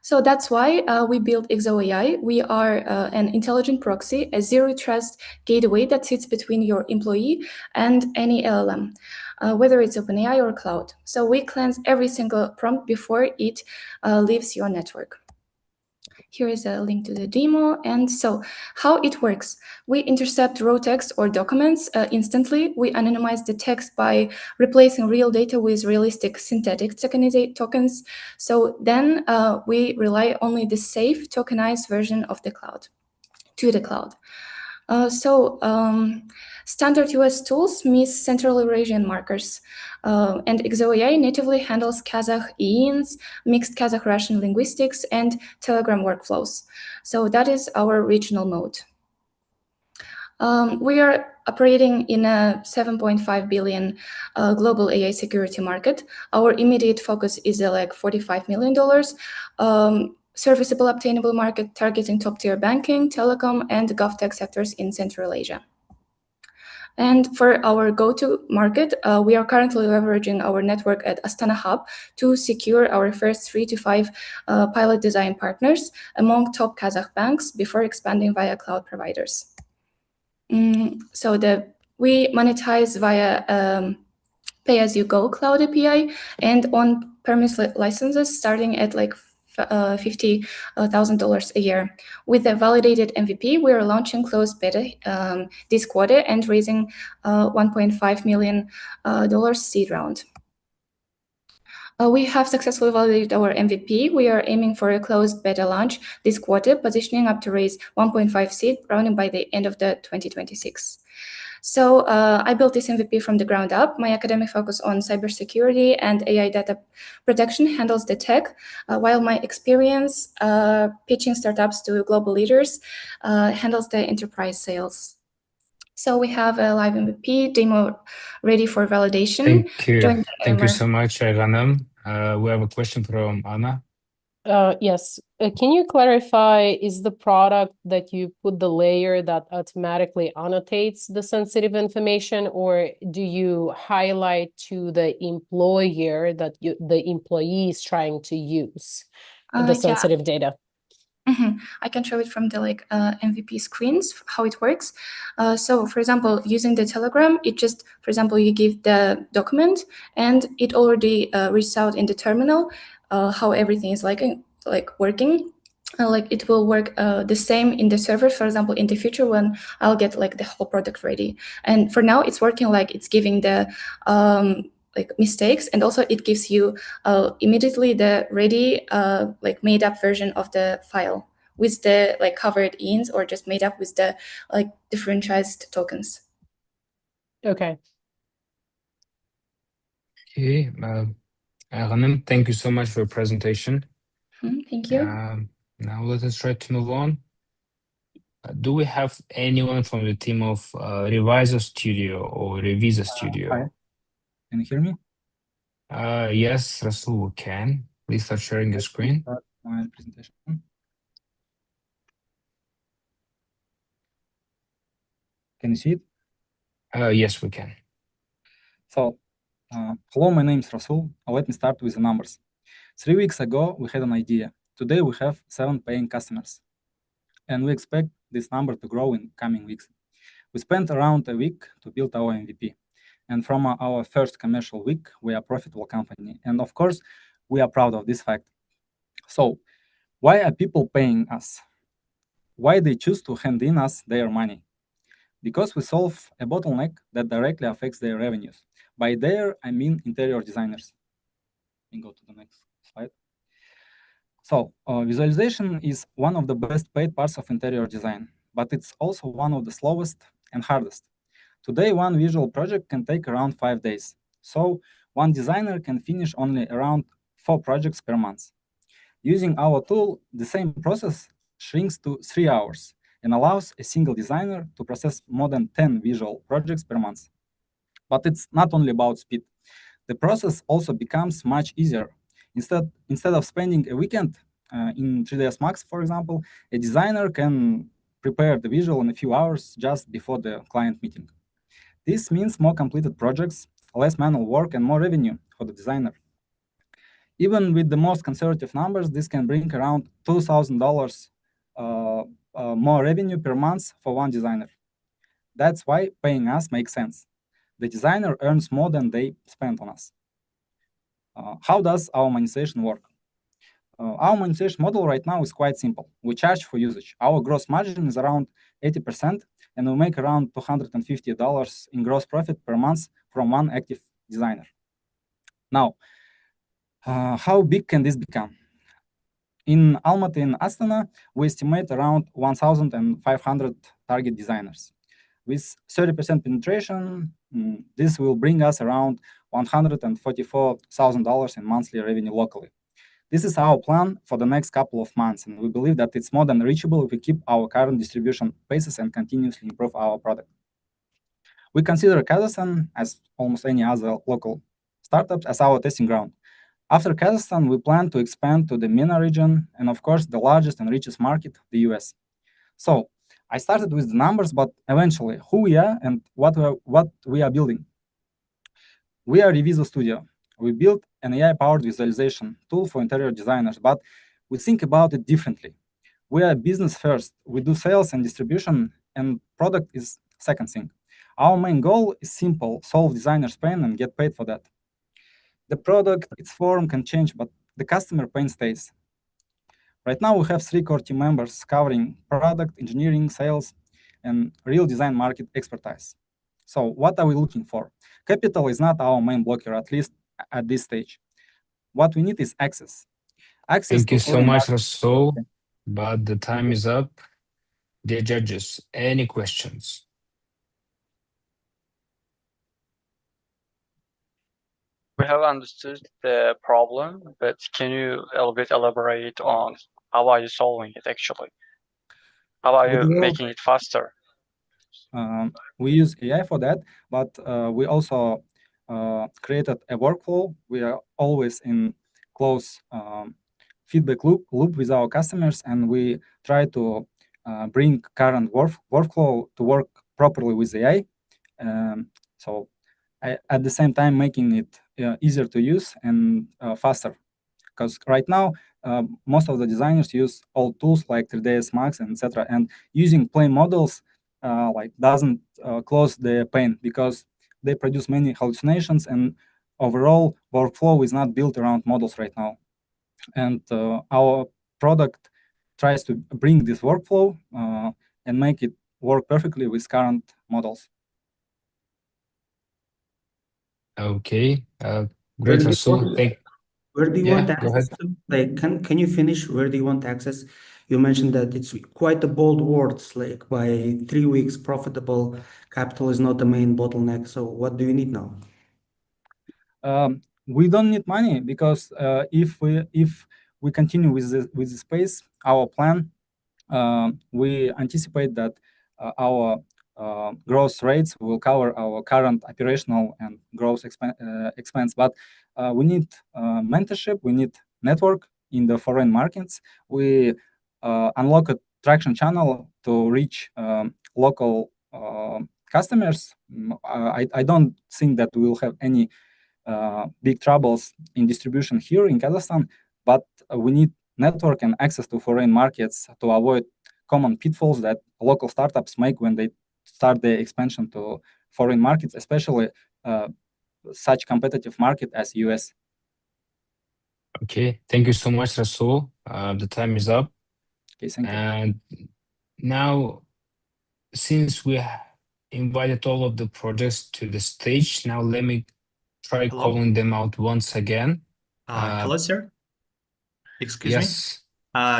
So that's why we built ExoAI. We are an intelligent proxy, a zero-trust gateway that sits between your employee and any LLM, whether it's OpenAI or cloud. So we cleanse every single prompt before it leaves your network. Here is a link to the demo. And so how it works. We intercept raw text or documents instantly. We anonymize the text by replacing real data with realistic synthetic tokens. So then we rely only the safe tokenized version of the cloud to the cloud. Standard US tools miss Central Eurasian markers, and ExoAI natively handles Kazakh EINs, mixed Kazakh-Russian linguistics, and Telegram workflows. So that is our regional mode. We are operating in a $7.5 billion global AI security market. Our immediate focus is like $45 million. Serviceable, obtainable market targeting top-tier banking, telecom, and GovTech sectors in Central Asia. And for our go-to market, we are currently leveraging our network at Astana Hub to secure our first 3 to 5 pilot design partners among top Kazakh banks before expanding via cloud providers. We monetize via pay-as-you-go cloud API and on-premise licenses starting at like $50,000 a year. With a validated MVP, we are launching closed beta this quarter and raising $1.5 million seed round. We have successfully validated our MVP. We are aiming for a closed beta launch this quarter, positioning up to raise 1.5 seed rounding by the end of the 2026. So I built this MVP from the ground up. My academic focus on cybersecurity and AI data protection handles the tech, while my experience pitching startups to global leaders handles the enterprise sales. So we have a live MVP demo ready for validation. Thank you. Thank you so much, Ghanem. We have a question from Anna. Yes. Can you clarify, is the product that you put the layer that automatically annotates the sensitive information, or do you highlight to the employer that the employee is trying to use the sensitive data? I can show it from the MVP screens, how it works. So for example, using the Telegram, it just, for example, you give the document and it already reads out in the terminal how everything is working. It will work the same in the server, for example, in the future when I'll get the whole product ready. And for now, it's working it's giving the mistakes, and also it gives you immediately the ready made up version of the file with the covered ins or just made up with the differentialized tokens. Okay. Okay. Ghanem, thank you so much for your presentation. Thank you. Now let us try to move on. Do we have anyone from the team of Revisor Studio or Revisa Studio? Hi. Can you hear me? Yes, Rasul, we can. Please start sharing your screen. Start my presentation. Can you see it? Yes, we can. So, hello, my name is Rasul. Let me start with the numbers. 3 weeks ago, we had an idea. Today, we have 7 paying customers. And we expect this number to grow in coming weeks. We spent around a week to build our MVP. And from our first commercial week, we are a profitable company. And of course, we are proud of this fact. So, why are people paying us? Why they choose to hand in us their money? Because we solve a bottleneck that directly affects their revenues. By their, I mean interior designers. Let me go to the next slide. So, visualization is one of the best paid parts of interior design, but it's also one of the slowest and hardest. Today, one visual project can take around 5 days. So, one designer can finish only around 4 projects per month. Using our tool, the same process shrinks to 3 hours. and allows a single designer to process more than 10 visual projects per month. But it's not only about speed. The process also becomes much easier. Instead of spending a weekend in 3ds Max, for example, a designer can prepare the visual in a few hours just before the client meeting. This means more completed projects, less manual work, and more revenue for the designer. Even with the most conservative numbers, this can bring around $2,000 more revenue per month for one designer. That's why paying us makes sense. The designer earns more than they spend on us. How does our monetization work? Our monetization model right now is quite simple. We charge for usage. Our gross margin is around 80%, and we make around $250 in gross profit per month from one active designer. Now, how big can this become? In Almaty and Astana, we estimate around 1,500 target designers. With 30% penetration, this will bring us around $144,000 in monthly revenue locally. This is our plan for the next couple of months, and we believe that it's more than reachable if we keep our current distribution basis and continuously improve our product. We consider Kazakhstan, as almost any other local startups, as our testing ground. After Kazakhstan, we plan to expand to the MENA region and, of course, the largest and richest market, the US. So I started with the numbers, but eventually, who we are and what we are building. We are Reviso Studio. We built an AI-powered visualization tool for interior designers, but we think about it differently. We are business first. We do sales and distribution, and product is second thing. Our main goal is simple: solve designers' pain and get paid for that. The product, its form can change, but the customer pain stays. Right now, we have 3 core team members covering product, engineering, sales, and real design market expertise. So what are we looking for? Capital is not our main blocker, at least at this stage. What we need is access. Thank you so much, Rasul, but the time is up. Dear judges, any questions? We have understood the problem, but can you a little bit elaborate on how are you solving it actually? How are you making it faster? We use AI for that, but we also created a workflow. We are always in close feedback loop with our customers, and we try to bring current workflow to work properly with AI. So at the same time, making it easier to use and faster. Because right now, most of the designers use old tools like 3ds Max, etc. And using plain models doesn't close the pain because they produce many hallucinations, and overall workflow is not built around models right now. And our product tries to bring this workflow and make it work perfectly with current models. Okay, great, Rasul. Where do you want access to? Like, can you finish? Where do you want access? You mentioned that it's quite a bold words, like by 3 weeks profitable, capital is not the main bottleneck. So what do you need now? We don't need money because if we continue with the space, our plan, we anticipate that our growth rates will cover our current operational and growth expense. But we need mentorship, we need network in the foreign markets. We unlock a traction channel to reach local customers. I don't think that we will have any big troubles in distribution here in Kazakhstan, but we need network and access to foreign markets to avoid common pitfalls that local startups make when they start the expansion to foreign markets, especially such competitive market as US. Okay, thank you so much, Rasul. The time is up. Okay, thank you. And now, since we invited all of the projects to the stage, now let me try calling them out once again. Hello, sir. Excuse yes. me.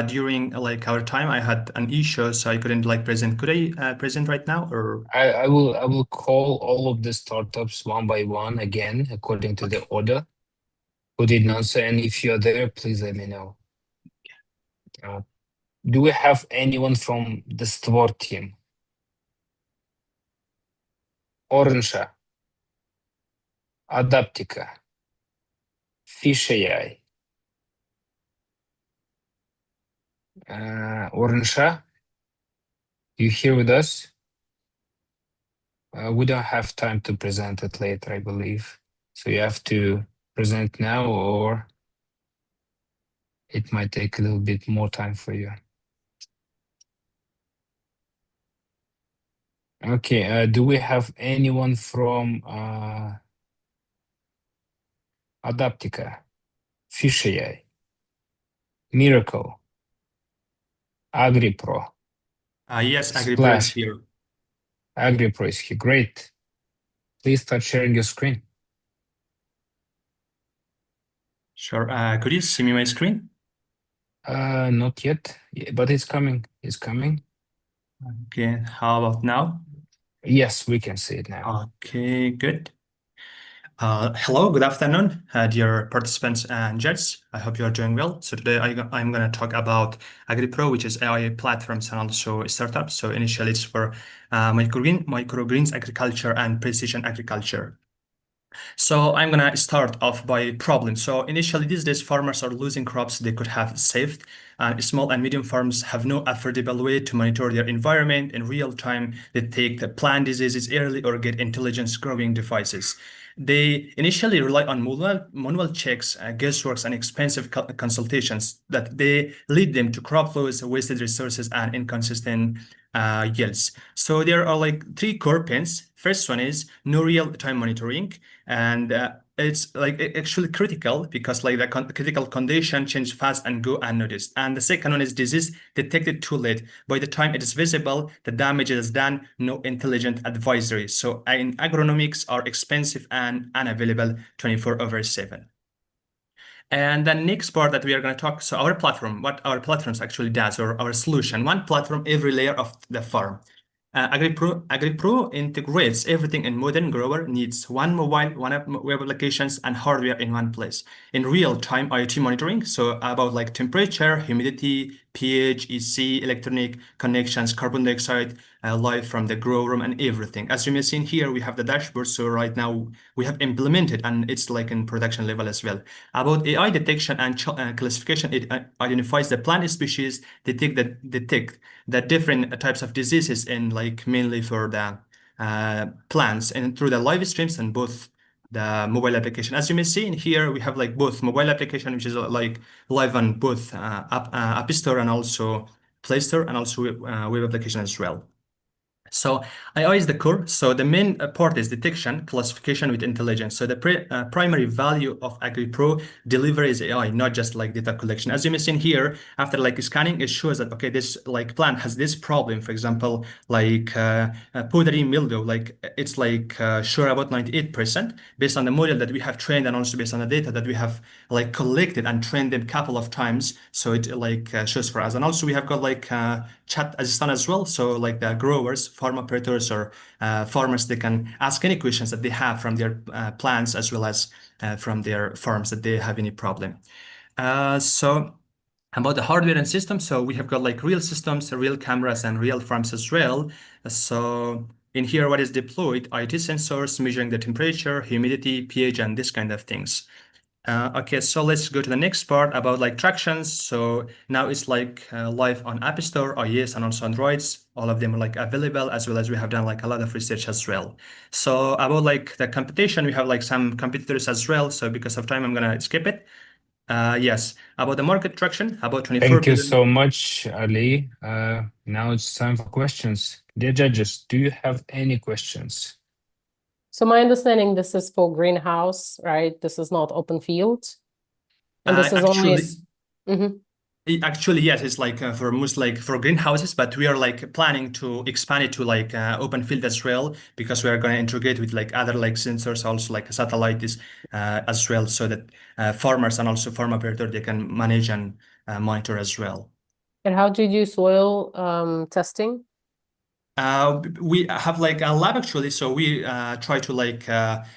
During our time, I had an issue, so I couldn't present. Could I present right now, or I will call all of the startups one by one again according to the order who didn't answer, and if you're there, please let me know. Do we have anyone from the Stvor team? Orange, Adaptica, Fish AI. Orange, you here with us? We don't have time to present it later, I believe. So you have to present now, or it might take a little bit more time for you. Okay, do we have anyone from Adaptica, Fish AI, Miracle, AgriPro? Yes, AgriPro is here. AgriPro is here. Great. Please start sharing your screen. Sure. Could you see me my screen? Not yet, but it's coming. It's coming. Okay. How about now? Yes, we can see it now. Okay, good. Hello, good afternoon, dear participants and judges. I hope you are doing well. So today I'm going to talk about AgriPro, which is AI platforms and also startups. So initially it's for microgreens agriculture and precision agriculture. So I'm gonna start off by problems. So initially these days farmers are losing crops they could have saved. Small and medium farms have no affordable way to monitor their environment in real time. They take the plant diseases early or get intelligence growing devices. They initially rely on manual checks, guesswork, and expensive consultations that they lead them to crop loss, wasted resources, and inconsistent yields. So there are like three core pins. First one is no real-time monitoring, and it's like actually critical because like the critical condition change fast and go unnoticed. And the second one is disease detected too late. By the time it is visible, the damage is done. No intelligent advisory. So in agronomics are expensive and unavailable 24/7. And the next part that we are going to talk, so our platform, what our platforms actually does, or our solution, one platform, every layer of the farm. AgriPro integrates everything in modern grower needs, one mobile, one web applications, and hardware in one place. In real-time IoT monitoring, so about like temperature, humidity, pH, EC, electronic connections, carbon dioxide, live from the grow room, and everything. As you may see here, we have the dashboard. So right now we have implemented, and it's like in production level as well. About AI detection and classification, it identifies the plant species, detect the different types of diseases in like mainly for the plants and through the live streams and both the mobile application. As you may see in here, we have like both mobile application, which is like live on both App Store and also Play Store, and also web application as well. So AI is the core. So the main part is detection, classification with intelligence. So the primary value of AgriPro delivery is AI, not just like data collection. As you may see here, after like scanning, it shows that, okay, this like plant has this problem. For example, like powdery mildew, like it's like sure about 98% based on the model that we have trained and also based on the data that we have like collected and trained them a couple of times. So it like shows for us. And also we have got like chat assistant as well. So like the growers, farm operators, or farmers, they can ask any questions that they have from their plants as well as from their farms that they have any problem. So about the hardware and systems, so we have got like real systems, real cameras, and real farms as well. So in here, what is deployed? IoT sensors measuring the temperature, humidity, pH, and this kind of things. Okay, so let's go to the next part about like tractions. So now it's like live on App Store, iOS, and also Androids. All of them are like available, as well as we have done like a lot of research as well. So about like the competition, we have like some competitors as well. So because of time, I'm gonna skip it. Yes, about the market traction, about 24 Thank you billion. so much, Ali. Now it's time for questions. Dear judges, do you have any questions? So my understanding, this is for greenhouse, right? This is not open field. And this is only... Actually, yes, it's like for most like for greenhouses, but we are like planning to expand it to like open field as well, because we are going to integrate with like other like sensors, also like satellites as well, so that farmers and also farm operator, they can manage and monitor as well. And how do you do soil testing? We have like a lab actually, so we try to like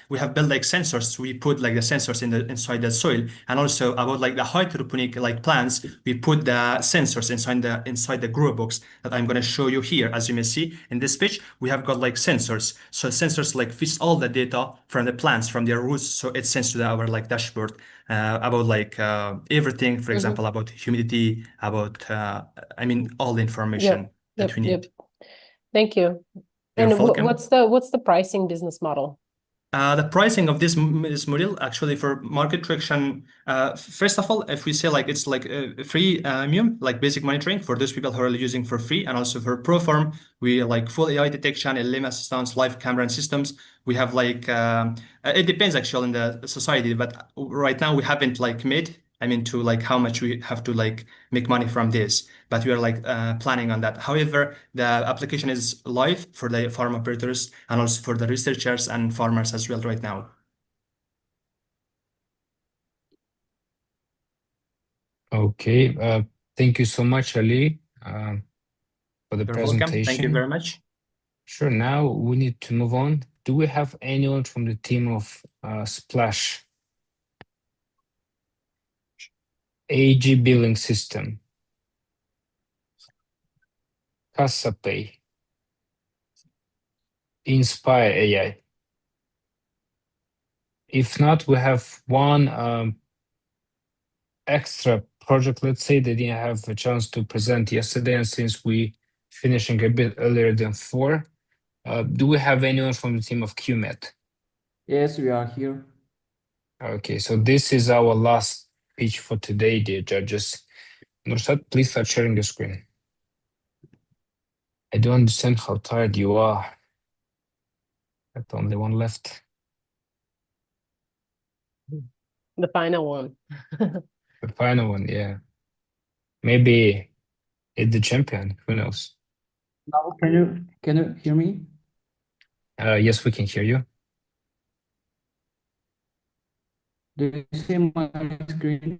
we have built like sensors. We put like the sensors inside the soil, and also about like the hydroponic like plants, we put the sensors inside the grow box that I'm gonna show you here. As you may see in this page, we have got like sensors. So sensors like fetch all the data from the plants, from their roots, so it sends to our like dashboard about like everything. For example, about humidity, about I mean all the information that we need. Thank you. You're And welcome. what's the pricing business model? The pricing of this model actually for market traction, first of all, if we say like it's like a free like basic monitoring for those people who are using for free, and also for pro form, we like full AI detection, LLM assistance, live camera and systems. We have like it depends actually on the society, but right now we haven't like made. I mean, to like how much we have to like make money from this, but we are like planning on that. However, the application is live for the farm operators and also for the researchers and farmers as well right now. Okay, thank you so much, Ali, for the You're presentation. welcome. Thank you very much. Sure, now we need to move on. Do we have anyone from the team of Splash? AG billing system, CasaPay, Inspire AI. If not, we have one extra project, let's say, that didn't have a chance to present yesterday, and since we finishing a bit earlier than 4, do we have anyone from the team of QMet? Yes, we are here. Okay, so this is our last speech for today, dear judges. Nursat, please start sharing your screen. I don't understand how tired you are. That's only one left. The final one. The final one, yeah. Maybe it's the champion, who knows? Now, can you hear me? Yes, we can hear you. Do you see my screen?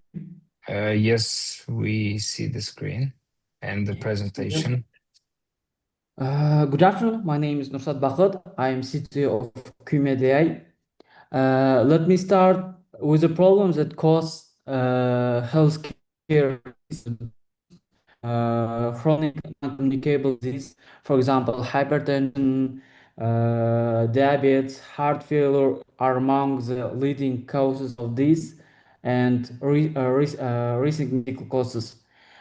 Yes, we see the screen and the presentation. Good afternoon. My name is Nursat Bakht. I am CTO of QMet AI. Let me start with the problems that cause healthcare chronic non-communicable disease, for example, hypertension, diabetes, heart failure are among the leading causes of this, and rising medical costs.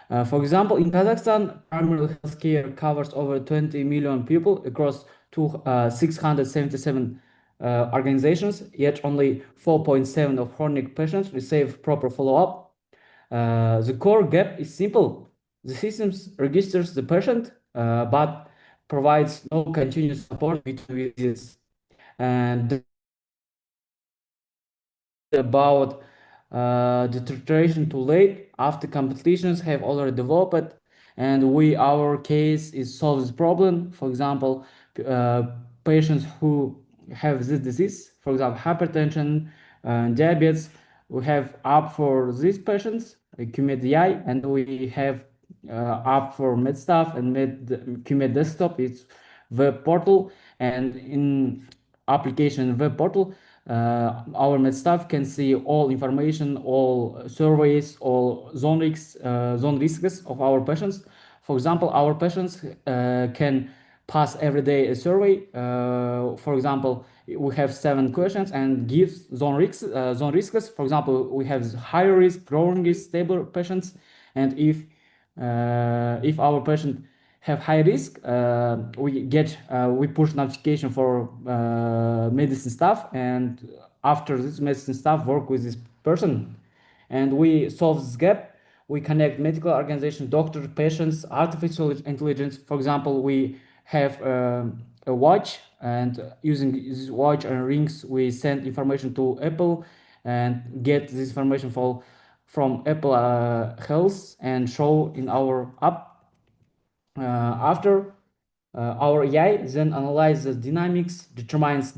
For example, in Kazakhstan, primary healthcare covers over 20 million people across 677 organizations, yet only 4.7% of chronic patients receive proper follow-up. The core gap is simple. The system registers the patient, but provides no continuous support between visits. And about the titration too late after competitions have already developed, and our case is solve this problem. For example, patients who have this disease, for example, hypertension, diabetes, we have app for these patients, QMet AI, and we have app for MedStaff and QMet Desktop. It's web portal, and in application web portal, our MedStaff can see all information, all surveys, all zone risks of our patients. For example, our patients can pass every day a survey. For example, we have 7 questions and gives zone risks. For example, we have high risk, growing risk, stable patients, and if our patient have high risk, we push notification for medicine staff, and after this medicine staff work with this person, and we solve this gap. We connect medical organization, doctors, patients, artificial intelligence. For example, we have a watch, and using this watch and rings, we send information to Apple and get this information from Apple Health and show in our app. After our AI then analyzes the dynamics, determines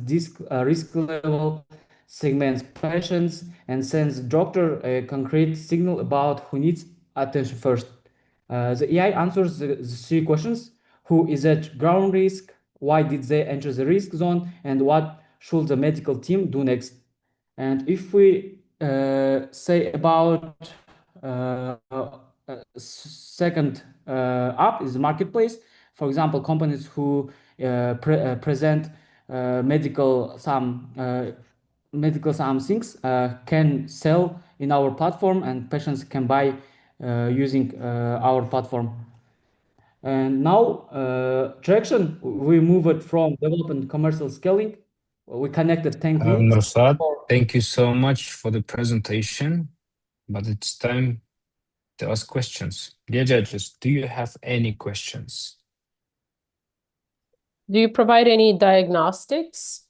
risk level, segments patients, and sends the doctor a concrete signal about who needs attention first. The AI answers the 3 questions: who is at ground risk, why did they enter the risk zone, and what should the medical team do next. And if we say about second up is the marketplace. For example, companies who present medical some things can sell in our platform, and patients can buy using our platform. And now traction, we move it from development commercial scaling. We connected 10 clinics. Nursat, thank you so much for the presentation, but it's time to ask questions. Dear judges, do you have any questions? Do you provide any diagnostics?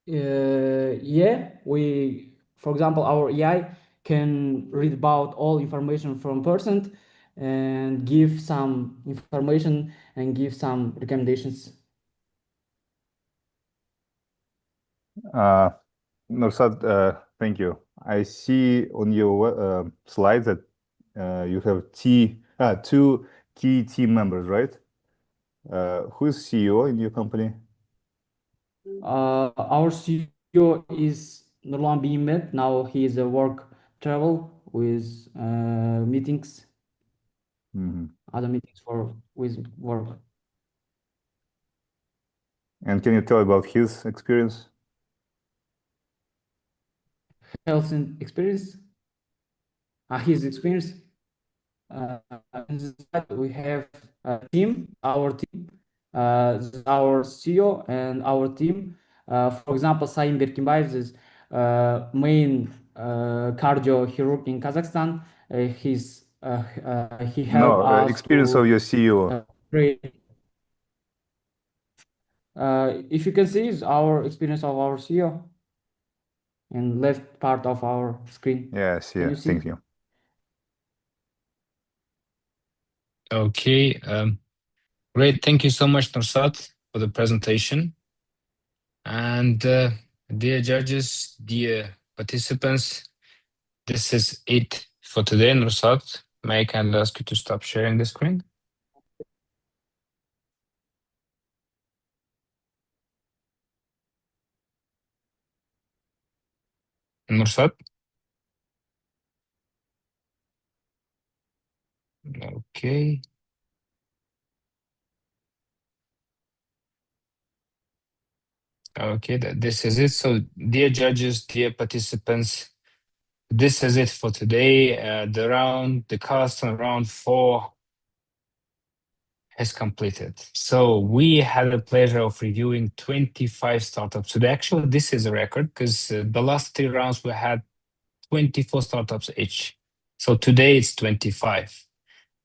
Yeah, for example, our AI can read about all information from person and give some information and give some recommendations. Nursat, thank you. I see on your slide that you have two key team members, right? Who's CEO in your company? Our CEO is Nurlan Bimet. Now he is a work travel with meetings, other meetings with work. And can you tell about his experience? Health and experience. His experience. We have a team, our team, our CEO and our team. For example, Saim Berkimbayev is main cardio chirurg in Kazakhstan. He helped us experience of your CEO. If you can see, is our experience of our CEO in left part of our screen. Yes, yeah, thank you. Okay, great. Thank you so much, Nursat, for the presentation. And dear judges, dear participants, this is it for today. Nursat, may I kindly ask you to stop sharing the screen? Nursat? Okay. Okay, this is it. So, dear judges, dear participants, this is it for today. The Kazakhstan round 4 has completed. So we had the pleasure of reviewing 25 startups today. Actually, this is a record because the last 3 rounds we had 24 startups each. So today it's 25.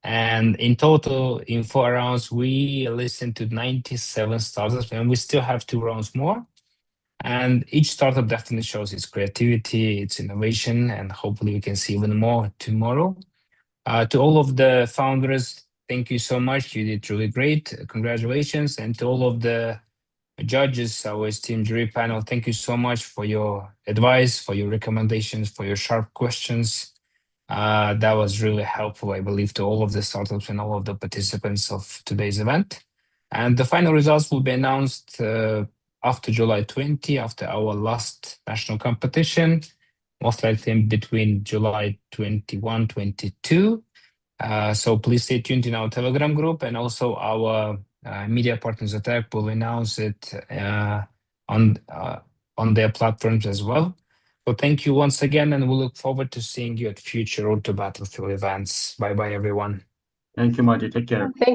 And in total, in 4 rounds, we listened to 97 startups, and we still have 2 rounds more. And each startup definitely shows its creativity, its innovation, and hopefully we can see even more tomorrow. To all of the founders, thank you so much. You did really great. Congratulations. And to all of the judges, our esteemed jury panel, thank you so much for your advice, for your recommendations, for your sharp questions. That was really helpful, I believe, to all of the startups and all of the participants of today's event. And the final results will be announced after July 20, after our last national competition, most likely in between July 21, 22. So please stay tuned in our Telegram group, and also our media partners at Tech will announce it on their platforms as well. So thank you once again, and we look forward to seeing you at future Road to Battlefield events. Bye-bye, everyone. Thank you, Marty. Take care. Thank